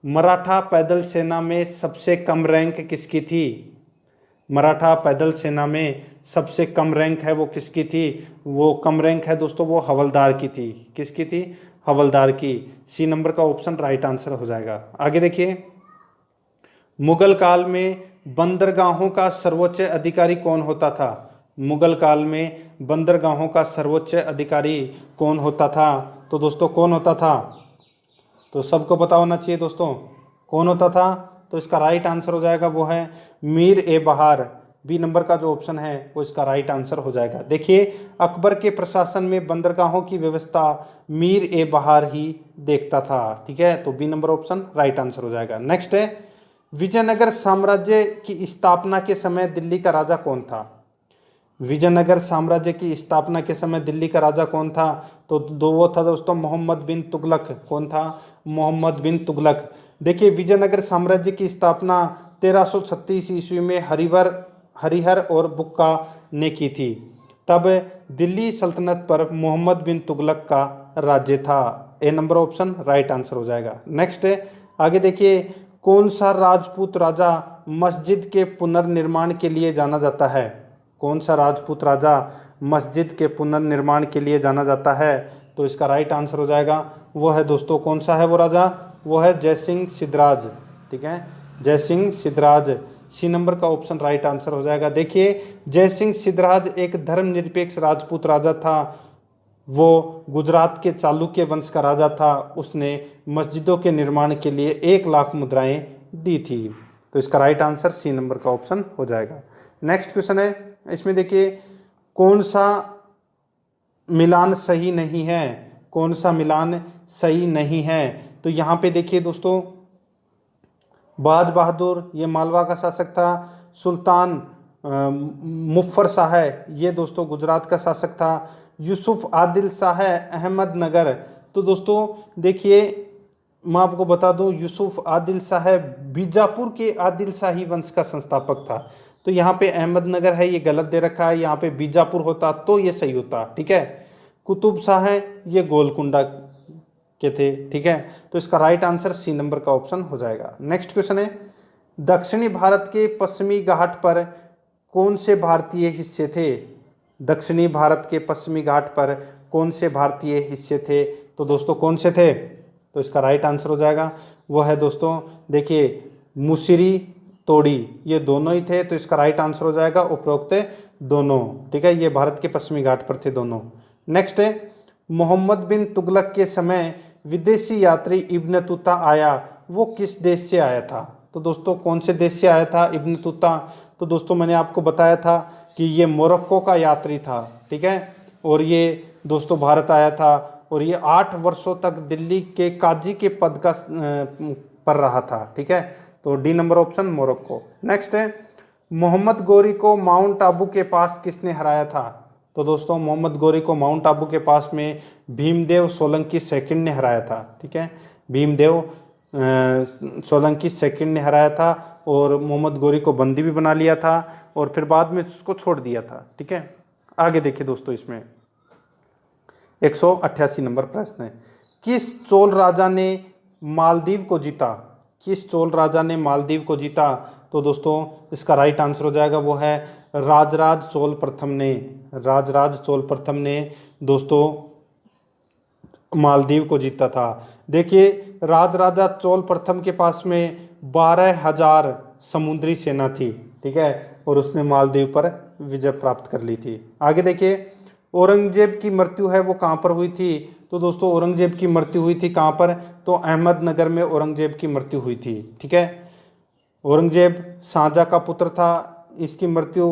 A: मराठा पैदल सेना में सबसे कम रैंक किसकी थी? मराठा पैदल सेना में सबसे कम रैंक है वो किसकी थी? वो कम रैंक है दोस्तों वो हवलदार की थी। किसकी थी? हवलदार की। सी नंबर का ऑप्शन राइट आंसर हो जाएगा। आगे देखिए, मुगल काल में बंदरगाहों का सर्वोच्च अधिकारी कौन होता था? मुगल काल में बंदरगाहों का सर्वोच्च अधिकारी कौन होता था? तो दोस्तों कौन होता था? तो सबको पता होना चाहिए दोस्तों, कौन होता था? तो इसका राइट आंसर हो जाएगा वो है मीर ए बहार। बी नंबर का जो ऑप्शन है वो इसका राइट आंसर हो जाएगा। देखिए, अकबर के प्रशासन में बंदरगाहों की व्यवस्था मीर ए बहार ही देखता था। ठीक है, तो B number option right answer हो जाएगा। नेक्स्ट है, विजयनगर साम्राज्य की स्थापना के समय दिल्ली का राजा कौन था? विजयनगर साम्राज्य की स्थापना के समय दिल्ली का राजा कौन था? तो दो वो था दोस्तों मोहम्मद बिन तुगलक। कौन था? मोहम्मद बिन तुगलक। देखिए, विजयनगर साम्राज्य की स्थापना 1336 ईस्वी में हरिहर और बुक्का ने की थी। तब दिल्ली सल्तनत पर मोहम्मद बिन तुगलक का राज्य था। A number option right answer हो जाएगा। नेक्स्ट है, आगे देखिए, कौन सा राजपूत राजा मस्जिद के पुनर्निर्माण के लिए जाना जाता है? कौन सा राजपूत राजा मस्जिद के पुनर्निर्माण के लिए जाना जाता है? तो इसका राइट आंसर हो जाएगा वो है दोस्तों, कौन सा है वो राजा? वो है जयसिंह सिद्धराज। ठीक है, जयसिंह सिद्धराज। सी नंबर का ऑप्शन राइट आंसर हो जाएगा। देखिए, जयसिंह सिद्धराज एक धर्मनिरपेक्ष राजपूत राजा था। वो गुजरात के चालुक्य वंश का राजा था। उसने मस्जिदों के निर्माण के लिए 1 लाख मुद्राएं दी थी। तो इसका राइट आंसर सी नंबर का ऑप्शन हो जाएगा। नेक्स्ट क्वेश्चन है, इसमें देखिए, कौन सा मिलान सही नहीं है? कौन सा मिलान सही नहीं है? तो यहाँ पे देखिए दोस्तों, बाज बहादुर ये मालवा का शासक था। सुल्तान मुफ्फर शाह है, ये दोस्तों गुजरात का शासक था। यूसुफ आदिल शाह है अहमदनगर। तो दोस्तों देखिए, मैं आपको बता दूं, यूसुफ आदिल शाह बीजापुर के आदिल शाही वंश का संस्थापक था। तो यहाँ पे अहमदनगर है, ये गलत दे रखा है। यहाँ पे बीजापुर होता तो ये सही होता। ठीक है, कुतुब शाह है, ये गोलकुंडा के थे। ठीक है, तो इसका राइट आंसर सी नंबर का ऑप्शन हो जाएगा। नेक्स्ट क्वेश्चन है, दक्षिणी भारत के पश्चिमी घाट पर कौन से भारतीय हिस्से थे? दक्षिणी भारत के पश्चिमी घाट पर कौन से भारतीय हिस्से थे? तो दोस्तों कौन से थे? तो इसका राइट आंसर हो जाएगा वो है दोस्तों, देखिए, मुसिरी तोड़ी, ये दोनों ही थे। तो इसका राइट आंसर हो जाएगा उपरोक्त दोनों। ठीक है, ये भारत के पश्चिमी घाट पर थे दोनों। नेक्स्ट है, मोहम्मद बिन तुगलक के समय विदेशी यात्री इब्न तुता आया, वो किस देश से आया था? तो दोस्तों कौन से देश से आया था इब्न तुता? तो दोस्तों मैंने आपको बताया था कि ये मोरक्को का यात्री था। ठीक है, और ये दोस्तों भारत आया था और ये 8 वर्षों तक दिल्ली के काजी के पद का पर रहा था। ठीक है, तो D number option Morocco. Next है, मोहम्मद गौरी को माउंट आबू के पास किसने हराया था? तो दोस्तों मोहम्मद गौरी को माउंट आबू के पास में भीमदेव सोलंकी सेकंड ने हराया था। ठीक है, भीमदेव सोलंकी सेकंड ने हराया था और मोहम्मद गौरी को बंदी भी बना लिया था और फिर बाद में उसको छोड़ दिया था। ठीक है, आगे देखिए दोस्तों, इसमें 188 नंबर प्रश्न है, किस चोल राजा ने मालदीव को जीता? किस चोल राजा ने मालदीव को जीता? तो दोस्तों इसका राइट आंसर हो जाएगा वो है राजराज चोल प्रथम ने। राजराज चोल प्रथम ने दोस्तों मालदीव को जीता था। देखिए, राजराजा चोल प्रथम के पास में 12,000 समुद्री सेना थी। ठीक है, और उसने मालदीव पर विजय प्राप्त कर ली थी। आगे देखिए, औरंगजेब की मृत्यु है वो कहाँ पर हुई थी? तो दोस्तों औरंगजेब की मृत्यु हुई थी कहाँ पर? तो अहमदनगर में औरंगजेब की मृत्यु हुई थी। ठीक है, औरंगजेब शाहजहाँ का पुत्र था। इसकी मृत्यु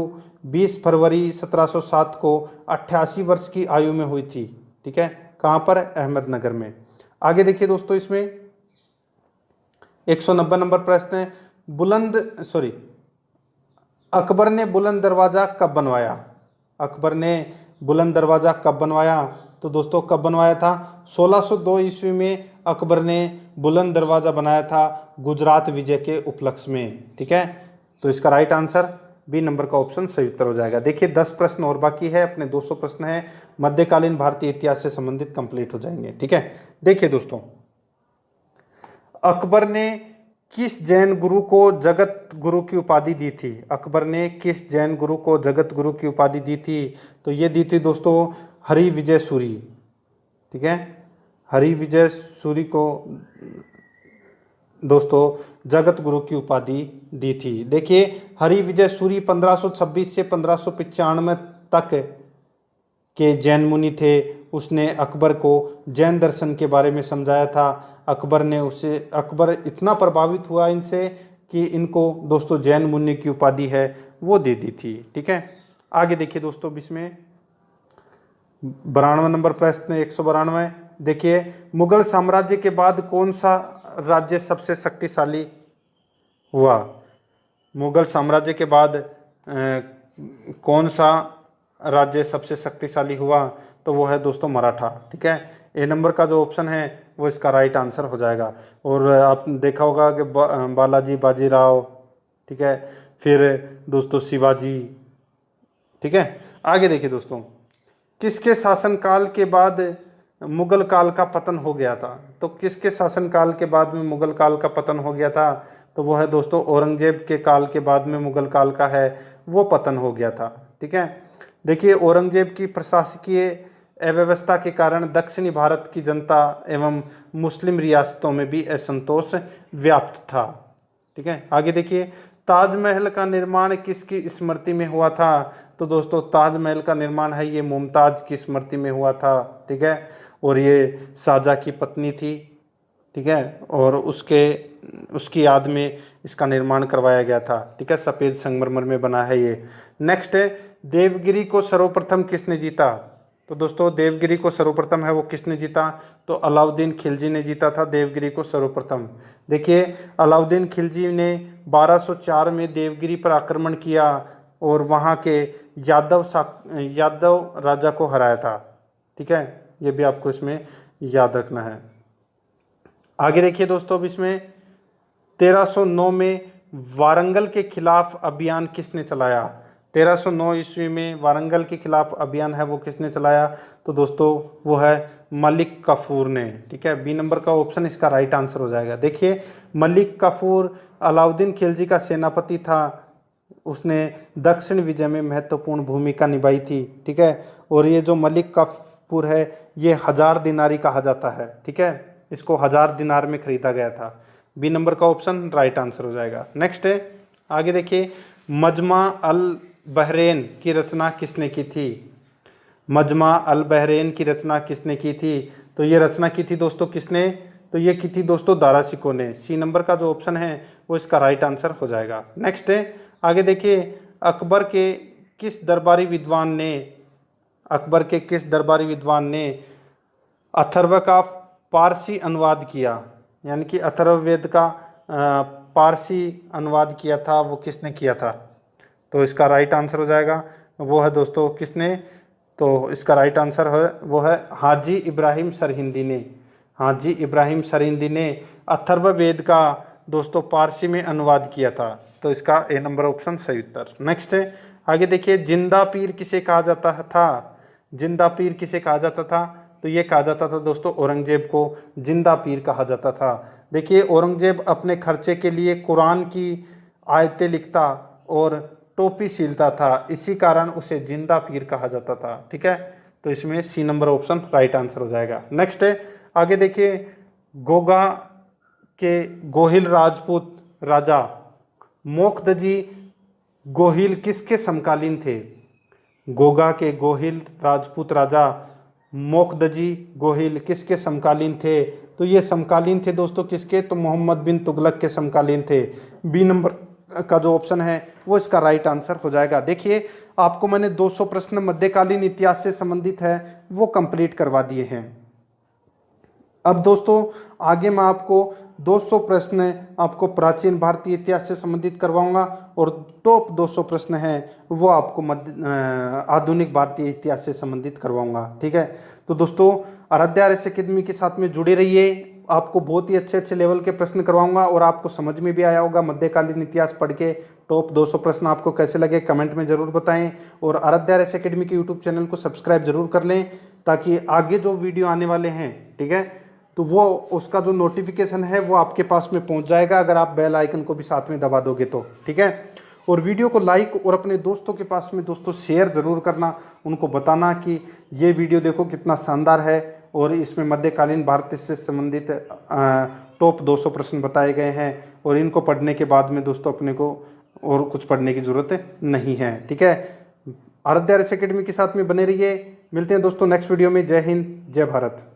A: 20 फरवरी 1707 को 88 वर्ष की आयु में हुई थी। ठीक है, कहाँ पर? अहमदनगर में। आगे देखिए दोस्तों, इसमें 190 नंबर प्रश्न है, अकबर ने बुलंद दरवाजा कब बनवाया? अकबर ने बुलंद दरवाजा कब बनवाया? तो दोस्तों कब बनवाया था? 1602 ईस्वी में अकबर ने बुलंद दरवाजा बनाया था गुजरात विजय के उपलक्ष्य में। ठीक है, तो इसका राइट आंसर बी नंबर का ऑप्शन सही उत्तर हो जाएगा। देखिए 10 प्रश्न और बाकी है, अपने 200 प्रश्न है मध्यकालीन भारतीय इतिहास से संबंधित कंप्लीट हो जाएंगे। ठीक है, देखिए दोस्तों, अकबर ने किस जैन गुरु को जगत गुरु की उपाधि दी थी? अकबर ने किस जैन गुरु को जगत गुरु की उपाधि दी थी? तो ये दी थी दोस्तों हरि विजय सूरी। ठीक है, हरि विजय सूरी को दोस्तों जगत गुरु की उपाधि दी थी। देखिए हरि विजय सूरी 1526 से 1595 तक के जैन मुनि थे। उसने अकबर को जैन दर्शन के बारे में समझाया था। अकबर इतना प्रभावित हुआ इनसे कि इनको दोस्तों जैन मुनि की उपाधि है वो दे दी थी। ठीक है, आगे देखिए दोस्तों, इसमें 92 नंबर प्रश्न 192। देखिए मुगल साम्राज्य के बाद कौन सा राज्य सबसे शक्तिशाली हुआ? मुगल साम्राज्य के बाद कौन सा राज्य सबसे शक्तिशाली हुआ? तो वो है दोस्तों मराठा। ठीक है, ए नंबर का जो ऑप्शन है वो इसका राइट आंसर हो जाएगा। और आप देखा होगा कि बालाजी बाजीराव, ठीक है, फिर दोस्तों शिवाजी। ठीक है, आगे देखिए दोस्तों, किसके शासनकाल के बाद मुगल काल का पतन हो गया था? तो किसके शासनकाल के बाद में मुगल काल का पतन हो गया था? तो वो है दोस्तों औरंगजेब के काल के बाद में मुगल काल का है वो पतन हो गया था। ठीक है, देखिए औरंगजेब की प्रशासकीय अव्यवस्था के कारण दक्षिणी भारत की जनता एवं मुस्लिम रियासतों में भी असंतोष व्याप्त था। ठीक है, आगे देखिए, ताजमहल का निर्माण किसकी स्मृति में हुआ था? तो दोस्तों ताजमहल का निर्माण है ये मुमताज की स्मृति में हुआ था। ठीक है, और ये शाहजहां की पत्नी थी। ठीक है, और उसकी याद में इसका निर्माण करवाया गया था। ठीक है, सफ़ेद संगमरमर में बना है ये। नेक्स्ट है, देवगिरी को सर्वप्रथम किसने जीता? तो दोस्तों देवगिरी को सर्वप्रथम है वो किसने जीता? तो अलाउद्दीन खिलजी ने जीता था देवगिरी को सर्वप्रथम। देखिए अलाउद्दीन खिलजी ने 1204 में देवगिरी पर आक्रमण किया और वहाँ के यादव राजा को हराया था। ठीक है, ये भी आपको इसमें याद रखना है। आगे देखिए दोस्तों, अब इसमें 1309 में वारंगल के खिलाफ अभियान किसने चलाया? 1309 ईस्वी में वारंगल के खिलाफ अभियान है वो किसने चलाया? तो दोस्तों वो है मलिक काफूर ने। ठीक है, बी नंबर का ऑप्शन इसका राइट आंसर हो जाएगा। देखिए मलिक काफूर अलाउद्दीन खिलजी का सेनापति था। उसने दक्षिण विजय में महत्वपूर्ण भूमिका निभाई थी। ठीक है, और ये जो मलिक काफूर है ये 1000 दिनारी कहा जाता है। ठीक है, इसको 1000 दिनार में खरीदा गया था। बी नंबर का ऑप्शन राइट आंसर हो जाएगा। नेक्स्ट है, आगे देखिए, मजमा अल बहरैन की रचना किसने की थी? मजमा अल बहरैन की रचना किसने की थी? तो ये रचना की थी दोस्तों किसने? तो ये की थी दोस्तों दारा शिकोह ने। सी नंबर का जो ऑप्शन है वो इसका राइट आंसर हो जाएगा। नेक्स्ट है, आगे देखिए, अकबर के किस दरबारी विद्वान ने अथर्व का पारसी अनुवाद किया? यानी कि अथर्ववेद का पारसी अनुवाद किया था वो किसने किया था? तो इसका राइट आंसर हो जाएगा वो है दोस्तों किसने? तो इसका राइट आंसर है वो है हाजी इब्राहिम सरहिंदी ने। हाजी इब्राहिम सरहिंदी ने अथर्ववेद का दोस्तों पारसी में अनुवाद किया था। तो इसका ए नंबर ऑप्शन सही उत्तर। नेक्स्ट है, आगे देखिए, जिंदा पीर किसे कहा जाता था? जिंदा पीर किसे कहा जाता था? तो ये कहा जाता था दोस्तों औरंगजेब को जिंदा पीर कहा जाता था। देखिए औरंगजेब अपने खर्चे के लिए कुरान की आयतें लिखता और टोपी सीलता था, इसी कारण उसे जिंदा पीर कहा जाता था। ठीक है, तो इसमें C number option right answer हो जाएगा। नेक्स्ट है, आगे देखिए, गोगा के गोहिल राजपूत राजा मोखदजी गोहिल किसके समकालीन थे? गोगा के गोहिल राजपूत राजा मोखदजी गोहिल किसके समकालीन थे? तो ये समकालीन थे दोस्तों किसके? तो मोहम्मद बिन तुगलक के समकालीन थे। बी नंबर का जो ऑप्शन है वो इसका राइट आंसर हो जाएगा। देखिए आपको मैंने 200 प्रश्न मध्यकालीन इतिहास से संबंधित है वो कंप्लीट करवा दिए हैं। अब दोस्तों आगे मैं आपको 200 प्रश्न आपको प्राचीन भारतीय इतिहास से संबंधित करवाऊंगा और टॉप 200 प्रश्न हैं वो आपको आधुनिक भारतीय इतिहास से संबंधित करवाऊंगा। ठीक है, तो दोस्तों आराध्या आरएस एकेडमी के साथ में जुड़े रहिए। आपको बहुत ही अच्छे लेवल के प्रश्न करवाऊंगा और आपको समझ में भी आया होगा मध्यकालीन इतिहास पढ़ के टॉप 200 प्रश्न आपको कैसे लगे कमेंट में ज़रूर बताएं। और आराध्या आरएस एकेडमी के यूट्यूब चैनल को सब्सक्राइब जरूर कर लें ताकि आगे जो वीडियो आने वाले हैं, ठीक है, तो वो उसका जो नोटिफिकेशन है वो आपके पास में पहुंच जाएगा अगर आप बेल आइकन को भी साथ में दबा दोगे तो, ठीक है। और वीडियो को लाइक और अपने दोस्तों के पास में दोस्तों शेयर ज़रूर करना, उनको बताना कि ये वीडियो देखो कितना शानदार है और इसमें मध्यकालीन भारत से संबंधित टॉप 200 प्रश्न बताए गए हैं और इनको पढ़ने के बाद में दोस्तों अपने को और कुछ पढ़ने की ज़रूरत नहीं है, ठीक है। आराध्या RS एकेडमी के साथ में बने रहिए। मिलते हैं दोस्तों नेक्स्ट वीडियो में। जय हिंद, जय भारत।